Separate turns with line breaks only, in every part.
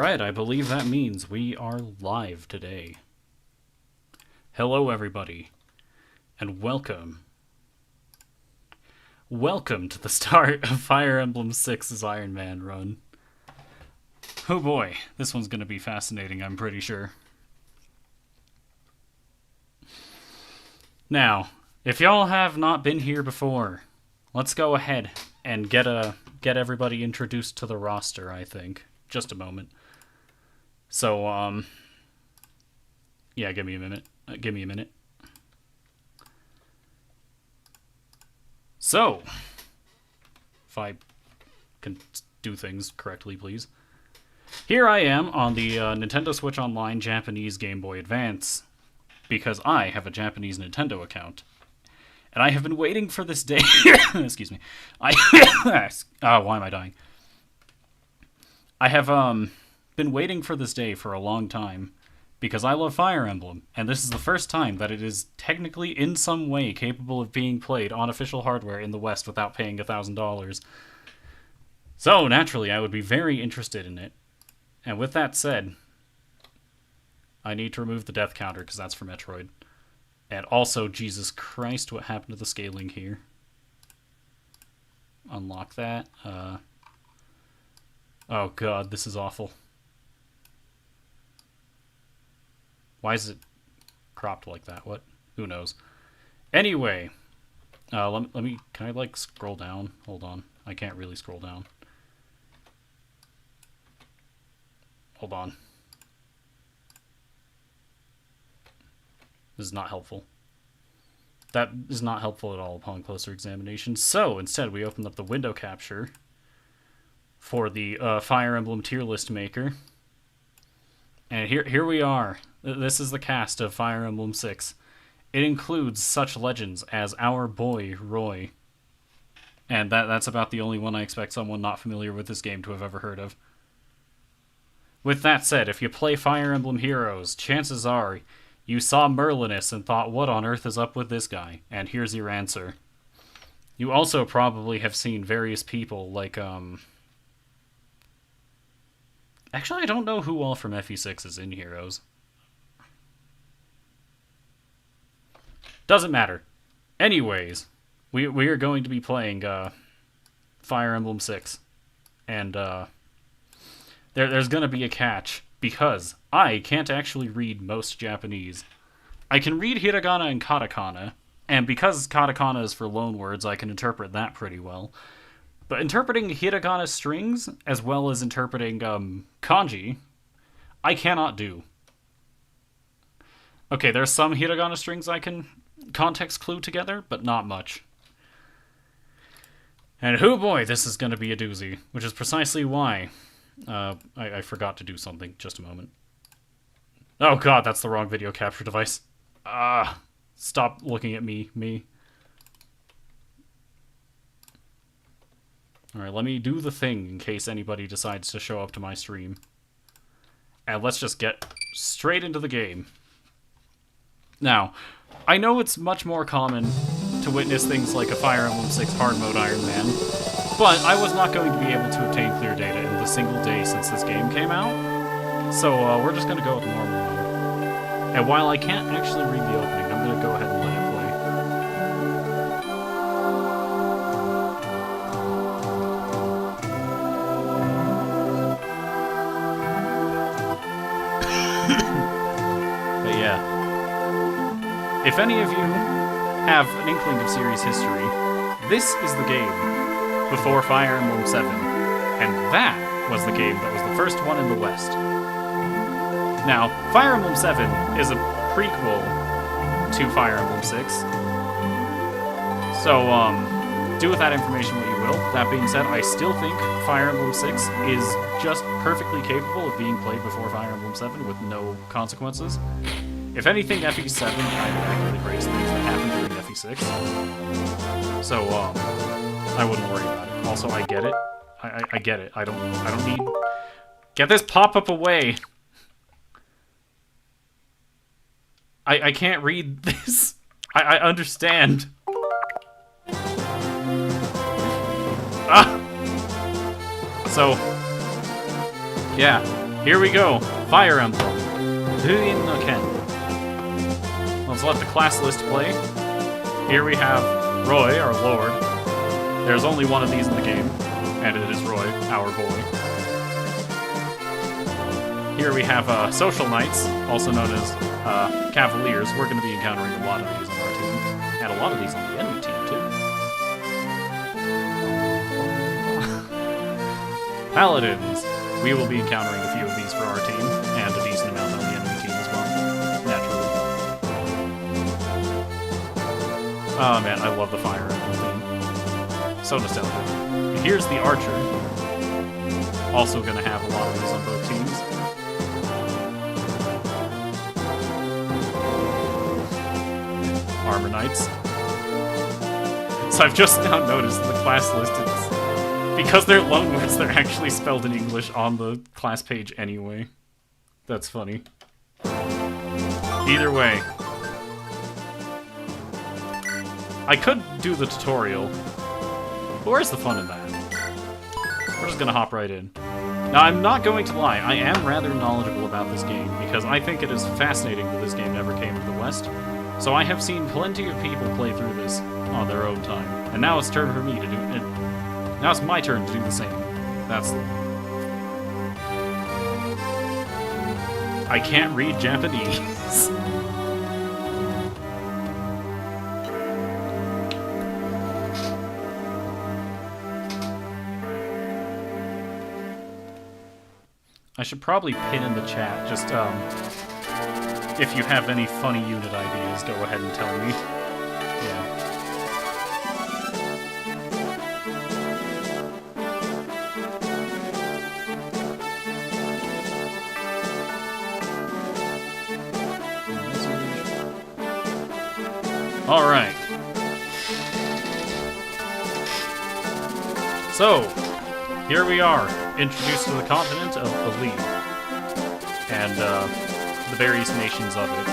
Right, I believe that means we are live today. Hello, everybody, and welcome. Welcome to the start of Fire Emblem 6's Iron Man run. Oh boy, this one's gonna be fascinating, I'm pretty sure. Now, if y'all have not been here before, let's go ahead and get everybody introduced to the roster, I think. Just a moment. So, yeah, give me a minute. So, if I can do things correctly, please. Here I am on the Nintendo Switch Online Japanese Game Boy Advance, because I have a Japanese Nintendo account. And I have been waiting for this day. Excuse me. Why am I dying? I have, been waiting for this day for a long time because I love Fire Emblem, and this is the first time that it is technically in some way capable of being played on official hardware in the West without paying $1,000. So, naturally, I would be very interested in it. And with that said, I need to remove the death counter because that's for Metroid. And also, Jesus Christ, what happened to the scaling here? Unlock that. Oh god, this is awful. Why is it cropped like that? What? Who knows? Anyway, let me. Can I like scroll down? Hold on, I can't really scroll down. Hold on. This is not helpful. That is not helpful at all upon closer examination. So instead, we open up the window capture for the Fire Emblem tier list maker. And here we are. This is the cast of Fire Emblem 6. It includes such legends as our boy, Roy. And that's about the only one I expect someone not familiar with this game to have ever heard of. With that said, if you play Fire Emblem Heroes, chances are you saw Merlinus and thought, what on earth is up with this guy? And here's your answer. You also probably have seen various people like, Actually, I don't know who all from FE6 is in Heroes. Doesn't matter. Anyways, we are going to be playing Fire Emblem 6. And there's going to be a catch, because I can't actually read most Japanese. I can read hiragana and katakana, and because katakana is for loanwords, I can interpret that pretty well. But interpreting hiragana strings, as well as interpreting kanji, I cannot do. Okay, there's some hiragana strings I can context clue together, but not much. And oh boy, this is going to be a doozy, which is precisely why I forgot to do something. Just a moment. Oh god, that's the wrong video capture device. Stop looking at me. Alright, let me do the thing in case anybody decides to show up to my stream. And let's just get straight into the game. Now, I know it's much more common to witness things like a Fire Emblem 6 hard mode Iron Man, but I was not going to be able to obtain clear data in the single day since this game came out. So we're just going to go with normal mode. And while I can't actually read the opening, I'm going to go ahead and let it play. But yeah. If any of you have an inkling of series history, this is the game before Fire Emblem 7. And that was the game that was the first one in the West. Now, Fire Emblem 7 is a prequel to Fire Emblem 6. So, do with that information what you will. That being said, I still think Fire Emblem 6 is just perfectly capable of being played before Fire Emblem 7 with no consequences. If anything, FE7 kind of accurately breaks things that happened during FE6. So, I wouldn't worry about it. Also, I get it. I get it. I don't need... Get this pop-up away! I can't read this. I understand. Ah! So, yeah. Here we go. Fire Emblem. Huin no Ken. Let's let the class list play. Here we have Roy, our lord. There's only one of these in the game, and it is Roy, our boy. Here we have Social Knights, also known as Cavaliers. We're going to be encountering a lot of these on our team, and a lot of these on the enemy team, too. Paladins. We will be encountering a few of these for our team, and a decent amount on the enemy team as well, naturally. Oh man, I love the Fire Emblem theme. So nostalgic. And here's the Archer. Also gonna have a lot of these on both teams. Armor Knights. So I've just now noticed the class list is... Because they're loanwords, they're actually spelled in English on the class page anyway. That's funny. Either way. I could do the tutorial, but where's the fun in that? We're just gonna hop right in. Now, I'm not going to lie, I am rather knowledgeable about this game, because I think it is fascinating that this game never came to the West. So I have seen plenty of people play through this on their own time, and now it's turn for me to do it. Now it's my turn to do the same. That's... I can't read Japanese. I should probably pin in the chat, just, if you have any funny unit ideas, go ahead and tell me. Yeah. Alright. So, here we are, introduced to the continent of Elite, and the various nations of it.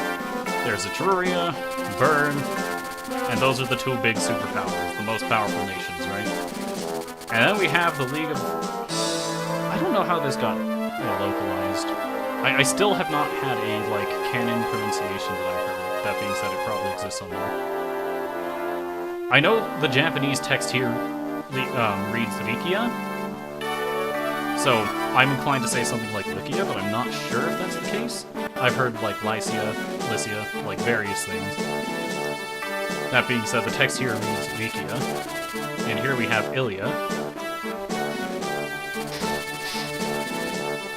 There's Etruria, Bern, and those are the two big superpowers, the most powerful nations, right? And then we have the League of... I don't know how this got localized. I still have not had a, like, canon pronunciation that I've heard. That being said, it probably exists somewhere. I know the Japanese text here reads Likia, so I'm inclined to say something like Likia, but I'm not sure if that's the case. I've heard like Lycia, like various things. That being said, the text here reads Likia, and here we have Ilia.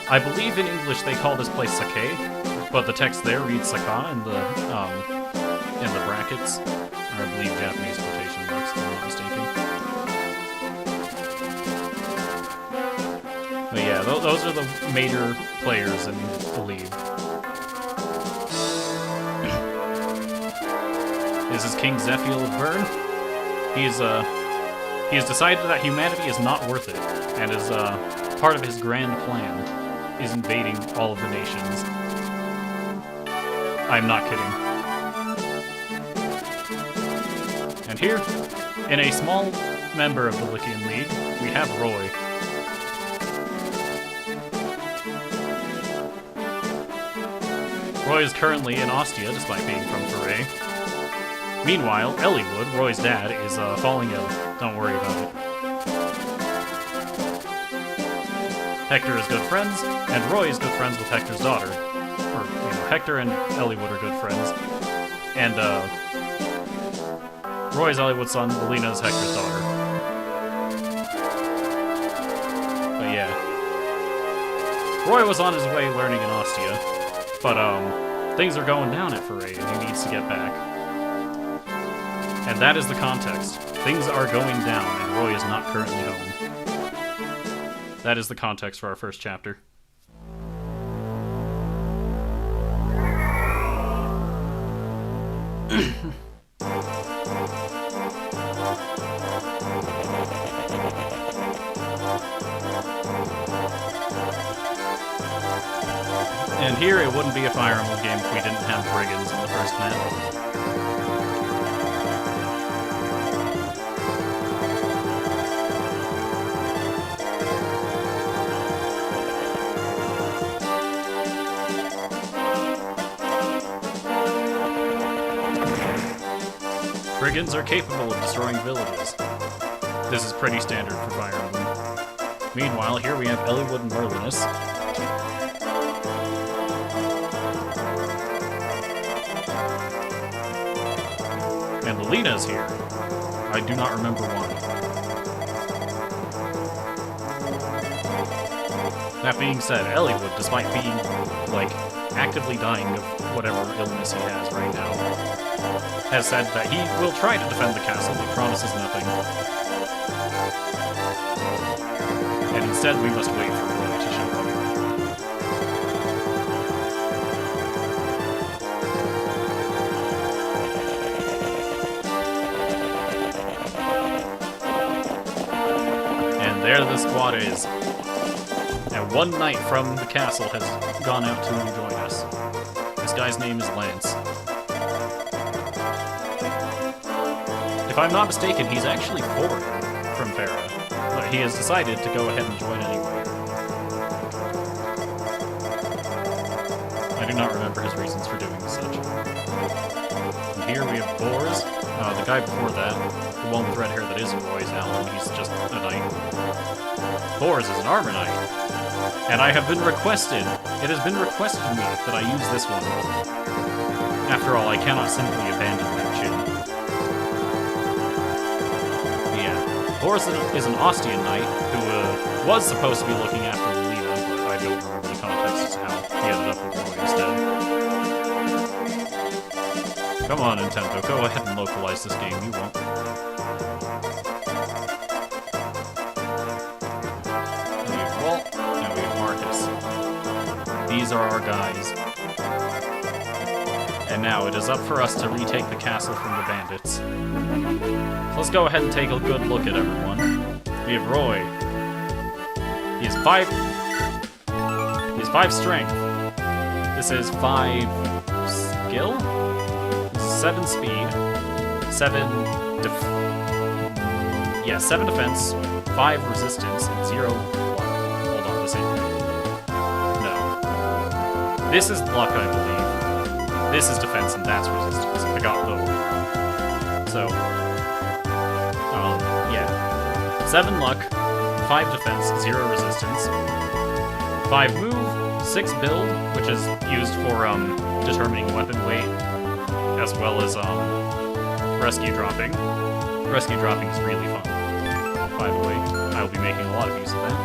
I believe in English they call this place Sake, but the text there reads Saka in the brackets. Or I believe Japanese quotation marks, if I'm not mistaken. But yeah, those are the major players in the league. This is King Zephiel of Bern. He has decided that humanity is not worth it, and is part of his grand plan is invading all of the nations. I'm not kidding. And here, in a small member of the Lycian League, we have Roy. Roy is currently in Ostia, despite being from Foray. Meanwhile, Eliwood, Roy's dad, is falling ill. Don't worry about it. Hector is good friends, and Roy is good friends with Hector's daughter. Or, Hector and Eliwood are good friends. And, Roy is Eliwood's son, Lena is Hector's daughter. But yeah. Roy was on his way learning in Ostia, but, things are going down at Foray, and he needs to get back. And that is the context. Things are going down, and Roy is not currently home. That is the context for our first chapter. And here, it wouldn't be a Fire Emblem game if we didn't have brigands in the first map. Brigands are capable of destroying villages. This is pretty standard for Fire Emblem. Meanwhile, here we have Eliwood and Merlinus. And Lilina's here. I do not remember why. That being said, Eliwood, despite being, like, actively dying of whatever illness he has right now, has said that he will try to defend the castle, but promises nothing. And instead, we must wait for Roy to show up. And there the squad is. And one knight from the castle has gone out to join us. This guy's name is Lance. If I'm not mistaken, he's actually foreign from Farah, but he has decided to go ahead and join anyway. I do not remember his reasons for doing such. And here we have Boars. The guy before that, the one with red hair that isn't Roy's Alan, he's just a knight. Boars is an armor knight. And I have been requested, it has been requested of me that I use this one. After all, I cannot simply abandon that chin. Yeah, Boris is an Ostian knight who was supposed to be looking after Lilina, but I don't remember the context as to how he ended up with Roy instead. Come on, Nintendo, go ahead and localize this game, you won't. These are our guys. And now it is up for us to retake the castle from the bandits. So let's go ahead and take a good look at everyone. We have Roy. He has 5 strength. This is 5 skill? 7 speed. 7 7 defense, 5 resistance, and 0 luck. Hold on, this ain't right. This is luck, I believe. This is defense, and that's resistance. I got both. So, yeah. 7 luck, 5 defense, 0 resistance, 5 move, 6 build, which is used for determining weapon weight, as well as rescue dropping. Rescue dropping is really fun, by the way. I will be making a lot of use of that.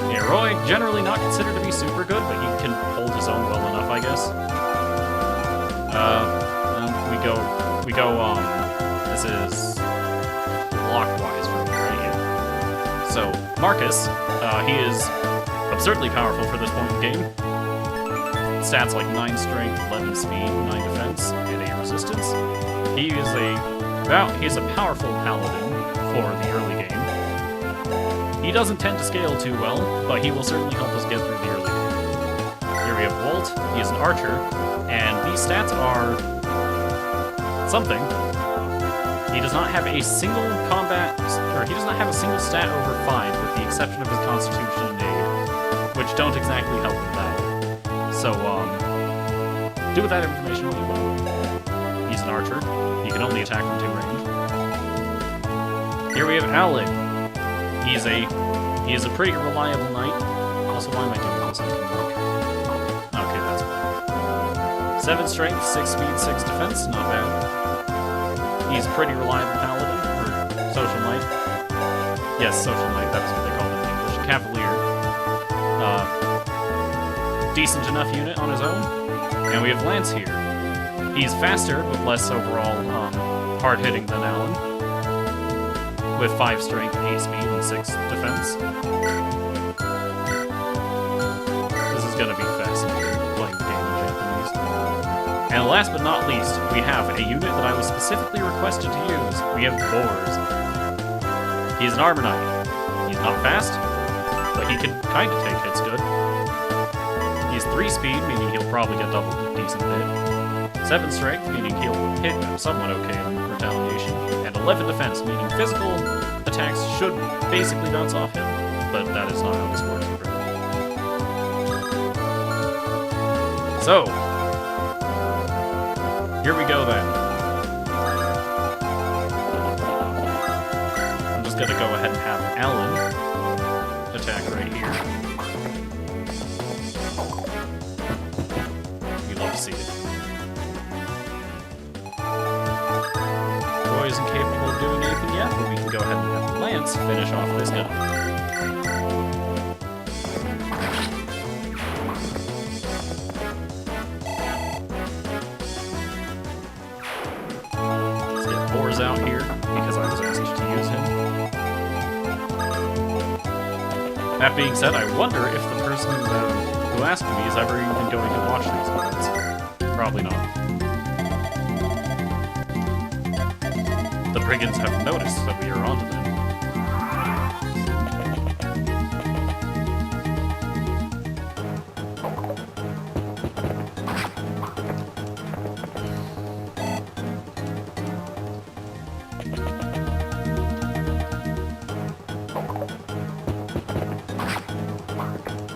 Yeah, Roy, generally not considered to be super good, but he can hold his own well enough, I guess. We go, this is clockwise from here, right? Yeah. So, Marcus, he is absurdly powerful for this point in the game. Stats like 9 strength, 11 speed, 9 defense, and 8 resistance. He's a powerful paladin for the early game. He doesn't tend to scale too well, but he will certainly help us get through the early game. Here we have Walt. He is an archer, and these stats are something. He does not have a single he does not have a single stat over 5, with the exception of his constitution and aid, which don't exactly help in battle. So, do with that information what you will. He's an archer. He can only attack from 2 range. Here we have Alan. He is a pretty reliable knight. Also, why am I doing this? I can look. Okay, that's fine. 7 strength, 6 speed, 6 defense. Not bad. He's a pretty reliable paladin, or social knight. Yes, social knight, that is what they call it in English. Cavalier. Decent enough unit on his own. And we have Lance here. He's faster, with less overall hard-hitting than Alan. With 5 strength, 8 speed, and 6 defense. This is gonna be fascinating, playing the game in Japanese. And last but not least, we have a unit that I was specifically requested to use. We have Boars. He's an armor knight. He's not fast, but he can kind of take hits good. He's 3 speed, meaning he'll probably get double decent hit. 7 strength, meaning he'll hit somewhat okay in retaliation. And 11 defense, meaning physical attacks should basically bounce off him. But that is not how this works, really. So, here we go then. gonna go ahead and have Alan attack right here. We love to see it. Roy isn't capable of doing anything yet, but we can go ahead and have Lance finish off this gun. Let's get Boars out here, because I was asked to use him. That being said, I wonder if the person who asked me is ever even going to watch these videos. Probably not. The brigands have noticed that we are onto them.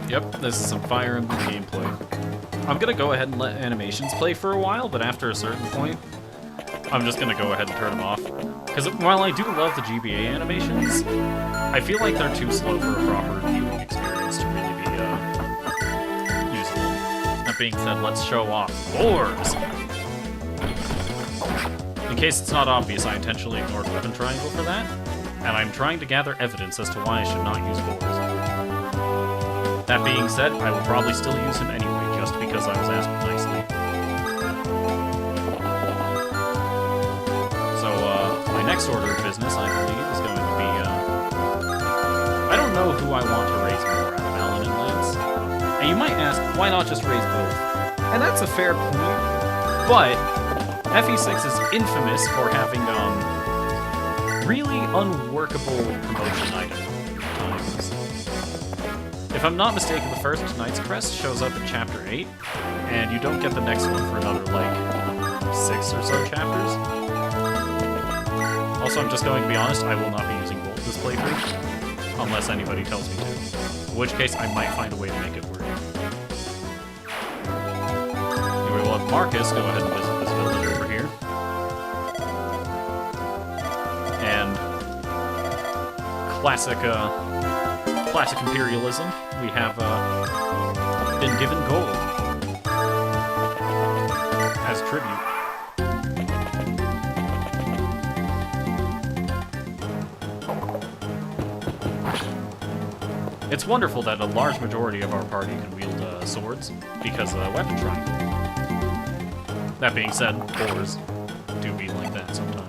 Yep, this is some Fire Emblem gameplay. I'm gonna go ahead and let animations play for a while, but after a certain point, I'm just gonna go ahead and turn them off. Because while I do love the GBA animations, I feel like they're too slow for a proper viewing experience to really be useful. That being said, let's show off Boars! In case it's not obvious, I intentionally ignored weapon triangle for that, and I'm trying to gather evidence as to why I should not use Boars. That being said, I will probably still use him anyway, just because I was asked nicely. So, my next order of business, I believe, is going to be, I don't know who I want to raise more out of Alan and Lance. And you might ask, why not just raise both? And that's a fair point, but FE6 is infamous for having, really unworkable promotion items. If I'm not mistaken, the first Knight's Crest shows up in Chapter 8, and you don't get the next one for another, like, 6 or so chapters. Also, I'm just going to be honest, I will not be using Bolt this playthrough, unless anybody tells me to. In which case, I might find a way to make it work. Anyway, we'll have Marcus go ahead and visit this village over here. And classic imperialism, we have been given gold as tribute. It's wonderful that a large majority of our party can wield swords because of the weapon triangle. That being said, Boars do be like that sometimes.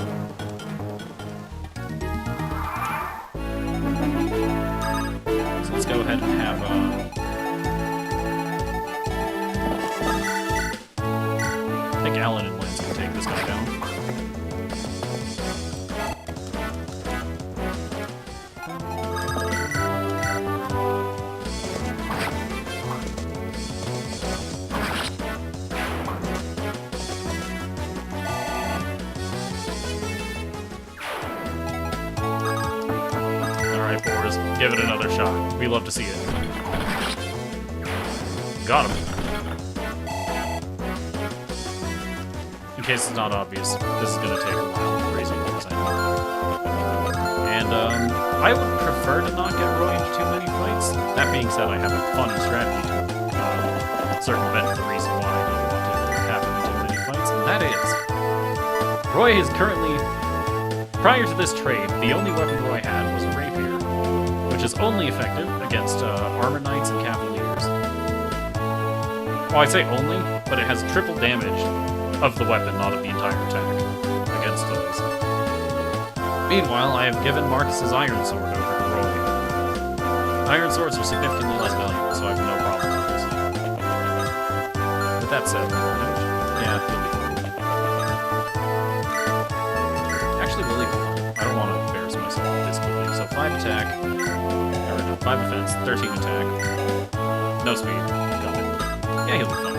Let's go ahead and have, I think Alan and Lance can take this guy down. Alright, Boars, give it another shot. We love to see it. Got him. In case it's not obvious, this is going to take a while raising those, I know. And, I would prefer to not get Roy into too many fights. That being said, I have a fun strategy to circumvent the reason why I don't want to have him in too many fights, and that is... Roy is currently... Prior to this trade, the only weapon Roy had was a rapier, which is only effective against armor knights and cavaliers. Well, I say only, but it has triple damage of the weapon, not of the entire attack, against those. Meanwhile, I have given Marcus's iron sword over to Roy. Iron swords are significantly less valuable, so I have no problem with this. With that said, yeah, he'll be fine. Actually, really cool. I don't want to embarrass myself this quickly, so 5 attack, or no, 5 defense, 13 attack, no speed, got it. Yeah, he'll be fine.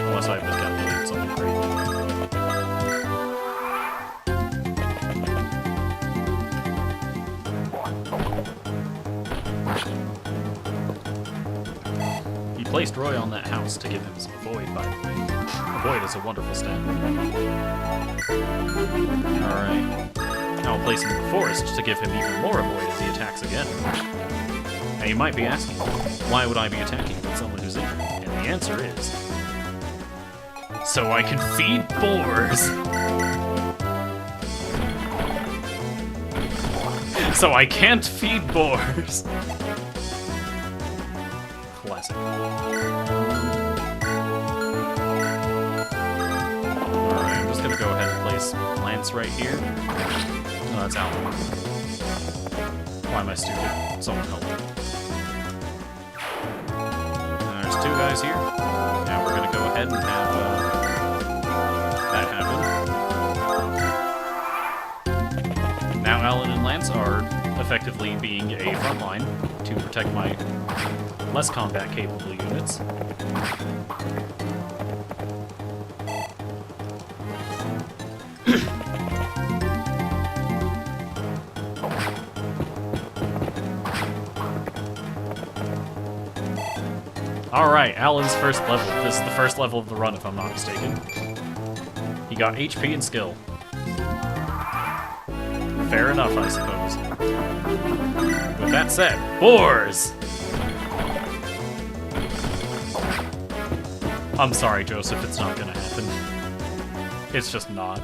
Unless I've miscalculated something crazy. He placed Roy on that house to give him some avoid, by the way. Avoid is a wonderful stat. Alright. I'll place him in the forest to give him even more avoid as he attacks again. Now you might be asking, why would I be attacking with someone who's injured? And the answer is, so I can feed boars! So I can't feed boars! Classic. Alright, I'm just gonna go ahead and place Lance right here. Oh, that's Alan. Why am I stupid? Someone help me. There's two guys here. Now we're gonna go ahead and have that happen. Now Alan and Lance are effectively being a front line to protect my less combat-capable units. Alright, Alan's first level. This is the first level of the run, if I'm not mistaken. He got HP and skill. Fair enough, I suppose. With that said, boars! I'm sorry, Joseph, it's not gonna happen. It's just not.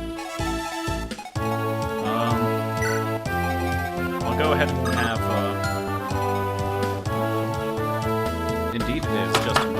I'll go ahead and have, Indeed it is, just a moment.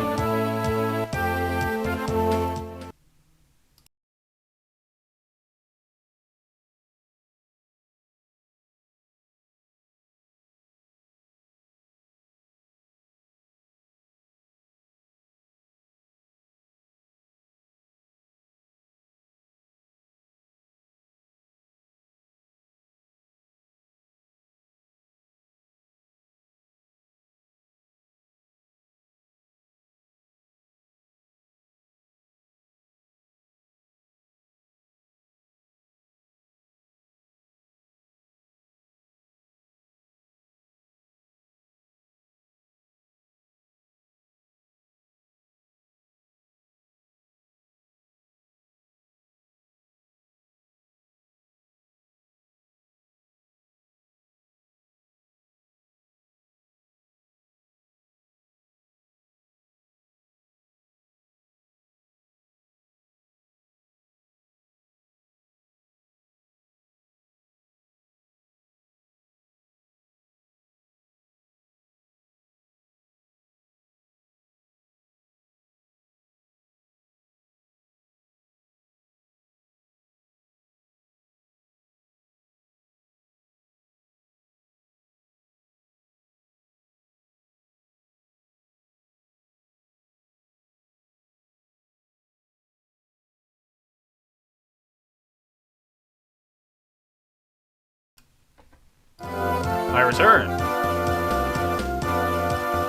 I return.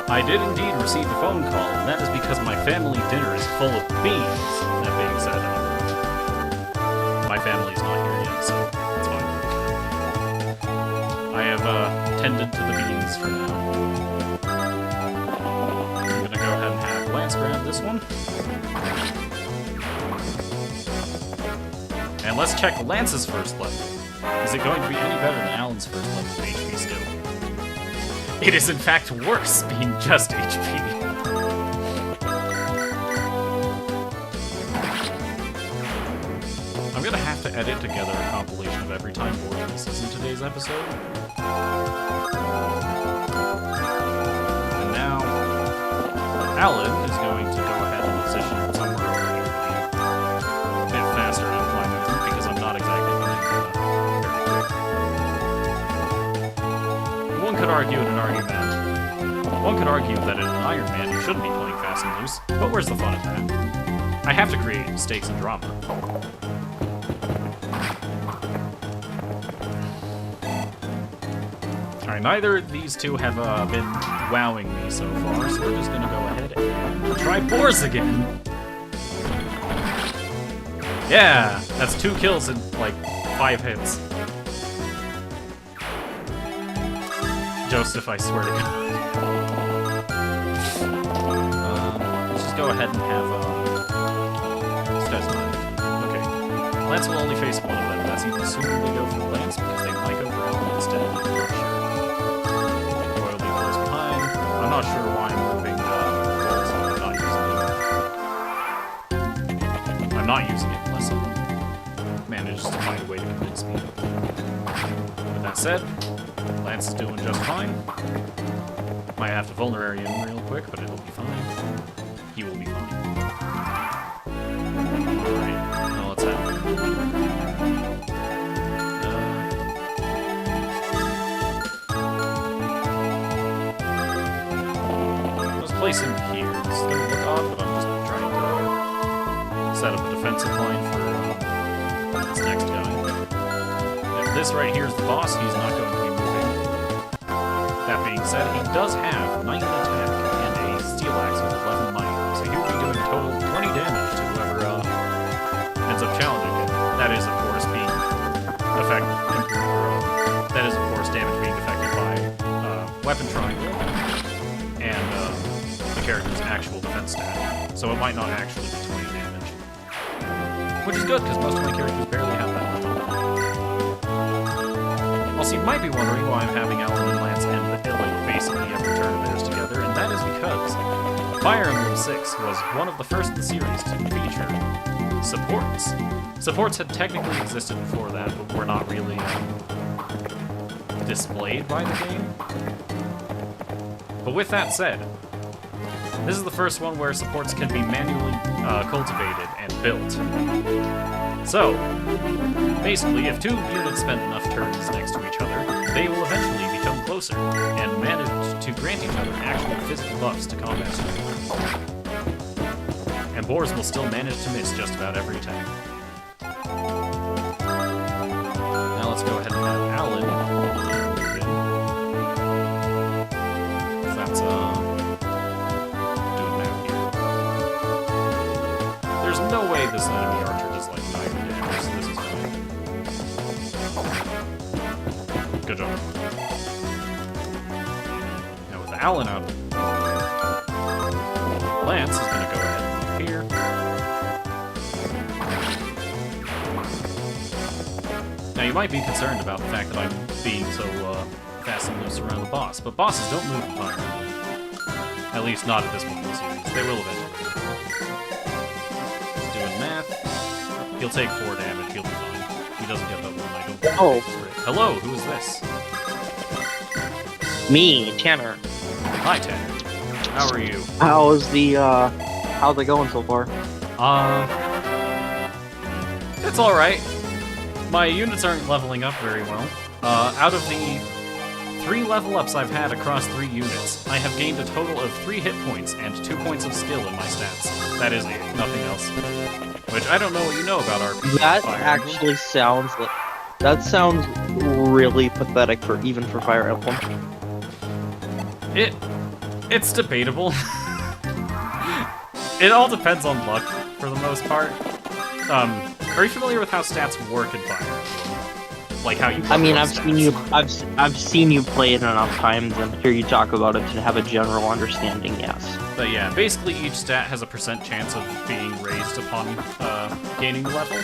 I did indeed receive a phone call, and that is because my family dinner is full of beans. That being said, my family's not here yet, so it's fine. I have tended to the beans for now. I'm gonna go ahead and have Lance grab this one. And let's check Lance's first level. Is it going to be any better than Alan's first level of HP skill? It is in fact worse, being just HP. I'm gonna have to edit together a compilation of every time board misses in today's episode. And now, Alan is going to go ahead and position somewhere over here to be a bit faster in my movement, because I'm not exactly running very quick. One could argue in an argument. One could argue that in an Iron Man you shouldn't be playing fast and loose, but where's the fun in that? I have to create stakes and drama. Alright, neither of these two have been wowing me so far, so we're just gonna go ahead and try boars again! Yeah! That's 2 kills in, like, 5 hits. Joseph, I swear to God. Let's just go ahead and have, this guy's not. Okay. Lance will only face one of them. That's even assuming they go for Lance, because they might go for Alan instead. I'm not sure. Royal League goes behind. I'm not sure why I'm moving gold, so I'm not using it. I'm not using it unless someone manages to find a way to convince me. With that said, Lance is doing just fine. Might have to vulnerary him real quick, but it'll be fine. He will be fine. Alright, now let's have it. Let's place him here. It's gonna look odd, but I'm just trying to set up a defensive line for this next guy. If this right here is the boss, he's not going to be moving. That being said, he does have 9 attack and a steel axe with 11 might, so he will be doing a total of 20 damage to whoever ends up challenging him. That is, of course, damage being affected by weapon triangle and the character's actual defense stat. So it might not actually be 20 damage, which is good because most of my characters barely have that much on them. Also, you might be wondering why I'm having Alan and Lance end basically every turn of theirs together, and that is because Fire Emblem 6 was one of the first in the series to feature supports. Supports had technically existed before that, but were not really displayed by the game. But with that said, this is the first one where supports can be manually cultivated and built. So, basically, if 2 units spend enough turns next to each other, they will eventually become closer, and manage to grant each other actual physical buffs to combat strength. And boars will still manage to miss just about every attack. Now let's go ahead and have Alan move in. That's, doing that here. There's no way this enemy archer does like 9 damage, so this is fine. Good job. Now with Alan up, Lance is going to go ahead and move here. Now you might be concerned about the fact that I'm being so fast and loose around the boss, but bosses don't move in Fire Emblem. At least not at this point in the series. They will eventually. He's doing math. He'll take 4 damage, he'll be fine. He doesn't get that one, I don't think.
Oh.
Hello, who is this?
Me, Tanner.
Hi, Tanner. How are you?
How's it going so far?
It's alright. My units aren't leveling up very well. Out of the 3 level ups I've had across 3 units, I have gained a total of 3 hit points and 2 points of skill in my stats. That is it, nothing else. Which I don't know what you know about RPG.
That actually sounds like... That sounds really pathetic even for Fire Emblem.
It's debatable. It all depends on luck, for the most part. Are you familiar with how stats work in Fire Emblem? Like how you...
I mean, I've seen you play it enough times and hear you talk about it to have a general understanding, yes.
But yeah, basically each stat has a % chance of being raised upon gaining the level.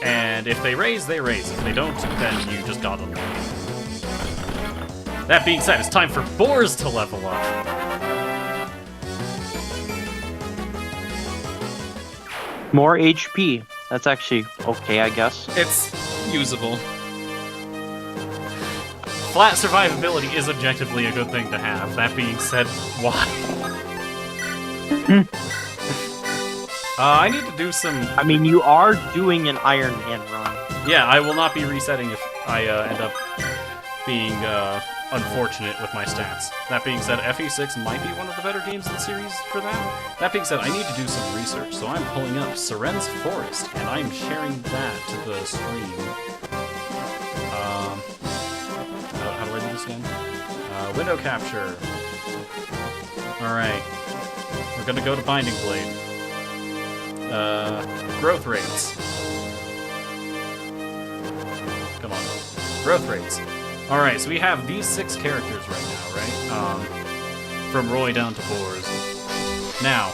And if they raise, they raise. If they don't, then you just got unlucky. That being said, it's time for boars to level up.
More HP. That's actually okay, I guess.
It's usable. Flat survivability is objectively a good thing to have. That being said, why? I need to do some...
I mean, you are doing an Iron Man run.
Yeah, I will not be resetting if I end up being unfortunate with my stats. That being said, FE6 might be one of the better games in the series for that. That being said, I need to do some research, so I'm pulling up Seren's Forest, and I'm sharing that to the stream. How do I do this again? Window capture. Alright. We're gonna go to Binding Blade. Growth rates. Come on. Growth rates. Alright, so we have these 6 characters right now, right? From Roy down to Boars. Now,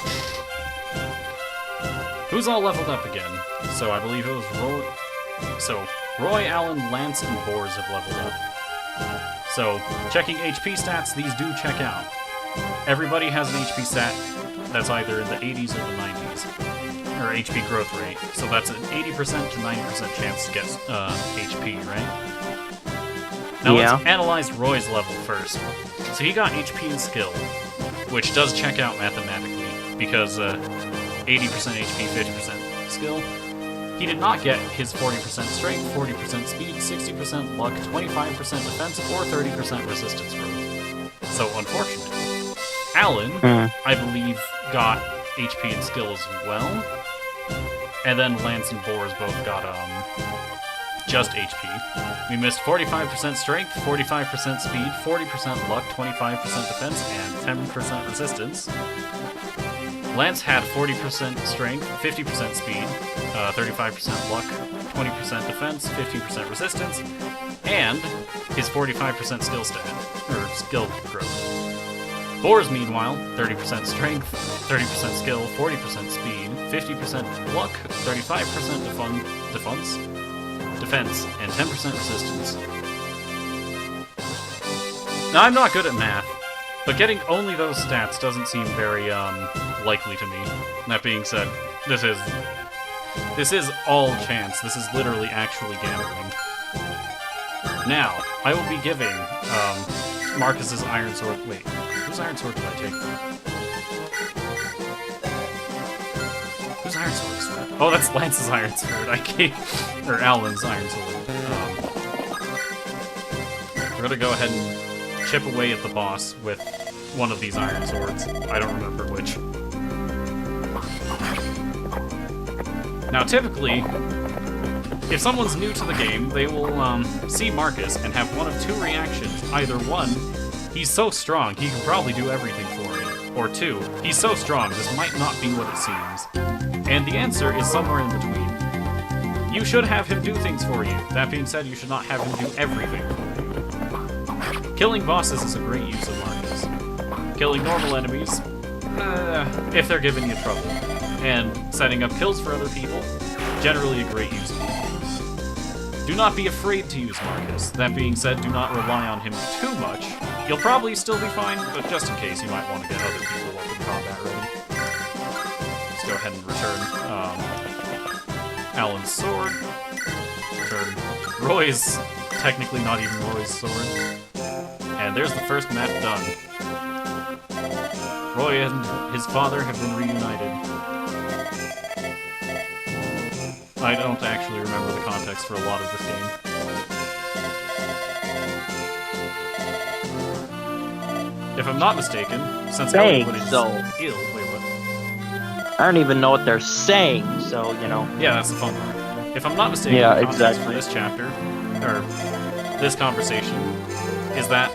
Who's all leveled up again? So I believe it was Roy. So Roy, Alan, Lance, and Boars have leveled up. So checking HP stats, these do check out. Everybody has an HP stat that's either in the 80s or the 90s, or HP growth rate. So that's an 80% to 90% chance to get HP, right? Now let's analyze Roy's level first. So he got HP and skill, which does check out mathematically, because 80% HP, 50% skill. He did not get his 40% strength, 40% speed, 60% luck, 25% defense, or 30% resistance growth. So unfortunate. Alan, I believe, got HP and skill as well. And then Lance and Boars both got just HP. We missed 45% strength, 45% speed, 40% luck, 25% defense, and 10% resistance. Lance had 40% strength, 50% speed, 35% luck, 20% defense, 15% resistance, and his 45% skill stat, or skill growth. Boars, meanwhile, 30% strength, 30% skill, 40% speed, 50% luck, 35% defense, and 10% resistance. Now, I'm not good at math, but getting only those stats doesn't seem very, likely to me. That being said, this is all chance. This is literally actually gambling. Now, I will be giving, Marcus's Iron Sword... Wait, whose Iron Sword did I take? Whose Iron Sword is that? Oh, that's Lance's Iron Sword. I gave... or Alan's Iron Sword. We're gonna go ahead and chip away at the boss with one of these Iron Swords. I don't remember which. Now, typically, if someone's new to the game, they will see Marcus and have one of two reactions. Either one, he's so strong, he can probably do everything for me. Or two, he's so strong, this might not be what it seems. And the answer is somewhere in between. You should have him do things for you. That being said, you should not have him do everything for you. Killing bosses is a great use of Marcus. Killing normal enemies, if they're giving you trouble. And setting up kills for other people, generally a great use of him. Do not be afraid to use Marcus. That being said, do not rely on him too much. You'll probably still be fine, but just in case, you might want to get other people up in combat ready. Let's go ahead and return Alan's sword. Return Roy's, technically not even Roy's sword. And there's the first map done. Roy and his father have been reunited. I don't actually remember the context for a lot of this game. If I'm not mistaken, since Hollywood is ill... Wait, what?
I don't even know what they're saying, so, you know.
Yeah, that's the fun part. If I'm not mistaken, the context for this chapter, or this conversation, is that,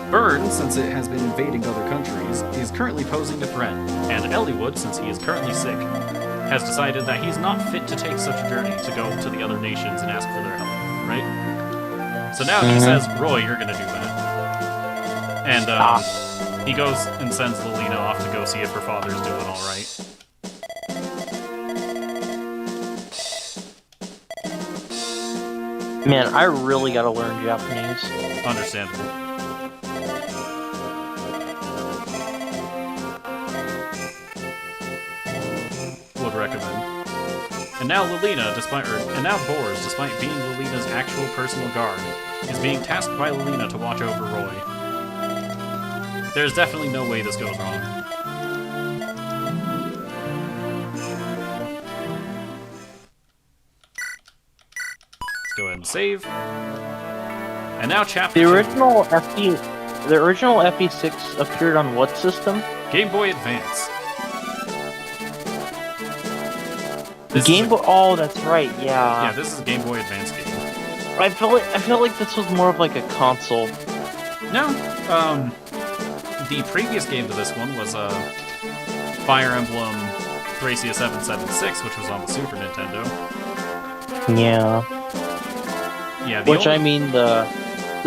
Burn, since it has been invading other countries, is currently posing a threat, and Elliewood, since he is currently sick, has decided that he's not fit to take such a journey to go to the other nations and ask for their help, right? So now he says, Roy, you're gonna do that. And, he goes and sends Lelina off to go see if her father's doing alright.
Man, I really gotta learn Japanese.
Understandable. Would recommend. And now Lelina, Boars, despite being Lelina's actual personal guard, is being tasked by Lelina to watch over Roy. There's definitely no way this goes wrong. Let's go ahead and save. And now chapter
The original FE6 appeared on what system?
Game Boy Advance.
Oh, that's right. Yeah.
Yeah, this is a Game Boy Advance game.
I feel like this was more of like a console.
No. The previous game to this one was Fire Emblem Thracia 776, which was on the Super Nintendo.
Yeah.
Yeah.
I mean, the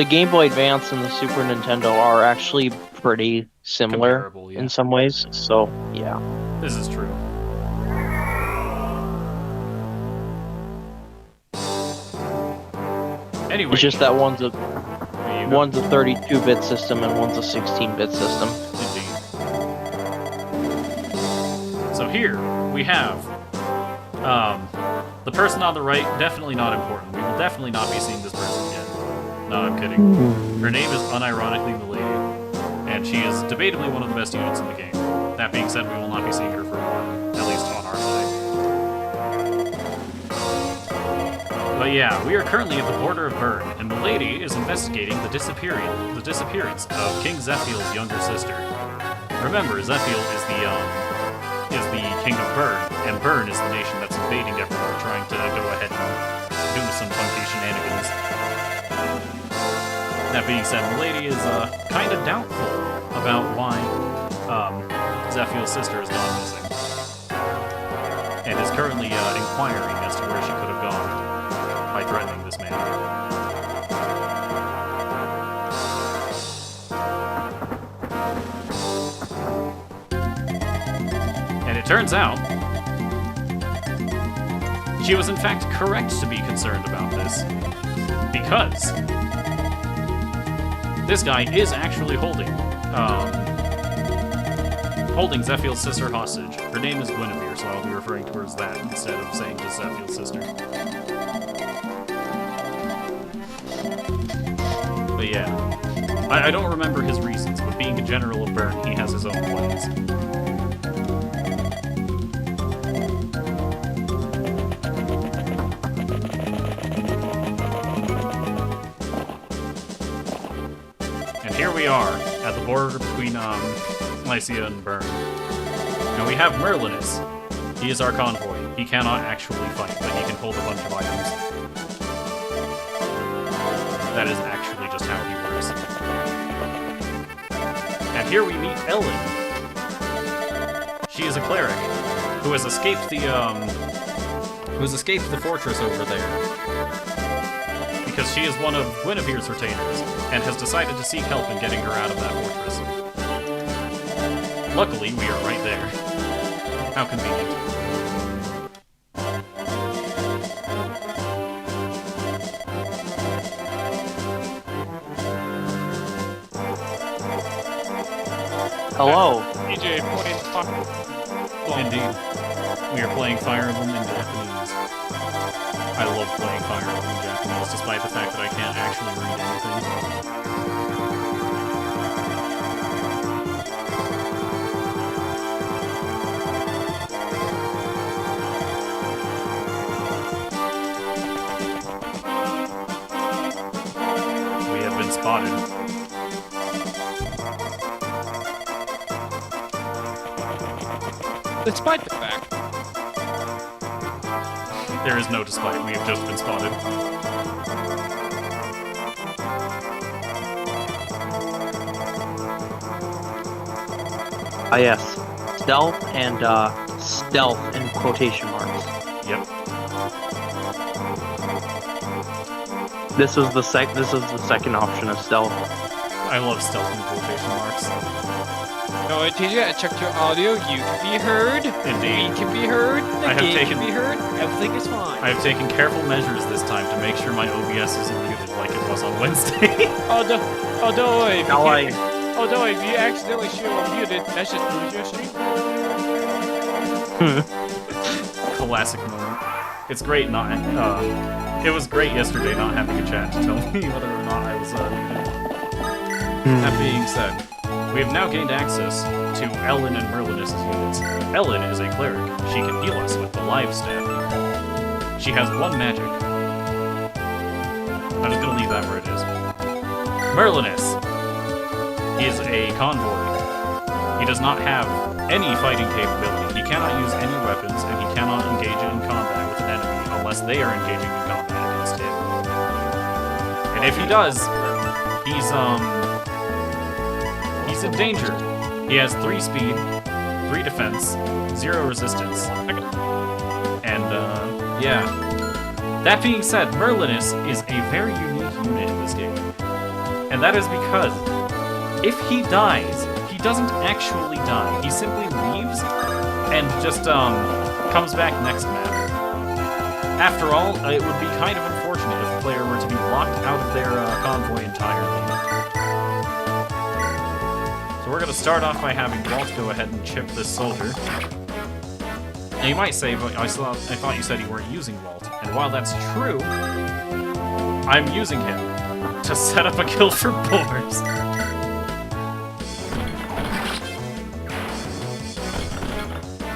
Game Boy Advance and the Super Nintendo are actually pretty similar in some ways. So yeah.
This is true. Anyway,
It's just that one's a
there you go.
32-bit system and one's a 16-bit system.
Indeed. So here we have the person on the right. Definitely not important. We will definitely not be seeing this person again. No, I'm kidding. Her name is unironically Milady, and she is debatably one of the best units in the game. That being said, we will not be seeing her for a while, at least on our side. But yeah, we are currently at the border of Bern, and Milady is investigating the disappearance of King Zephiel's younger sister. Remember, Zephiel is the king of Bern, and Bern is the nation that's invading everywhere, trying to go ahead and do some funky shenanigans. That being said, Milady is kind of doubtful about why Zephiel's sister has gone missing, and is currently inquiring as to where she could have gone by threatening this man. And it turns out she was in fact correct to be concerned about this, because this guy is actually holding Zephiel's sister hostage. Her name is Guinevere, so I'll be referring to her as that instead of saying just Zephiel's sister. But yeah, I don't remember his reasons, but being a general of Bern, he has his own plans. Here we are, at the border between Lycia and Bern. And we have Merlinus. He is our convoy. He cannot actually fight, but he can hold a bunch of items. That is actually just how he works. And here we meet Ellen. She is a cleric who has escaped the fortress over there, because she is one of Guinevere's retainers, and has decided to seek help in getting her out of that fortress. Luckily, we are right there. How convenient.
Hello.
DJ playing Fire.
Indeed. We are playing Fire Emblem in Japanese. I love playing Fire Emblem in Japanese, despite the fact that I can't actually read anything. We have been spotted.
Despite the fact.
There is no despite, we have just been spotted.
Ah, yes. Stealth and stealth in quotation marks.
Yep.
This was the second option of stealth.
I love stealth in quotation marks.
No, TJ, I checked your audio. You can be heard.
Indeed.
We can be heard. The game can be heard. Everything is fine.
I have taken careful measures this time to make sure my OBS isn't muted like it was on Wednesday.
Although if
Now
if you accidentally show muted, that's just lose your stream.
Classic moment. It's great not. It was great yesterday not having a chat to tell me whether or not I was muted. That being said, we have now gained access to Ellen and Merlinus' units. Ellen is a cleric. She can heal us with the live staff. She has one magic. I'm just gonna leave that where it is. Merlinus is a convoy. He does not have any fighting capability. He cannot use any weapons, and he cannot engage in combat with an enemy unless they are engaging in combat against him. And if he does, he's in danger. He has 3 speed, 3 defense, 0 resistance. And, yeah. That being said, Merlinus is a very unique unit in this game. And that is because if he dies, he doesn't actually die. He simply leaves and just, comes back next map. After all, it would be kind of unfortunate if the player were to to be locked out of their convoy entirely. So we're going to start off by having Walt go ahead and chip this soldier. Now you might say, but I thought you said you weren't using Walt. And while that's true, I'm using him to set up a kill for boars.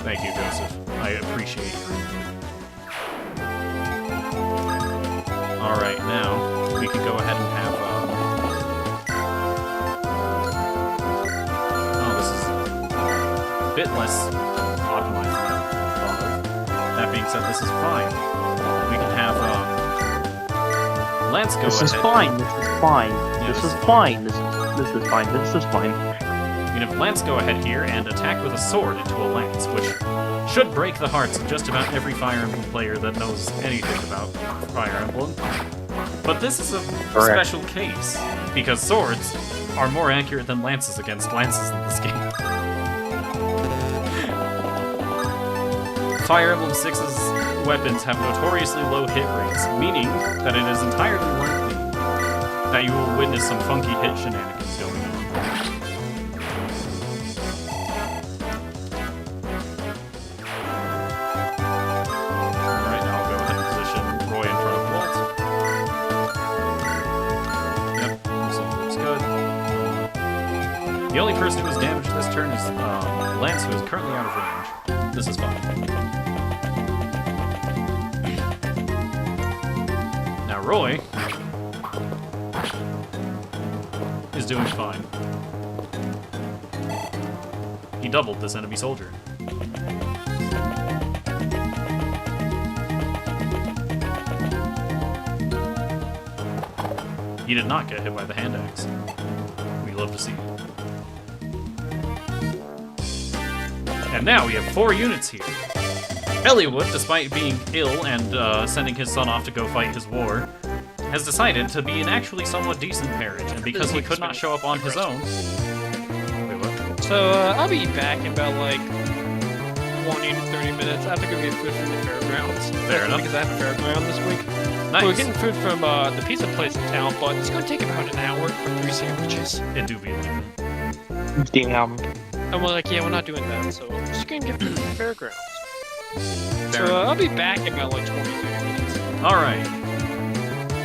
Thank you, Joseph. I appreciate your input. Alright, now we can go ahead and have... oh, this is a bit less optimized than I thought of. That being said, this is fine. We can have Lance go ahead.
This is fine. This is fine.
Yeah,
This is fine. This is fine. This is fine.
We can have Lance go ahead here and attack with a sword into a lance, which should break the hearts of just about every Fire Emblem player that knows anything about Fire Emblem. But this is a special case, because swords are more accurate than lances against lances in this game. Fire Emblem 6's weapons have notoriously low hit rates, meaning that it is entirely likely that you will witness some funky hit shenanigans going on. Alright, now I'll go ahead and position Roy in front of Walt. Yep, this all looks good. The only person who was damaged this turn is Lance, who is currently out of range. This is fine. Now Roy is doing fine. He doubled this enemy soldier. He did not get hit by the hand axe. We love to see it. And now we have 4 units here. Elliowood, despite being ill and sending his son off to go fight his war, has decided to be an actually somewhat decent parent, and because he could not show up on his own... Wait, what?
So, I'll be back in about, like, 20 to 30 minutes. I have to go get food from the fairgrounds.
Fair enough.
Because I have a fairground this week.
Nice.
We're getting food from the pizza place in town, but it's going to take about an hour for 3 sandwiches.
It do be like that.
Damn.
And we're like, yeah, we're not doing that, so we're just going to get food from the fairgrounds.
Fair
So,
enough.
I'll be back in about, like, 20 to 30 minutes.
Alright.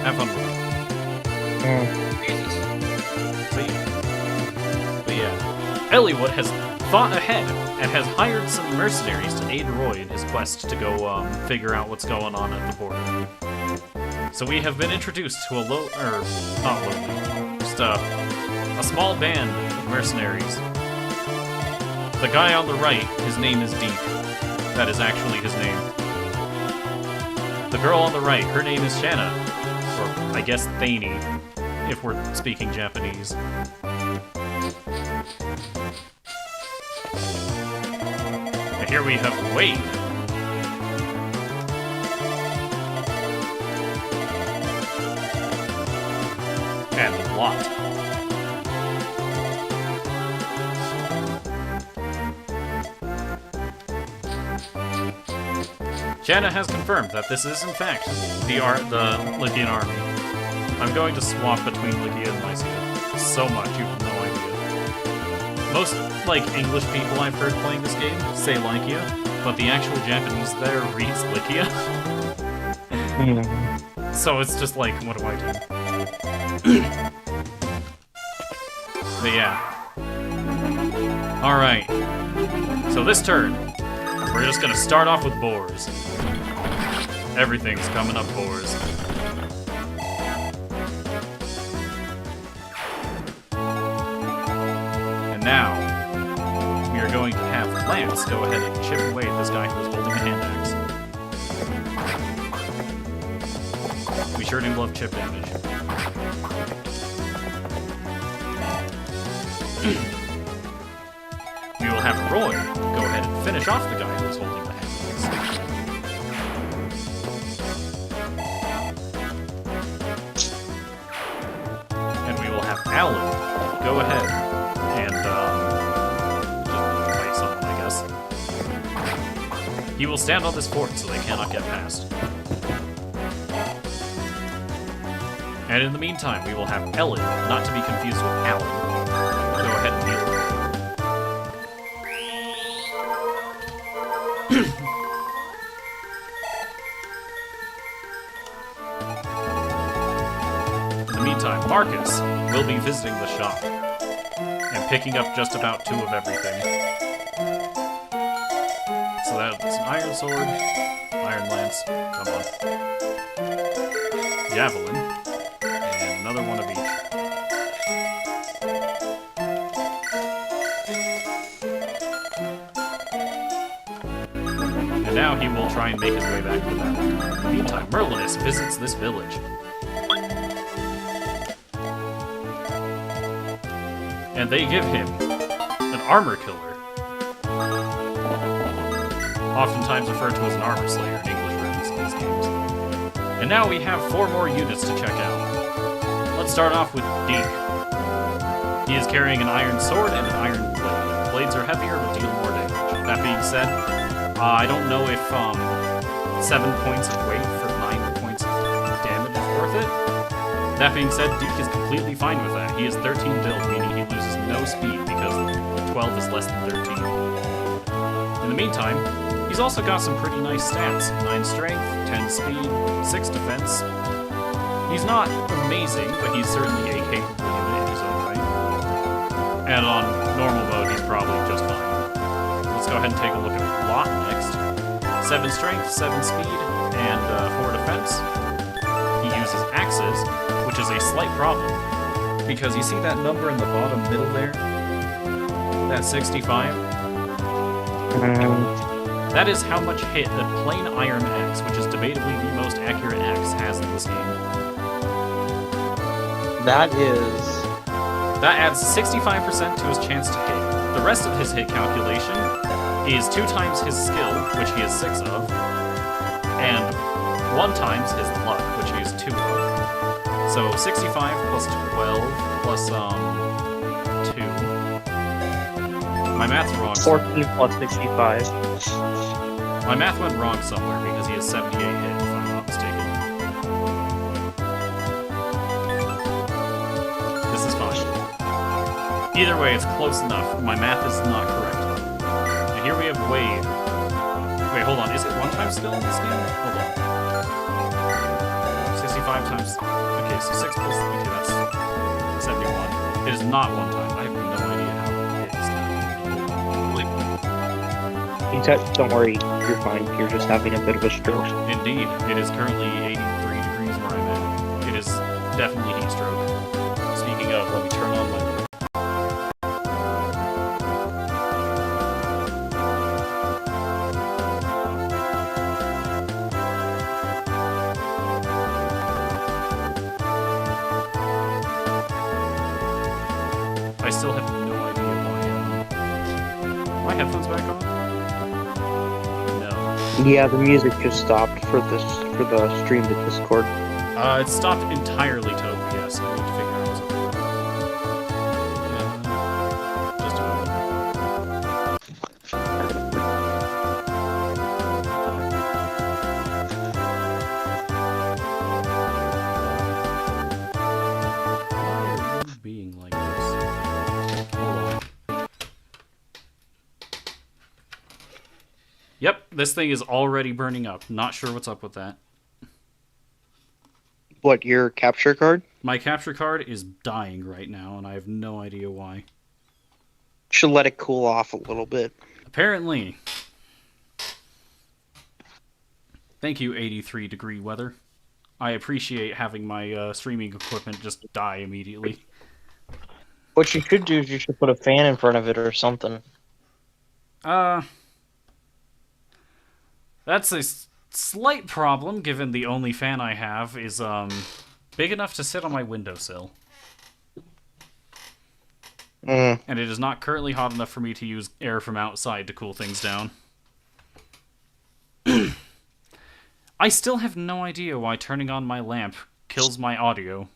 Have fun with it.
Jesus.
But yeah, Elliowood has thought ahead and has hired some mercenaries to aid Roy in his quest to go figure out what's going on at the border. So we have been introduced to not lowly, just a small band of mercenaries. The guy on the right, his name is Deep. That is actually his name. The girl on the right, her name is Shanna. Or, I guess, Thani, if we're speaking Japanese. And here we have Wade. And Lot. Shanna has confirmed that this is, in fact, the Lycian army. I'm going to swap between Lycia and Lycia so much, you have no idea. Most, English people I've heard playing this game say Lycia, but the actual Japanese there reads Lycia. So it's just like, what do I do? But yeah. Alright. So this turn, we're just gonna start off with boars. Everything's coming up boars. And now, we are going to have Lance go ahead and chip away at this guy who was holding a hand axe. We sure do love chip damage. We will have Roy go ahead and finish off the guy who was holding the hand axe. And we will have Alan go ahead and just fight someone, I guess. He will stand on this fort so they cannot get past. And in the meantime, we will have Ellen, not to be confused with Alan. Go ahead and heal her. In the meantime, Marcus will be visiting the shop and picking up just about 2 of everything. So that's an iron sword, iron lance, come on, javelin, and another one of each. And now he will try and make his way back to the battle. In the meantime, Merlinus visits this village. And they give him an armor killer. Oftentimes referred to as an armor slayer in English versions of these games. And now we have 4 more units to check out. Let's start off with Deke. He is carrying an iron sword and an iron blade. Blades are heavier but deal more damage. That being said, I don't know if 7 points of weight for 9 points of damage is worth it. That being said, Deke is completely fine with that. He is 13 build, meaning he loses no speed because 12 is less than 13. In the meantime, he's also got some pretty nice stats. 9 strength, 10 speed, 6 defense. He's not amazing, but he's certainly a capable unit in his own right. And on normal mode, he's probably just fine. Let's go ahead and take a look at Lot next. 7 strength, 7 speed, and 4 defense. He uses axes, which is a slight problem, because you see that number in the bottom middle there? That 65? That is how much hit a plain iron axe, which is debatably the most accurate axe, has in this game.
That is...
That adds 65% to his chance to hit. The rest of his hit calculation is 2 times his skill, which he has 6 of, and 1 times his luck, which he has 2 of. So 65 plus 12 plus 2. My math's wrong.
14 plus 65.
My math went wrong somewhere because he has 78 hit, if I'm not mistaken. This is fine. Either way, it's close enough. My math is not correct. And here we have Wade. Wait, hold on. Is it 1 time skill in this game? Hold on. 65 times... Okay, so 6 plus... Okay, that's 71. It is not 1 time. I have no idea how it is now.
Don't worry, you're fine. You're just having a bit of a stroke.
Indeed. It is currently 83 degrees where I'm at. It is definitely heat stroke. Speaking of, let me turn on my... I still have no idea why. My headphones back on? No.
Yeah, the music just stopped for the stream to Discord.
It stopped entirely to OBS. I need to figure out what's up with that. Just a moment. Why are you being like this? Hold on. Yep, this thing is already burning up. Not sure what's up with that.
What, your capture card?
My capture card is dying right now, and I have no idea why.
Should let it cool off a little bit.
Apparently. Thank you, 83 degree weather. I appreciate having my streaming equipment just die immediately.
What you should do is you should put a fan in front of it or something.
That's a slight problem, given the only fan I have is big enough to sit on my windowsill. And it is not currently hot enough for me to use air from outside to cool things down. I still have no idea why turning on my lamp kills my audio.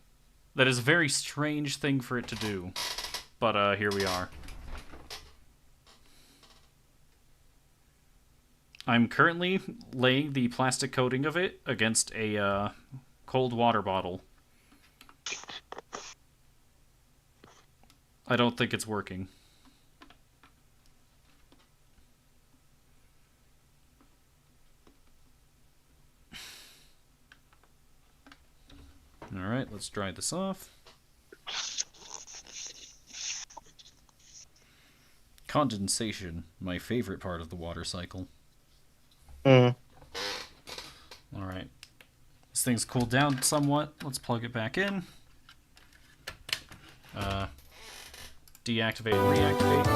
That is a very strange thing for it to do. But here we are. I'm currently laying the plastic coating of it against a cold water bottle. I don't think it's working. Alright, let's dry this off. Condensation, my favorite part of the water cycle.
Mm.
Alright. This thing's cooled down somewhat. Let's plug it back in. Deactivate and reactivate.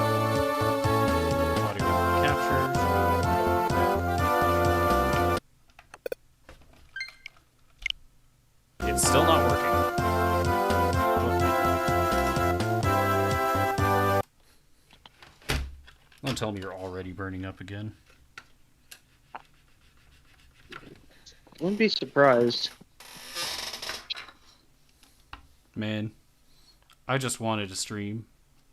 Audio capture. It's still not working. Don't tell me you're already burning up again.
Wouldn't be surprised.
Man, I just wanted to stream,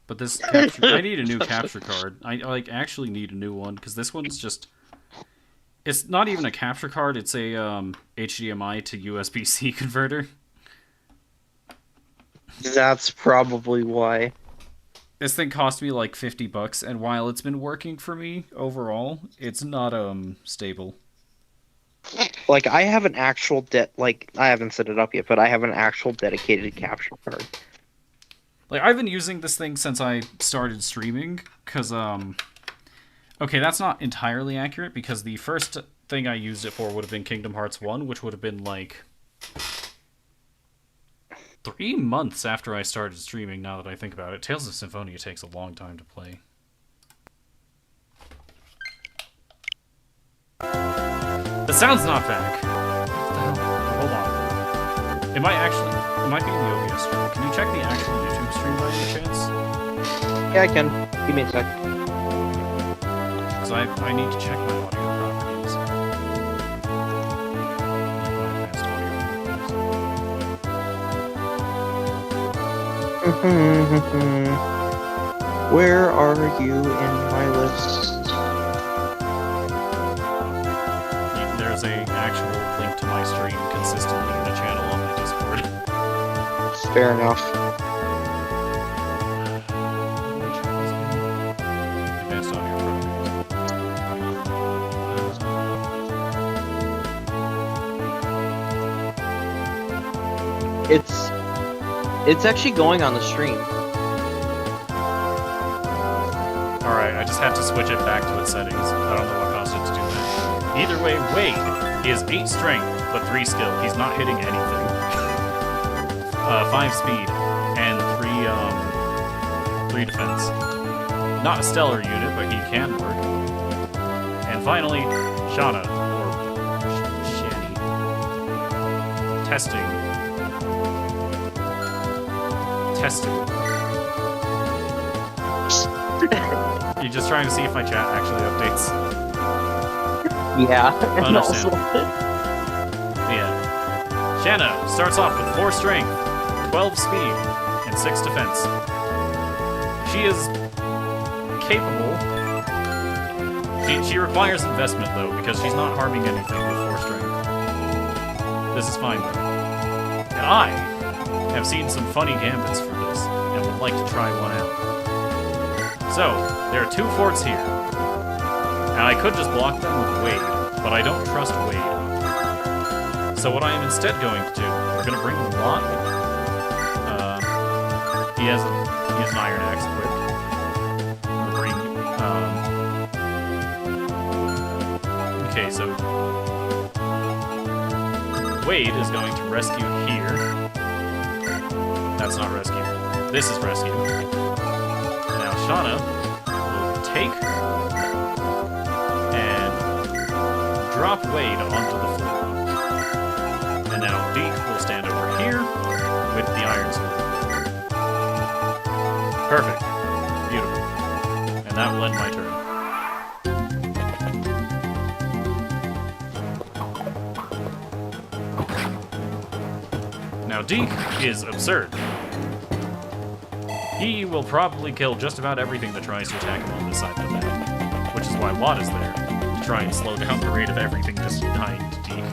but this capture, I need a new capture card. I like actually need a new one because this one's just. It's not even a capture card. It's a HDMI to USB-C converter.
That's probably why.
This thing cost me like $50, and while it's been working for me overall, it's not stable.
Like, I have an actual I haven't set it up yet, but I have an actual dedicated capture card.
Like, I've been using this thing since I started streaming, because, okay, that's not entirely accurate, because the first thing I used it for would have been Kingdom Hearts 1, which would have been, like, 3 months after I started streaming, now that I think about it. Tales of Symphonia takes a long time to play. The sound's not back. What the hell? Hold on. It might be in the OBS stream. Can you check the actual YouTube stream by any chance?
Yeah, I can. Give me a sec.
Because I need to check my audio properties. Like my advanced audio properties.
Where are you in my list?
There's a actual link to my stream consistently in the channel on my Discord.
Fair enough.
Advanced audio properties.
It's actually going on the stream.
Alright, I just have to switch it back to its settings. I don't know what caused it to do that. Either way, Wade, he has 8 strength, but 3 skill. He's not hitting anything. 5 speed, and 3 defense. Not a stellar unit, but he can work. And finally, Shauna, or Shani. Testing. You're just trying to see if my chat actually updates.
Yeah, and also...
Yeah. Shanna starts off with 4 strength, 12 speed, and 6 defense. She is capable. She requires investment, though, because she's not harming anything with 4 strength. This is fine, though. And I have seen some funny gambits for this, and would like to try one out. So, there are 2 forts here. And I could just block them with Wade, but I don't trust Wade. So what I am instead going to do, we're going to bring Lot. He has an Iron Axe equipped. I'm going to bring... Okay, so... Wade is going to rescue here. That's not rescue. This is rescue. Now Shauna will take and drop Wade onto the floor. And now Deke will stand over here with the iron sword. Perfect. Beautiful. And that will end my turn. Now Deke is absurd. He will probably kill just about everything that tries to attack him on this side of the map, which is why Lot is there, to try and slow down the rate of everything just dying to Deke.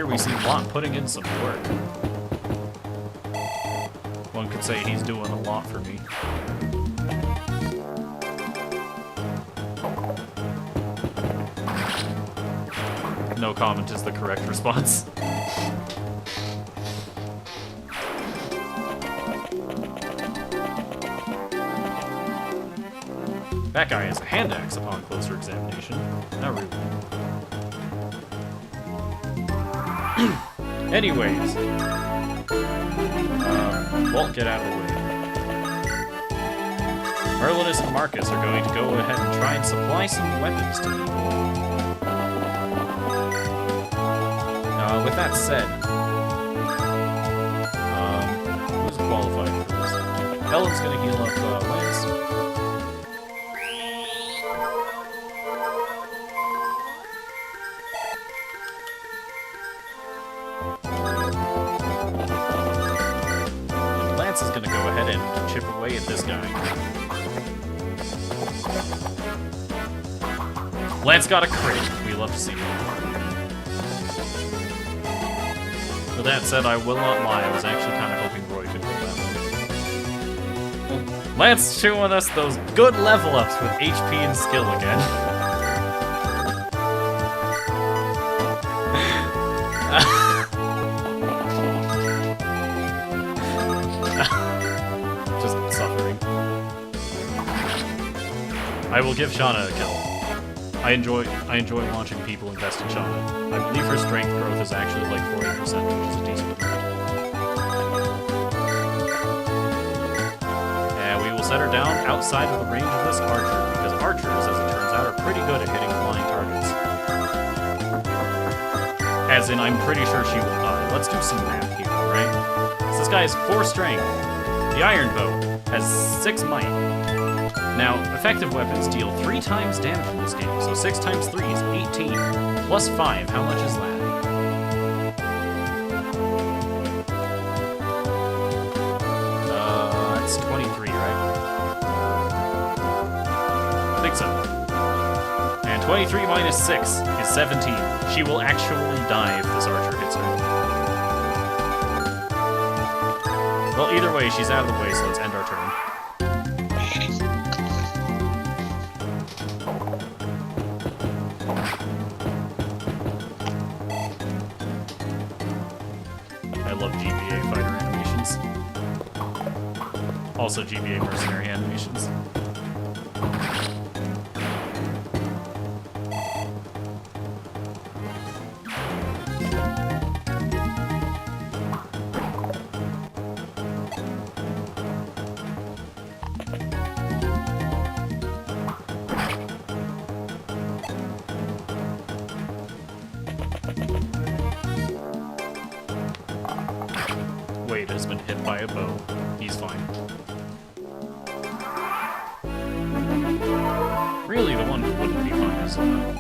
we see Watt putting in some work. One could say he's doing a lot for me. No comment is the correct response. That guy has a hand axe upon closer examination. Not rude. Anyways. Walt, get out of the way. Merlinus and Marcus are going to go ahead and try and supply some weapons to people. With that said, who's qualified for this? Helen's gonna heal up Lance. And Lance is gonna go ahead and chip away at this guy. Lance got a crit. We love to see it. With that said, I will not lie, I was actually kind of hoping Roy could win that one. Lance showing us those good level ups with HP and skill again. Just suffering. I will give Shauna a kill. I enjoy watching people invest in Shauna. I believe her strength growth is actually like 40%, which is a decent amount. And we will set her down outside of the range of this archer, because archers, as it turns out, are pretty good at hitting flying targets. As in, I'm pretty sure she will die. Let's do some math here, alright? So this guy has 4 strength. The iron bow has 6 might. Now, effective weapons deal 3 times damage in this game, so 6 times 3 is 18, plus 5, how much is that? That's 23, right? I think so. And 23 minus 6 is 17. She will actually die if this archer hits her. Well, either way, she's out of the way, so let's end our turn. Also GBA mercenary animations. Wade has been hit by a bow. He's fine. Really, the one who wouldn't be fine is Shauna.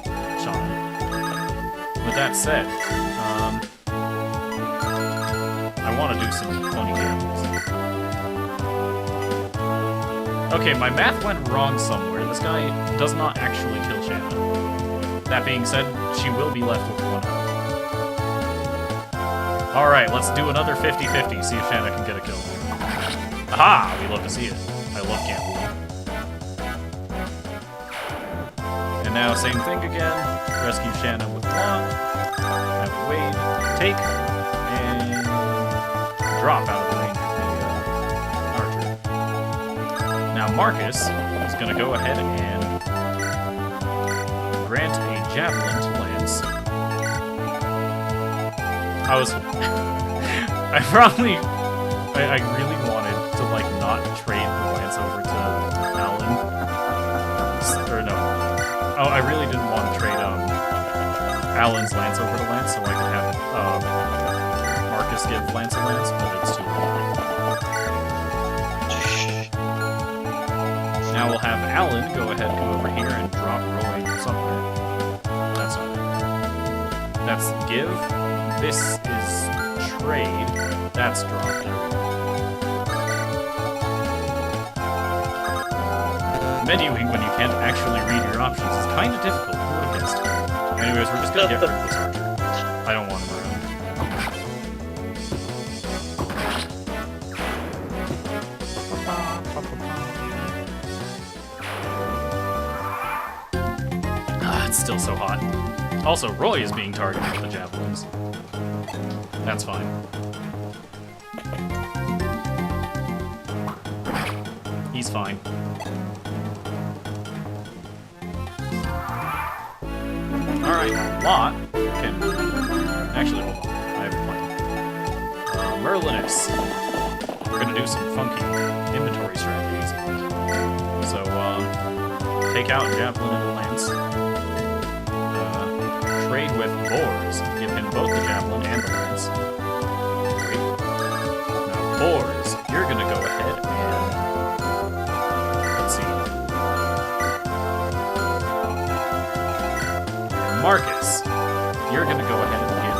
With that said, I want to do some funny gambles. Okay, my math went wrong somewhere. This guy does not actually kill Shanna. That being said, she will be left with 1 health. Alright, let's do another 50-50, see if Shanna can get a kill. Aha! We love to see it. I love gambling. And now, same thing again. Rescue Shanna with Claw. Have Wade take and drop out of the range of the archer. Now Marcus is going to go ahead and grant a javelin to Lance. I really wanted to like not trade the Lance over to Alan. Or no. Oh, I really didn't want to trade Alan's Lance over to Lance, so I could have Marcus give Lance a Lance, but it's too late. Now we'll have Alan go ahead and come over here and drop Roy somewhere. That's all. That's give. This is trade. That's drop. There we go. Menuing when you can't actually read your options is kind of difficult. Who would have guessed? Anyways, we're just gonna get rid of this archer. I don't want him around. lot. Also, Roy is being targeted with the javelins. That's fine. He's fine. Alright, Lot can... Actually, hold on. I have a plan. Merlinus. We're gonna do some funky inventory strategies. So, take out Javelin and Lance. Trade with Boars. Give him both the Javelin and the Lance. Great. Now, Boars, you're gonna go ahead and... Let's see. Marcus, you're gonna go ahead and give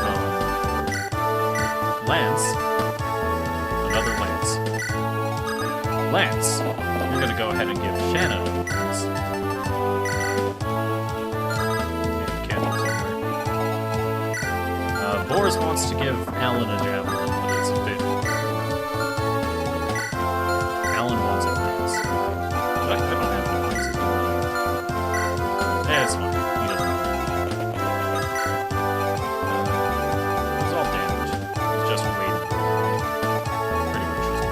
Lance another Lance. Lance, you're gonna go ahead and give Shanna a Lance. Boris wants to give Alan a javelin, but it's a bit... Alan wants a lance. But I don't have any lances, do I? Yeah, it's fine. He doesn't know. It was all damage. It was just waiting. Pretty much just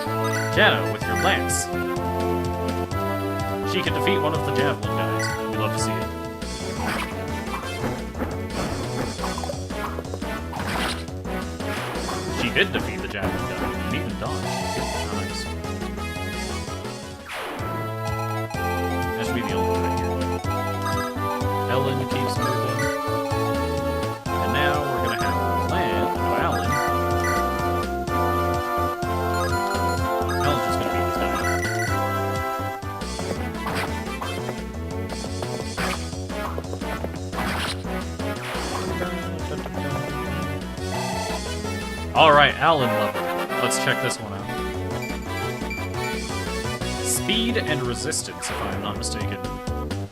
waiting. Jana, with your lance. She can defeat one of the javelin guys. We love to see it. She did defeat the javelin guy, and even dodged. Nice. That should be the only guy here. Ellen keeps moving. And now we're gonna have Alan. Alan's just gonna beat this guy up. Alright, Alan level. Let's check this one out. Speed and resistance, if I'm not mistaken.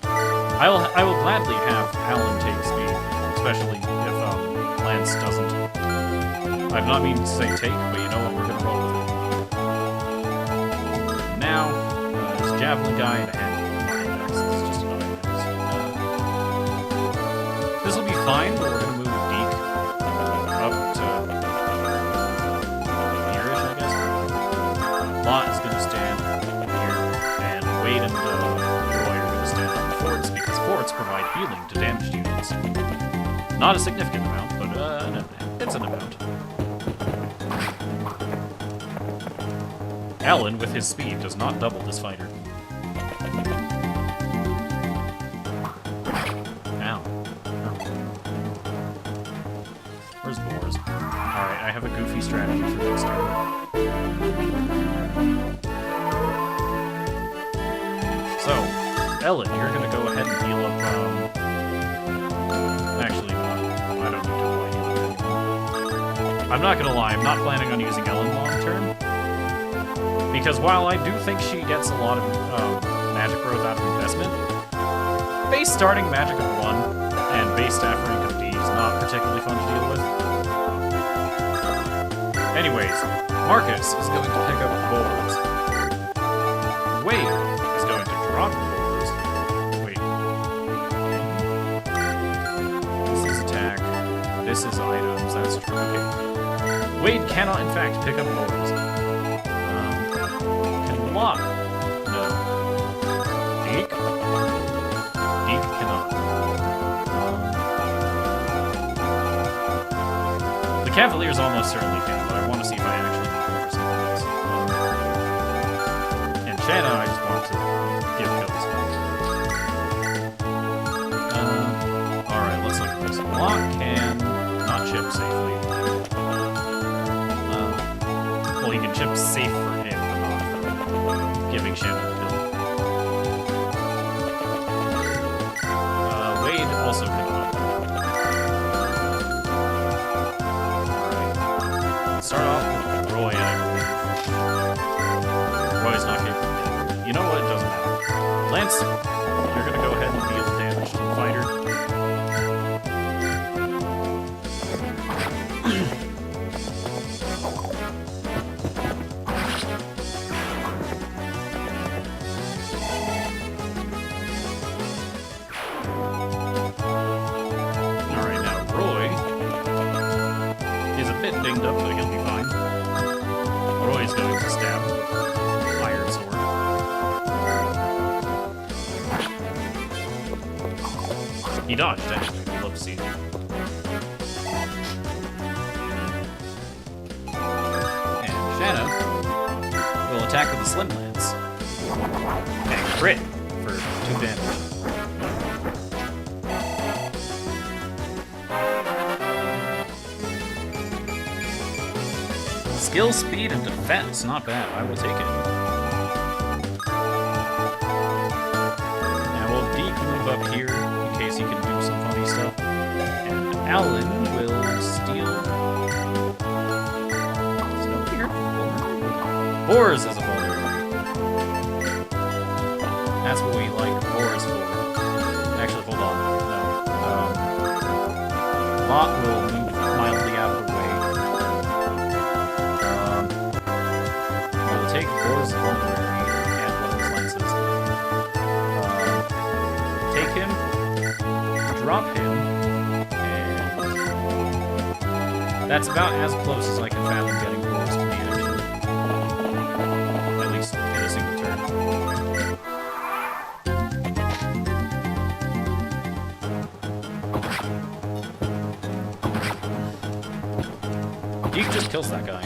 I will gladly have Alan take speed, especially if Lance doesn't. I've not mean to say take, but you know what, we're gonna roll with it. Now, there's Javelin guy and index. This is just another index. This will be fine, but we're gonna move Deke up to here-ish, I guess. Lot is gonna stand here, and Wade and Roy are gonna stand on the forts, because forts provide healing to damaged units. Not a significant amount, but it's an amount. Alan, with his speed, does not double this fighter. Ow. Where's Boars? Alright, I have a goofy strategy for next turn. So, Ellen, you're gonna go ahead and heal up, actually, I don't need to apply healing anymore. I'm not gonna lie, I'm not planning on using Ellen long term. Because while I do think she gets a lot of magic growth out of investment, base starting magic of 1 and base staff rank of D is not particularly fun to deal with. Anyways, Marcus is going to pick up Boars. Wade is going to drop Boars. Wait. This is attack. This is items. That's true. Okay. Wade cannot, in fact, pick up Boars. Block. No. Deke? Deke cannot. The Cavaliers almost certainly can, but I want to see if I actually need them for something else. And Shanna, I just want to give kills. Alright, let's look at this. Block can not chip safely. Well, he can chip safe for him. Giving Shannon a kill. Wade also cannot. Alright. Start off with Roy, I believe. Roy's not capable. You know what? It doesn't matter. Lance, you're gonna go ahead and deal damage to the fighter. dinged up, but he'll be fine. Roy's going to stab with Iron Sword. He dodged, actually. We'd love to see it. And Shanna will attack with a Slim Lance. And crit for 2 damage. Skill, speed, and defense. Not bad. I will take it. Now we'll Deke move up here in case he can do some funny stuff. And Alan will steal... Snow here? Boars is a vulnerability. That's what we like Boars for. Actually, hold on. No. Lot will move mildly out of the way. Take Boar's vulnerary and one of his lenses. Take him, drop him, and that's about as close as I can fathom getting Boars to the engine. At least in a single turn. Deke just kills that guy.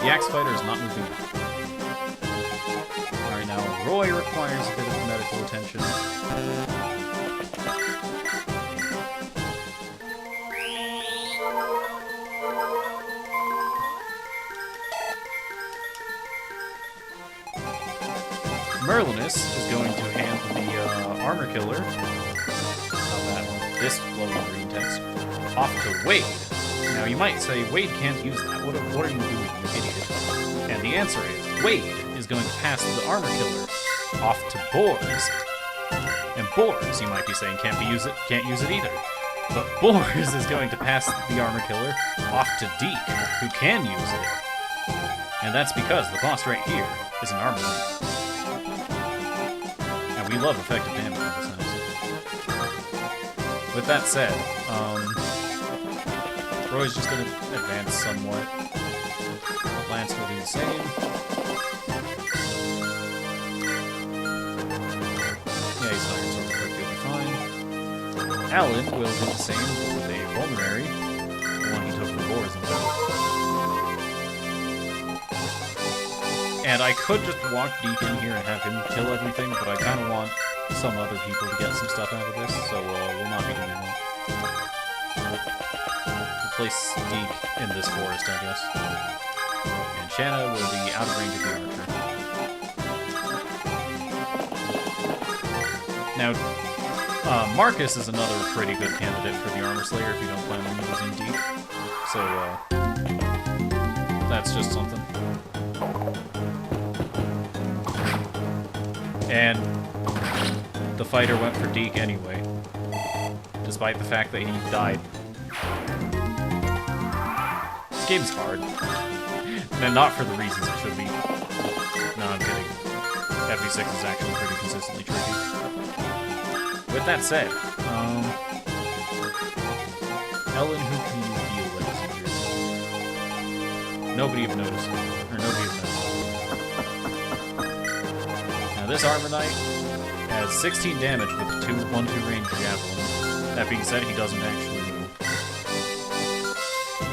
The Axe Fighter is not moving. Alright, now Roy requires a bit of medical attention. Merlinus is going to hand the armor killer, this glowing green text, off to Wade. Now you might say, Wade can't use that. What are you doing, you idiot? And the answer is, Wade is going to pass the armor killer off to Boars. And Boars, you might be saying, can't use it either. But Boars is going to pass the armor killer off to Deke, who can use it. And that's because the boss right here is an armor knight. And we love effective damage in this house. With that said, Roy's just going to advance somewhat. Lance will do the same. Yeah, he's Iron Sword Quick, he'll be fine. Alan will do the same with a Vulnerary, the one he took from Boars himself. And I could just walk Deke in here and have him kill everything, but I kind of want some other people to get some stuff out of this, so we'll not be doing that. We'll place Deke in this forest, I guess. And Shanna will be out of range of the archer. Now, Marcus is another pretty good candidate for the Armor Slayer if you don't plan on using Deke. So, that's just something. And the fighter went for Deke anyway, despite the fact that he died. This game's hard. And not for the reasons it should be. No, I'm kidding. FV6 is actually pretty consistently tricky. With that said, Ellen, who can you heal with here? Nobody have noticed. Or nobody have noticed. Now this Armor Knight has 16 damage with 1-2 range javelin. That being said, he doesn't actually move.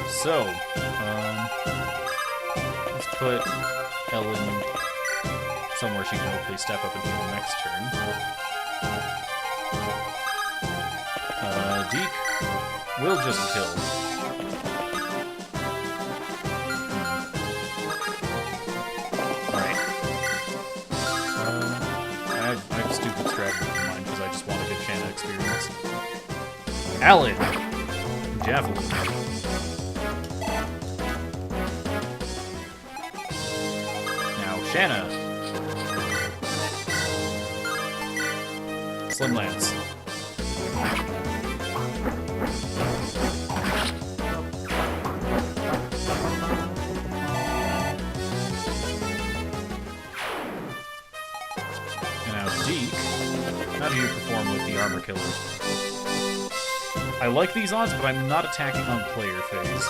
So, let's put Ellen somewhere she can hopefully step up and heal next turn. Deke will just kill. Right. I have a stupid strategy in mind because I just want to get Shanna experience. Alan! Javelin. Now, Shanna. Slim Lance. And now Deke How do you perform with the armor killers? I like these odds, but I'm not attacking on player phase.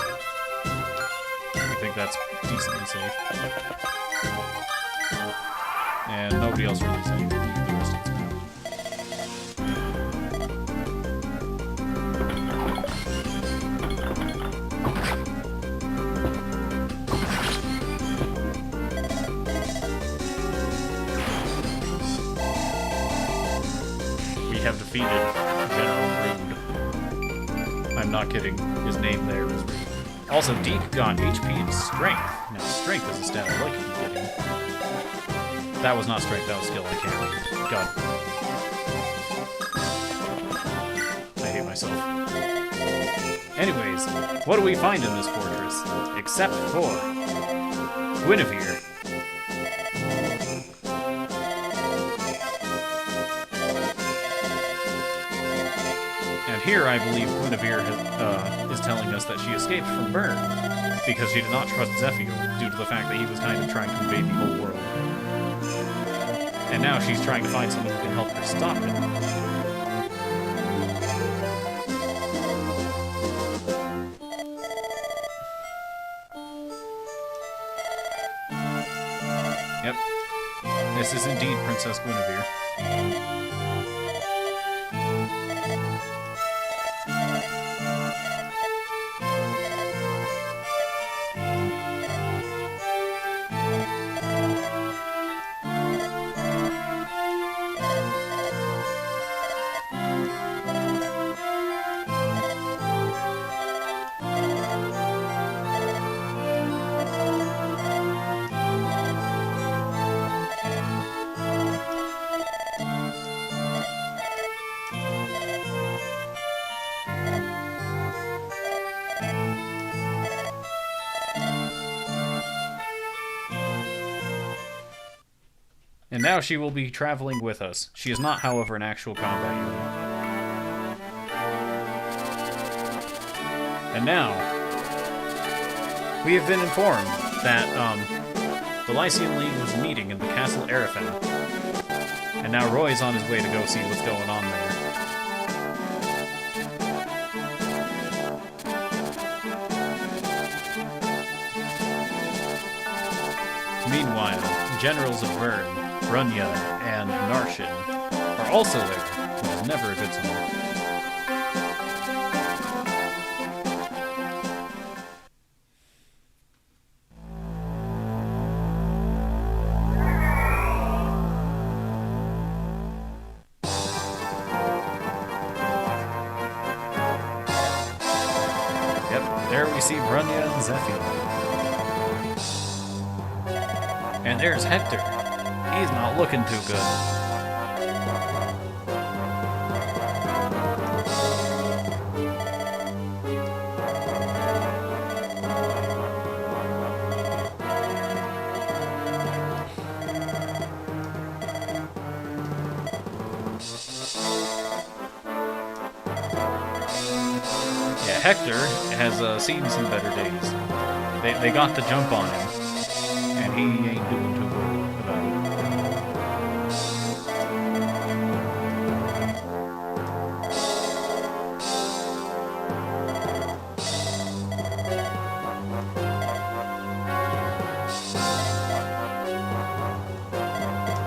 I think that's decently safe. And nobody else really said anything the rest of the map. We have defeated General Rude. I'm not kidding. His name there was Rude. Also, Deke got HP and Strength. Now, Strength is a stat I like to keep getting. That was not Strength, that was Skill. I can't. God. I hate myself. Anyways, what do we find in this fortress? Except for Guinevere. And here I believe Guinevere is telling us that she escaped from Bern because she did not trust Zephyr due to the fact that he was kind of trying to invade the whole world. And now she's trying to find someone who can help her stop it. Yep. This is indeed Princess Guinevere. And now she will be traveling with us. She is not, however, an actual combat unit. And now, we have been informed that the Lycian League was meeting in the Castle Arafan. And now Roy's on his way to go see what's going on there. Meanwhile, generals of Bern, Brunya, and Narshin are also there, which is never a good sign. Yep, there we see Brunya and Zephyr. And there's Hector. He's not looking too good. Yeah, Hector has seen some better days. They got the jump on him, and he ain't doing too good about it.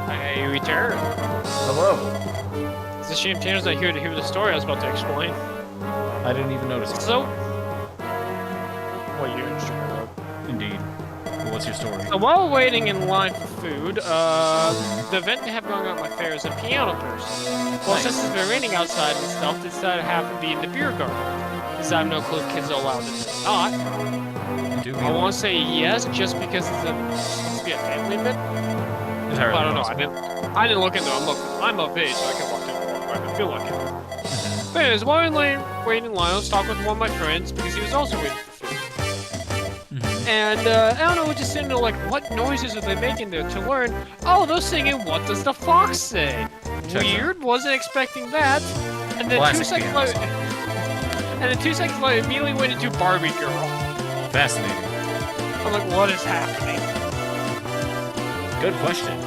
I return.
Hello.
It's a shame Tanner's not here to hear the story I was about to explain.
I didn't even notice it.
So, what you're interested about?
Indeed. What's your story?
So while waiting in line for food, the event they have going on at my fair is a piano person. Well,
Nice.
since it's been raining outside and stuff, they decided to have to be in the beer garden. Because I have no clue if kids are allowed to not.
Do
I want to say yes, just because it's supposed to be a family event.
Entirely
But I don't know.
possible.
I didn't look into it. I'm of age, so I can walk in and walk back. I feel like it. But anyways, while in line, waiting in line, I was talking with one of my friends because he was also waiting for food. And I don't know, just sitting there like, what noises are they making there to learn? Oh, they're singing "What Does the Fox Say?"
Check
Weird, wasn't expecting that. And then
Classic
2 seconds
piano
later, and then 2 seconds later, immediately went into Barbie Girl.
Fascinating.
I'm like, what is happening?
Good question.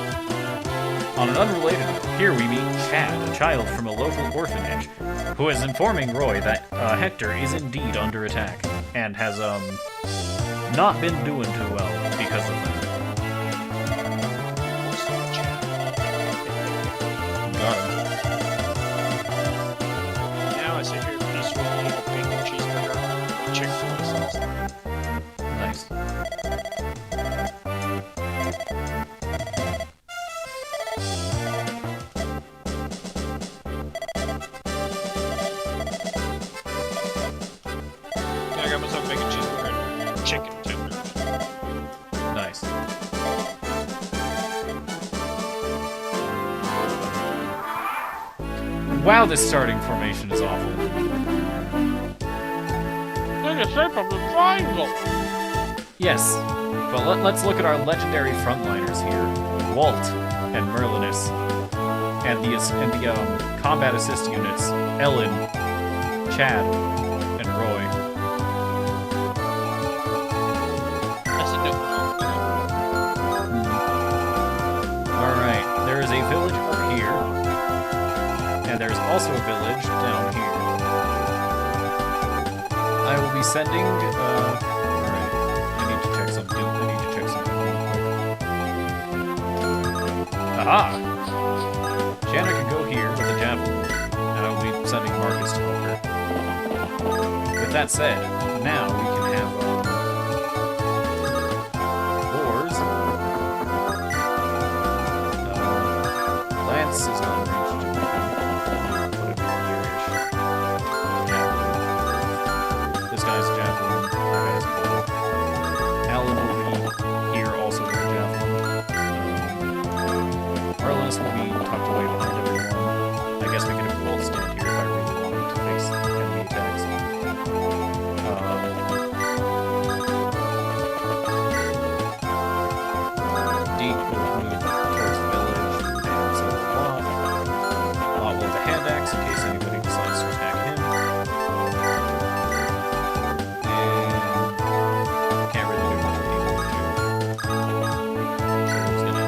On an unrelated note, here we meet Chad, a child from a local orphanage, who is informing Roy that Hector is indeed under attack, and has, not been doing too well because of that. Got him.
Now I sit here peacefully eating a bacon cheeseburger with Chick-fil-A sauce.
Nice.
Yeah, I got myself a bacon cheeseburger and chicken tenders.
Nice. Wow, this starting formation is awful.
Take a shape of the triangle.
Yes, but let's look at our legendary frontliners here. Walt and Merlinus. And the combat assist units, Ellen, Chad, and Roy.
That's a good one.
Alright, there is a village up here. And there's also a village down here. I will be sending, alright. I need to check something real quick. Aha! Shanna can go here with the javelin, and I will be sending Marcus to help her. With that said, now we can have, wars. Lance is not reached. Put him here-ish. Javelin. This guy's javelin. That guy's bow. Alan will be here also with the javelin. Merlinus will be tucked away behind everyone. I guess we could have Walt stand here if I really wanted to face enemy attacks. Deke will move towards the village, and so will Lot. Lot will have a hand axe in case anybody decides to attack him. And can't really do much with the other two. So he's gonna.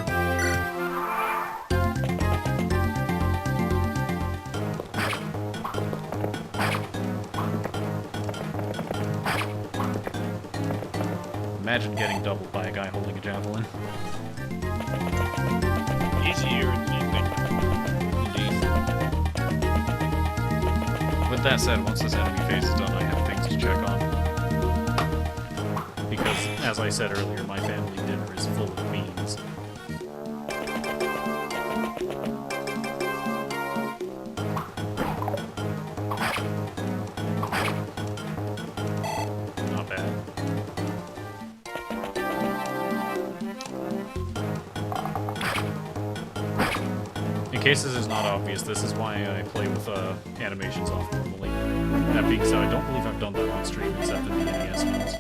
Imagine getting doubled by a guy holding a javelin.
Easier than you think.
Indeed. With that said, once this enemy phase is done, I have things to check on. Because, as I said earlier, my family dinner is full of beans. Not bad. In case this is not obvious, this is why I play with animations off normally. That being said, I don't believe I've done that on stream except in the NES ones.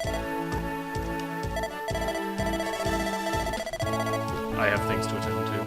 I have things to attend to.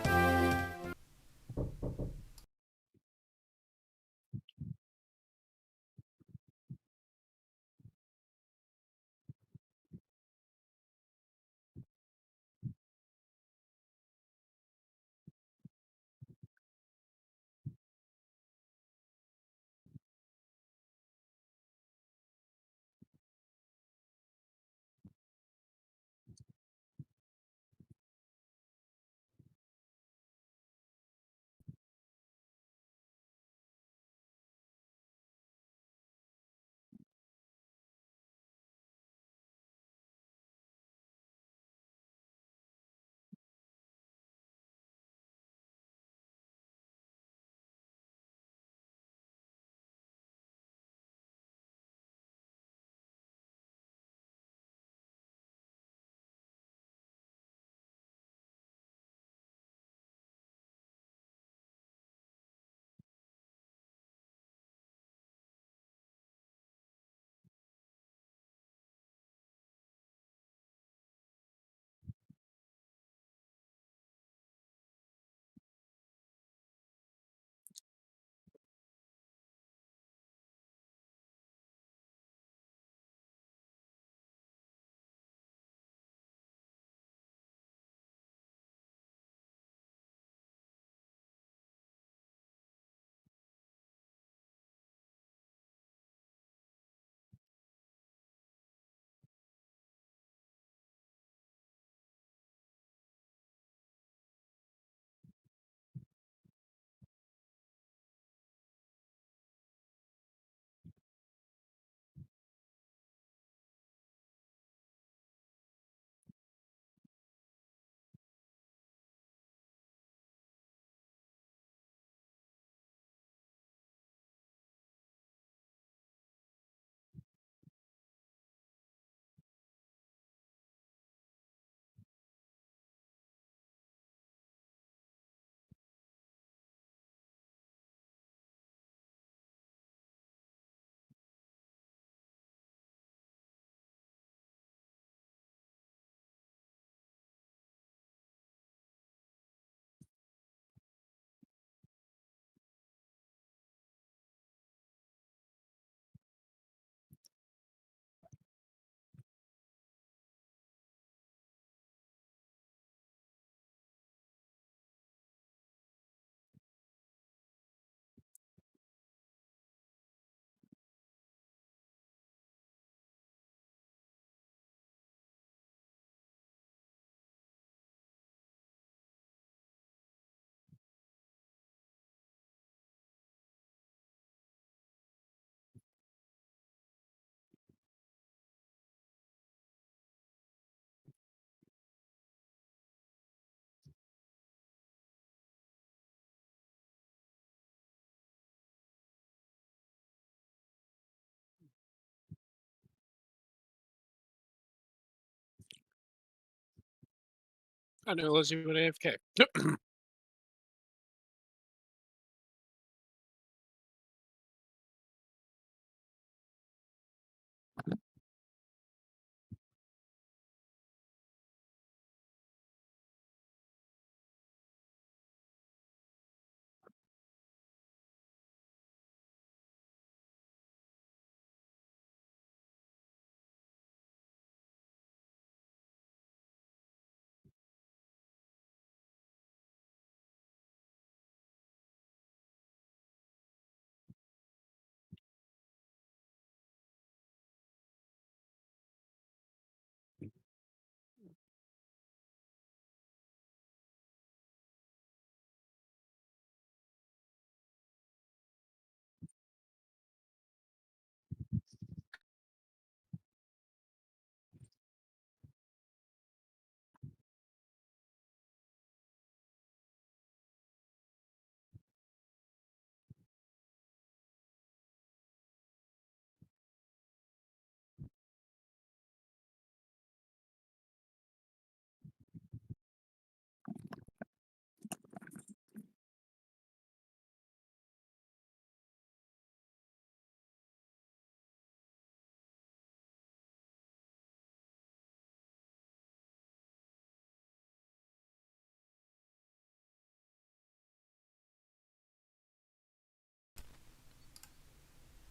I know Lizzie went AFK.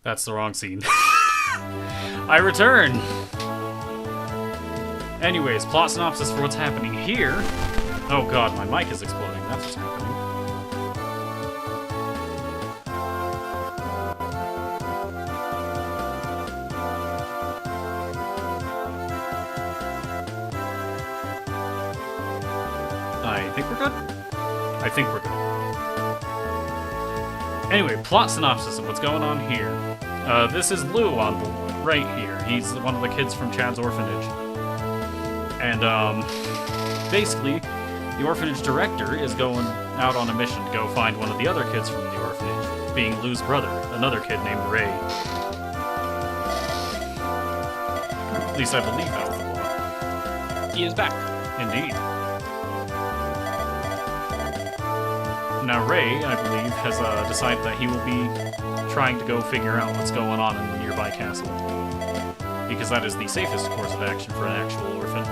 That's the wrong scene. I return! Anyways, plot synopsis for what's happening here. Oh god, my mic is exploding. That's what's happening. I think we're good? I think we're good. Anyway, plot synopsis of what's going on here. This is Lou on the right here. He's one of the kids from Chad's orphanage. And, basically, the orphanage director is going out on a mission to go find one of the other kids from the orphanage, being Lou's brother, another kid named Ray. At least I believe that was the plot.
He is back.
Indeed. Now Ray, I believe, has decided that he will be trying to go figure out what's going on in the nearby castle. Because that is the safest course of action for an actual orphan.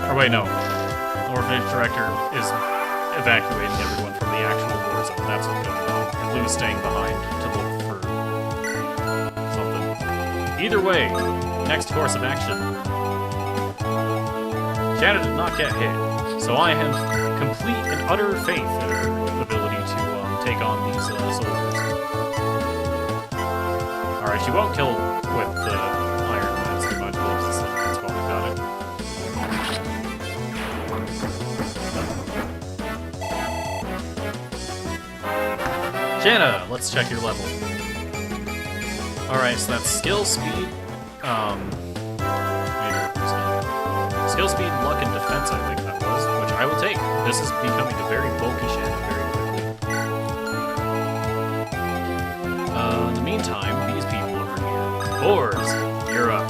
Or wait, no. The orphanage director is evacuating everyone from the actual war zone. That's what's going on. And Lou's staying behind to look for something. Either way, next course of action. Shanna did not get hit, so I have complete and utter faith in her ability to take on these soldiers. Alright, she won't kill with the iron lance too much, but that's probably got it. Shanna, let's check your level. Alright, so that's skill, speed, skill, speed, luck, and defense, I think that was, which I will take. This is becoming a very bulky Shanna very quickly. In the meantime, these people over here. Boars, you're up.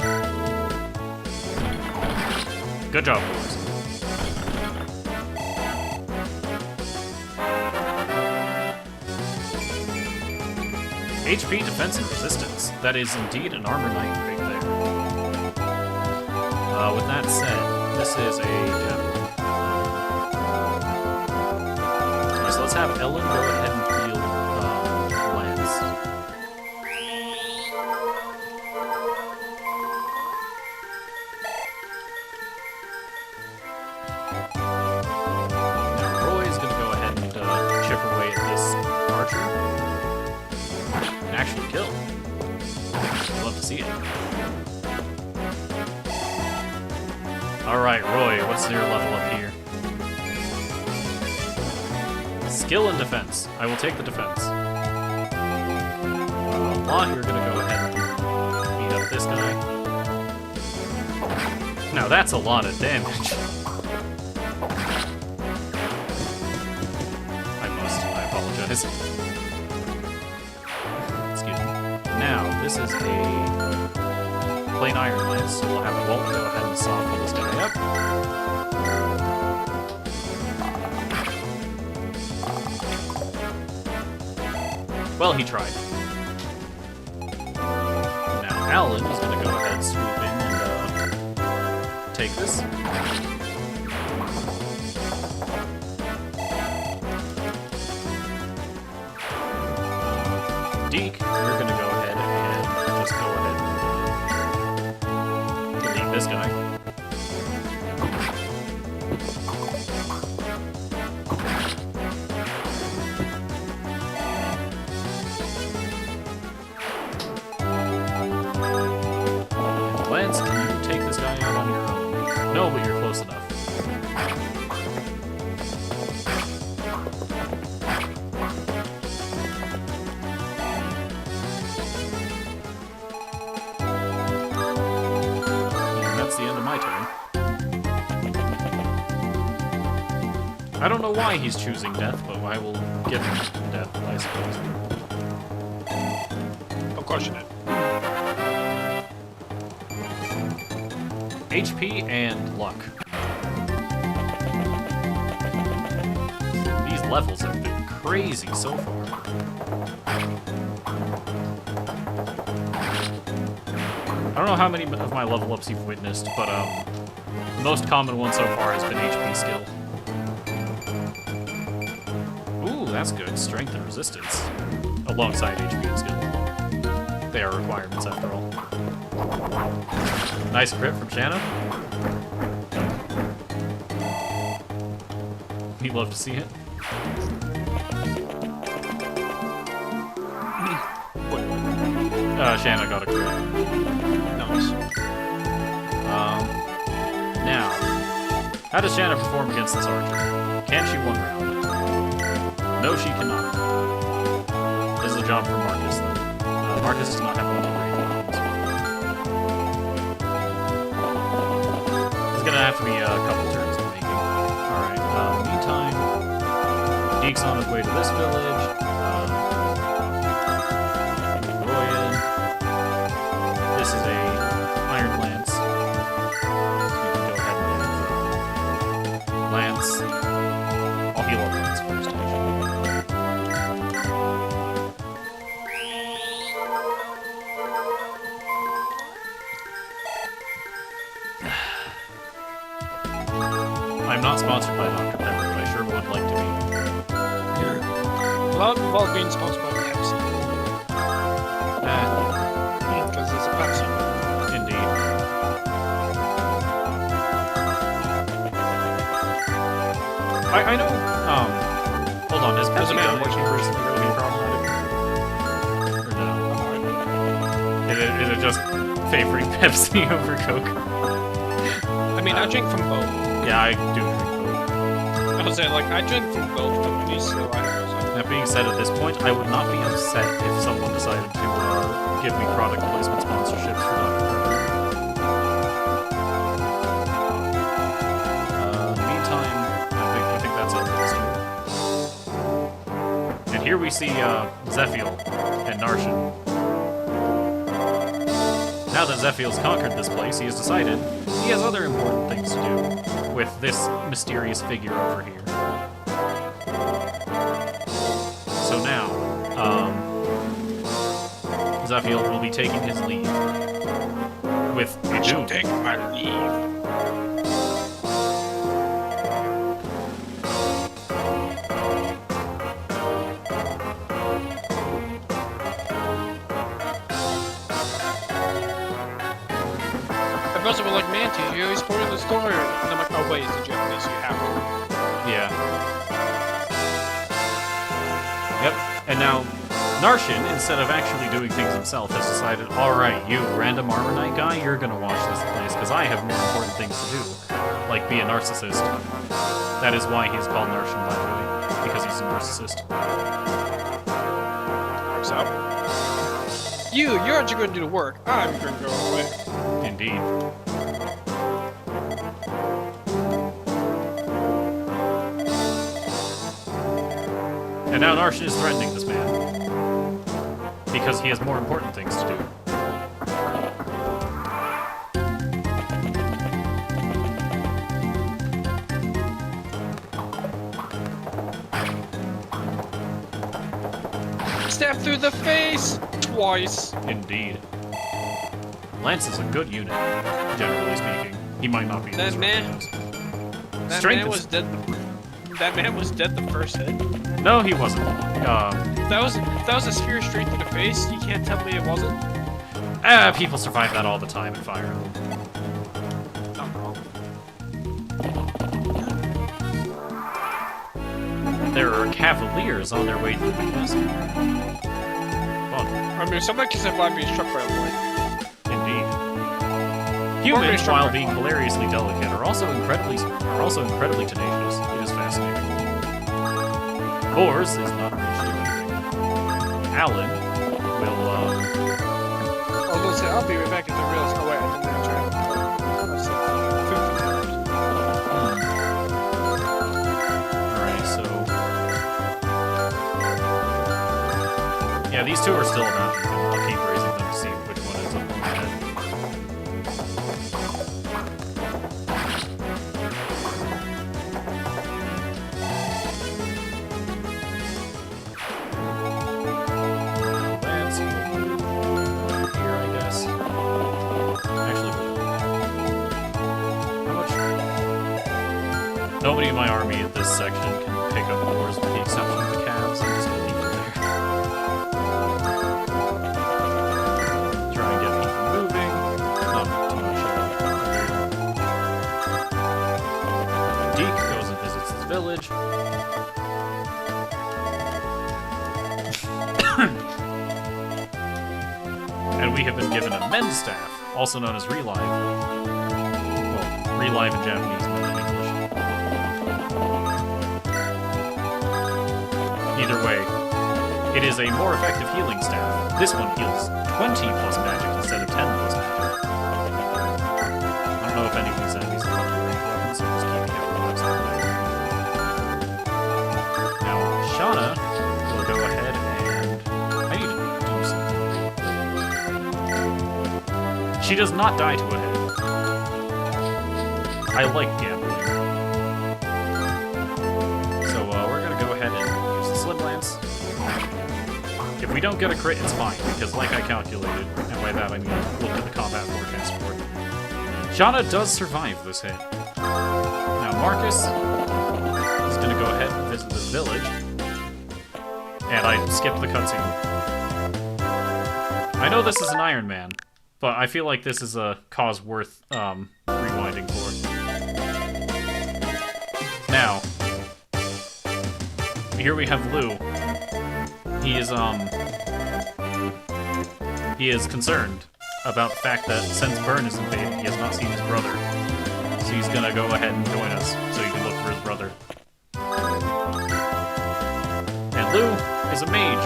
Good job, Boars. HP, defense, and resistance. That is indeed an armor knight right there. With that said, this is a javelin. Alright, so let's have Ellen go ahead and wield lance. Now Roy's gonna go ahead and chip away at this archer. And actually kill. I'd love to see it. Alright, Roy, what's your level up here? Skill and defense. I will take the defense. Lot, you're gonna go ahead and beat up this guy. Now that's a lot of damage. guys. Excuse me. Now, this is a plain iron lance, so we'll have Walt go ahead and soften this guy up. Well, he tried. Now, Alan is going to go ahead and swoop in and take this. Deke, you're going to go ahead and just go ahead and delete this guy. Lance, can you take this guy out on your own? No, but you're close enough. I don't know why he's choosing death, but I will give him death, I suppose.
Don't question it.
HP and luck. These levels have been crazy so far. I don't know how many of my level ups you've witnessed, but the most common one so far has been HP skill. That's good. Strength and resistance. Alongside HP and skill. They are requirements after all. Nice crit from Shanna. You'd love to see it. Shanna got a crit.
Nice.
Now, how does Shanna perform against this archer? Can she one round? No, she cannot. This is a job for Marcus, though. Marcus does not have one to break rounds. It's gonna have to be a couple turns in the making. Alright, meantime, Deke's on his way to this village. Royan. This is a Iron Lance. So you can go ahead and Lance. I'll heal up Lance first, actually. I'm not sponsored by Dr. Pepper, but I sure would like to be.
Well, involved being sponsored by Pepsi. Because it's a Pepsi.
Indeed. I know, hold on, is Pepsi working recently really be problematic? Or no? Is it just favoring Pepsi over Coke?
I mean, I drink from both.
Yeah, I do drink Coke.
I was saying, like, I drink from both companies, so I have those.
That being said, at this point, I would not be upset if someone decided to give me product placement sponsorships for Dr. Pepper. Meantime, I think that's it for this turn. And here we see Zephiel and Narshan. Now that Zephiel's conquered this place, he has decided he has other important things to do with this mysterious figure over here. So now, Zephiel will be taking his leave with a doom.
Take my leave. I've also been like, Mantis, you always spoiled the story. And I'm like, oh wait, it's a Japanese, so you have to.
Yeah. Yep. And now, Narshan, instead of actually doing things himself, has decided, alright, you, random armor knight guy, you're gonna watch this place, because I have more important things to do. Like be a narcissist. That is why he's called Narshan, by the way. Because he's a narcissist.
Works out. You're actually going to do the work. I'm going to go away.
Indeed. And now Narsha is threatening this man. Because he has more important things to do.
Step through the face twice.
Indeed. Lance is a good unit, generally speaking. He might not be.
That man. That
Strength
man was dead. That man was dead the first hit.
No, he wasn't.
That was a spear straight to the face. You can't tell me it wasn't.
People survive that all the time in Fire Emblem.
Not wrong.
There are cavaliers on their way through the castle. Fun.
I mean, somebody can survive being struck by a light.
Indeed. Humans, while being hilariously delicate, are also incredibly tenacious. It is fascinating. Boars is not reached to anything. Alan will,
I was gonna say, I'll be right back at the real. Oh, wait, I didn't answer it.
Alright, so... Yeah, these two are still about. I'll keep raising them to see which one ends up on the head. Lance, here, I guess. Actually, how much? Nobody in my army at this section can pick up wars with the exception of the calves. I'm just gonna leave them there. Try and get people moving. Not too much. Deke goes and visits his village. And we have been given a mend staff, also known as relive. Well, relive in Japanese, mend in English. Either way, it is a more effective healing staff. This one heals 20 plus magic instead of 10 plus magic. I don't know if any of these enemies are lucky range weapons, so I'm just keeping everyone outside. Now, Shauna will go ahead and... I need to do something. She does not die to a hit. I like gambling. So, we're gonna go ahead and use the Slim Lance. If we don't get a crit, it's fine, because like I calculated, and by that I mean look at the combat forecast for it. Shauna does survive this hit. Now Marcus is gonna go ahead and visit this village. And I skipped the cutscene. I know this is an Iron Man, but I feel like this is a cause worth rewinding for. Now, here we have Lou. He is concerned about the fact that since Byrne is invaded, he has not seen his brother. So he's gonna go ahead and join us so he can look for his brother. And Lou is a mage.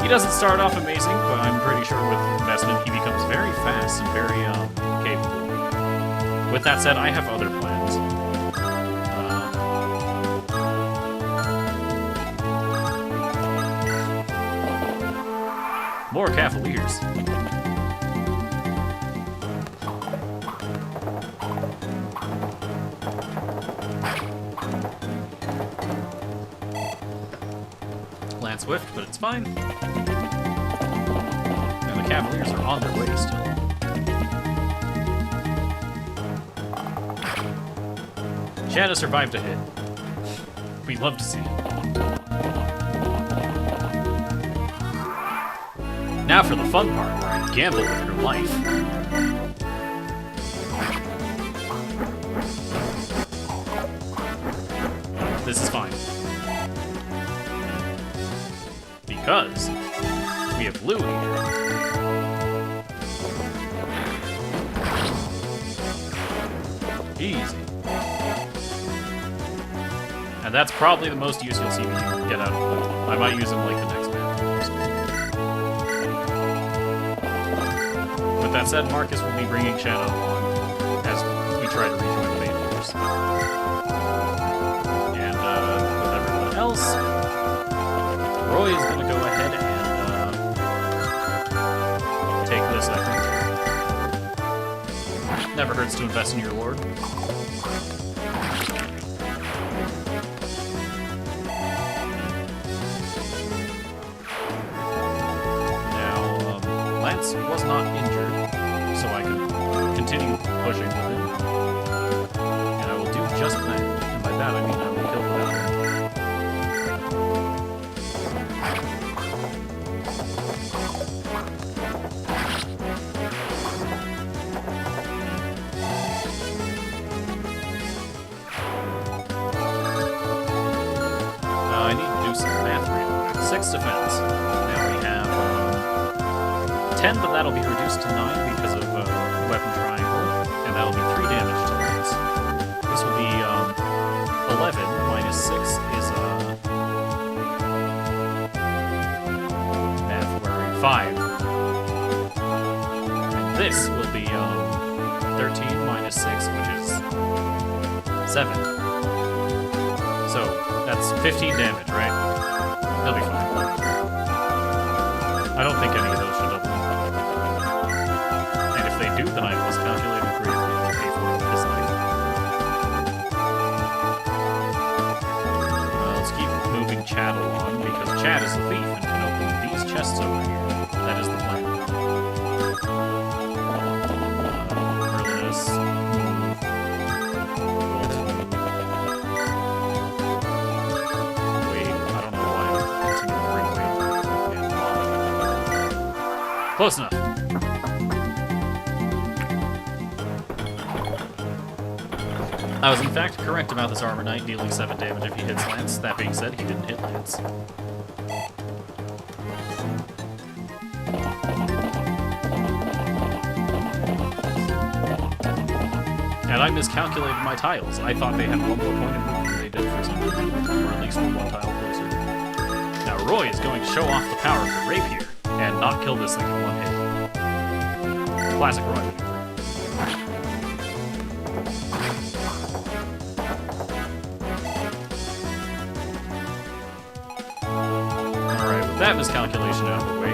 He doesn't start off amazing, but I'm pretty sure with investment he becomes very fast and very capable. With that said, I have other plans. More Cavaliers. Land Swift, but it's fine. And the Cavaliers are on their way still. Shadow survived a hit. We'd love to see it. Now for the fun part, where I gamble with your life. This is fine. Because we have Lou here. Easy. And that's probably the most use you'll see me get out of Lou. I might use him like the next map. With that said, Marcus will be bringing Shadow along as we try to rejoin the main force. And with everyone else, Never hurts to invest in your lord. Now, Lance was not injured, so I can continue pushing with him. And I will do just that. And by that, I mean I will kill the battle. I need to do some math real quick. 6 defense. Now we have 10, but that'll be reduced to 9 because of weapon triangle, and that'll be 3 damage to Lance. This will be 11 minus 6 is math, where are we? 5. And this will be 13 minus 6, which is 7. So that's 15 damage, right? They'll be fine. I don't think any of those should double. And if they do, then I must calculate it greatly and pay for it with his life. Let's keep moving Chad along, because Chad is the thief and can open these chests over here. That is the plan. Earliness. Close enough. I was in fact correct about this Armor Knight dealing 7 damage if he hits Lance. That being said, he didn't hit Lance. And I miscalculated my tiles. I thought they had 1 more point of movement than they did for some reason, or at least 1 tile closer. Now Roy is going to show off the power of the rapier and not kill this thing in 1 hit. Classic Roy maneuver. Alright, with that miscalculation out of the way,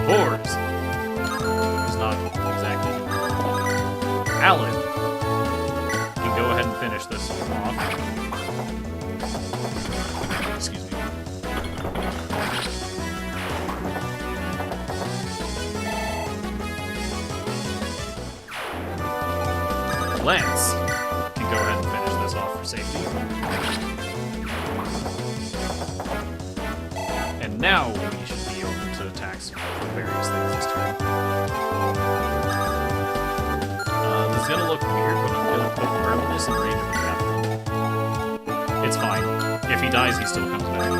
Boars is not exactly. Alan can go ahead and finish this off. Excuse me. Lance can go ahead and finish this off for safety. And now we should be open to attacks for various things this turn. This is gonna look weird, but I'm gonna put Permanus in range of a javelin. It's fine. If he dies, he still comes back.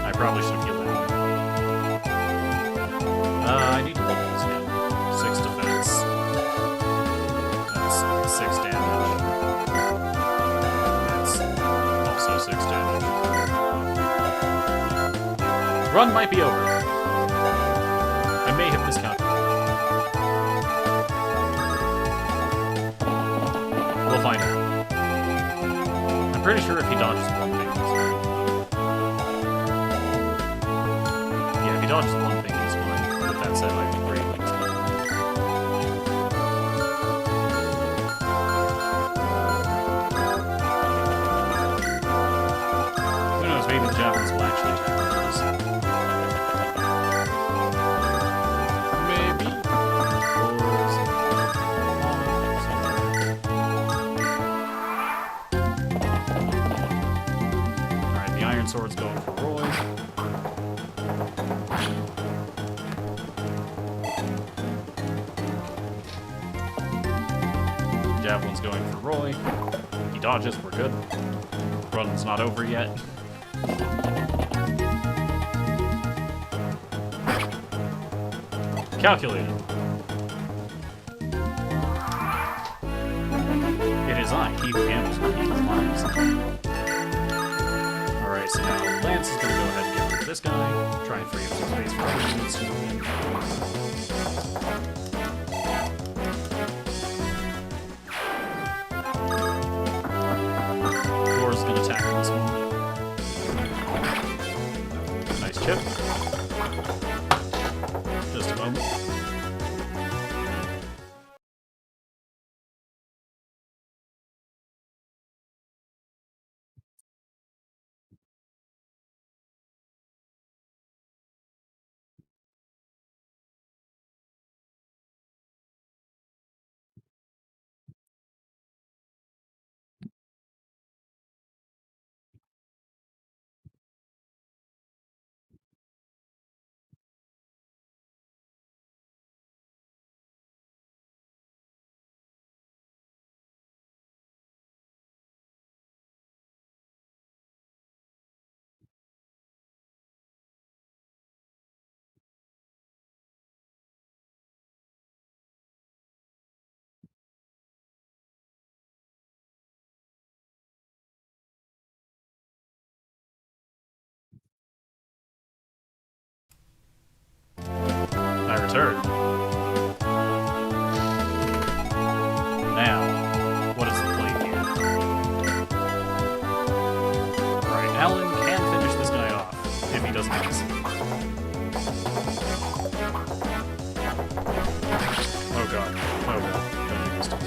I probably should have killed him. I need to look at this again. 6 defense. That's 6 damage. That's also 6 damage. Run might be over. I may have miscalculated. We'll find out. I'm pretty sure if he dodges 1 thing, he's fine. Yeah, if he dodges 1 thing, he's fine. With that said, I'd be greatly expected. Who knows, maybe the javelins will actually attack this.
Maybe.
Alright, the Iron Sword's going for Roy. Javelin's going for Roy. He dodges, we're good. Run's not over yet. Calculated. It is I, he who gambles with people's lives. Alright, so now Lance is going to go ahead and get rid of this guy. Try and free up some space for other units to move in. Is going to tackle this one. Nice chip. Just a moment. turn. Now, what is the play here? Alright, Alan can finish this guy off if he doesn't miss. Oh god. Oh god. Don't do this to me.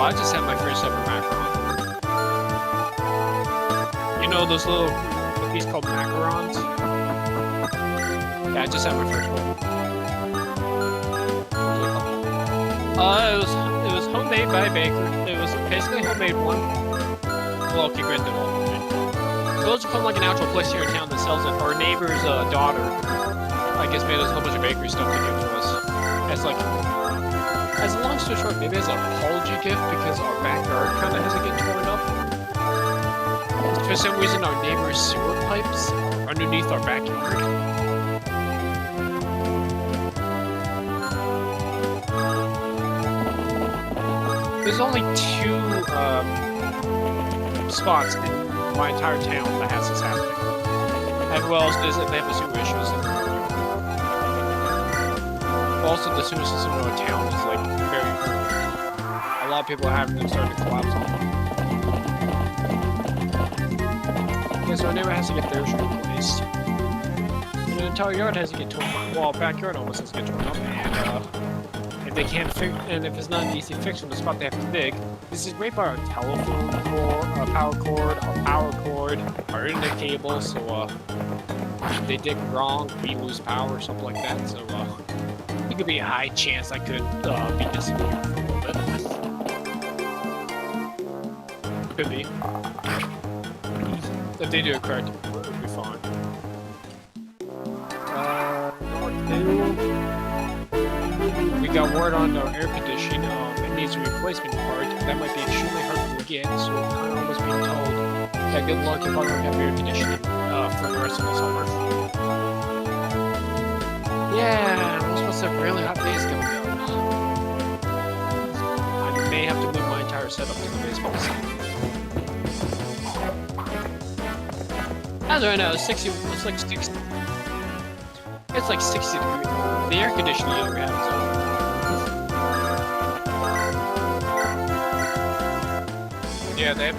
I just had my first ever macaron. You know those little cookies called macarons? Yeah, I just had my first one. It was homemade by a baker. It was basically a homemade one. Well, okay, granted, all homemade. Those are from like an actual place here in town that sells it. Our neighbor's daughter, I guess, made us a whole bunch of bakery stuff to give to us. As a long story short, maybe as an apology gift because our backyard kind of has to get torn up. For some reason, our neighbor's sewer pipes are underneath our backyard. There's only 2 spots in my entire town that has this happening. And who else is it? They have the sewer issues. Also, the sewer system in our town is like very poor. A lot of people are having them start to collapse on them. Yeah, so our neighbor has to get their shit replaced. And the entire yard has to get torn up. Well, backyard almost has to get torn up. And if they can't fix, and if it's not an easy fix from the spot they have to dig, this is great for our telephone cord, our power cord, our internet cable. So if they dig wrong, we lose power or something like that. So it could be a high chance I could be disappeared for a little bit. Could be. If they do it correct, it would be fine. We got word on our air conditioning. It needs a replacement part. That might be extremely hard to get, so we're kind of almost being told that good luck if I don't have air conditioning for the rest of the summer. Yeah, we're supposed to have really hot days coming up. I may have to move my entire setup to the baseball seat. As right now, it's like 60. It's like 60 degrees. The air conditioning we have is on. Yeah, they have.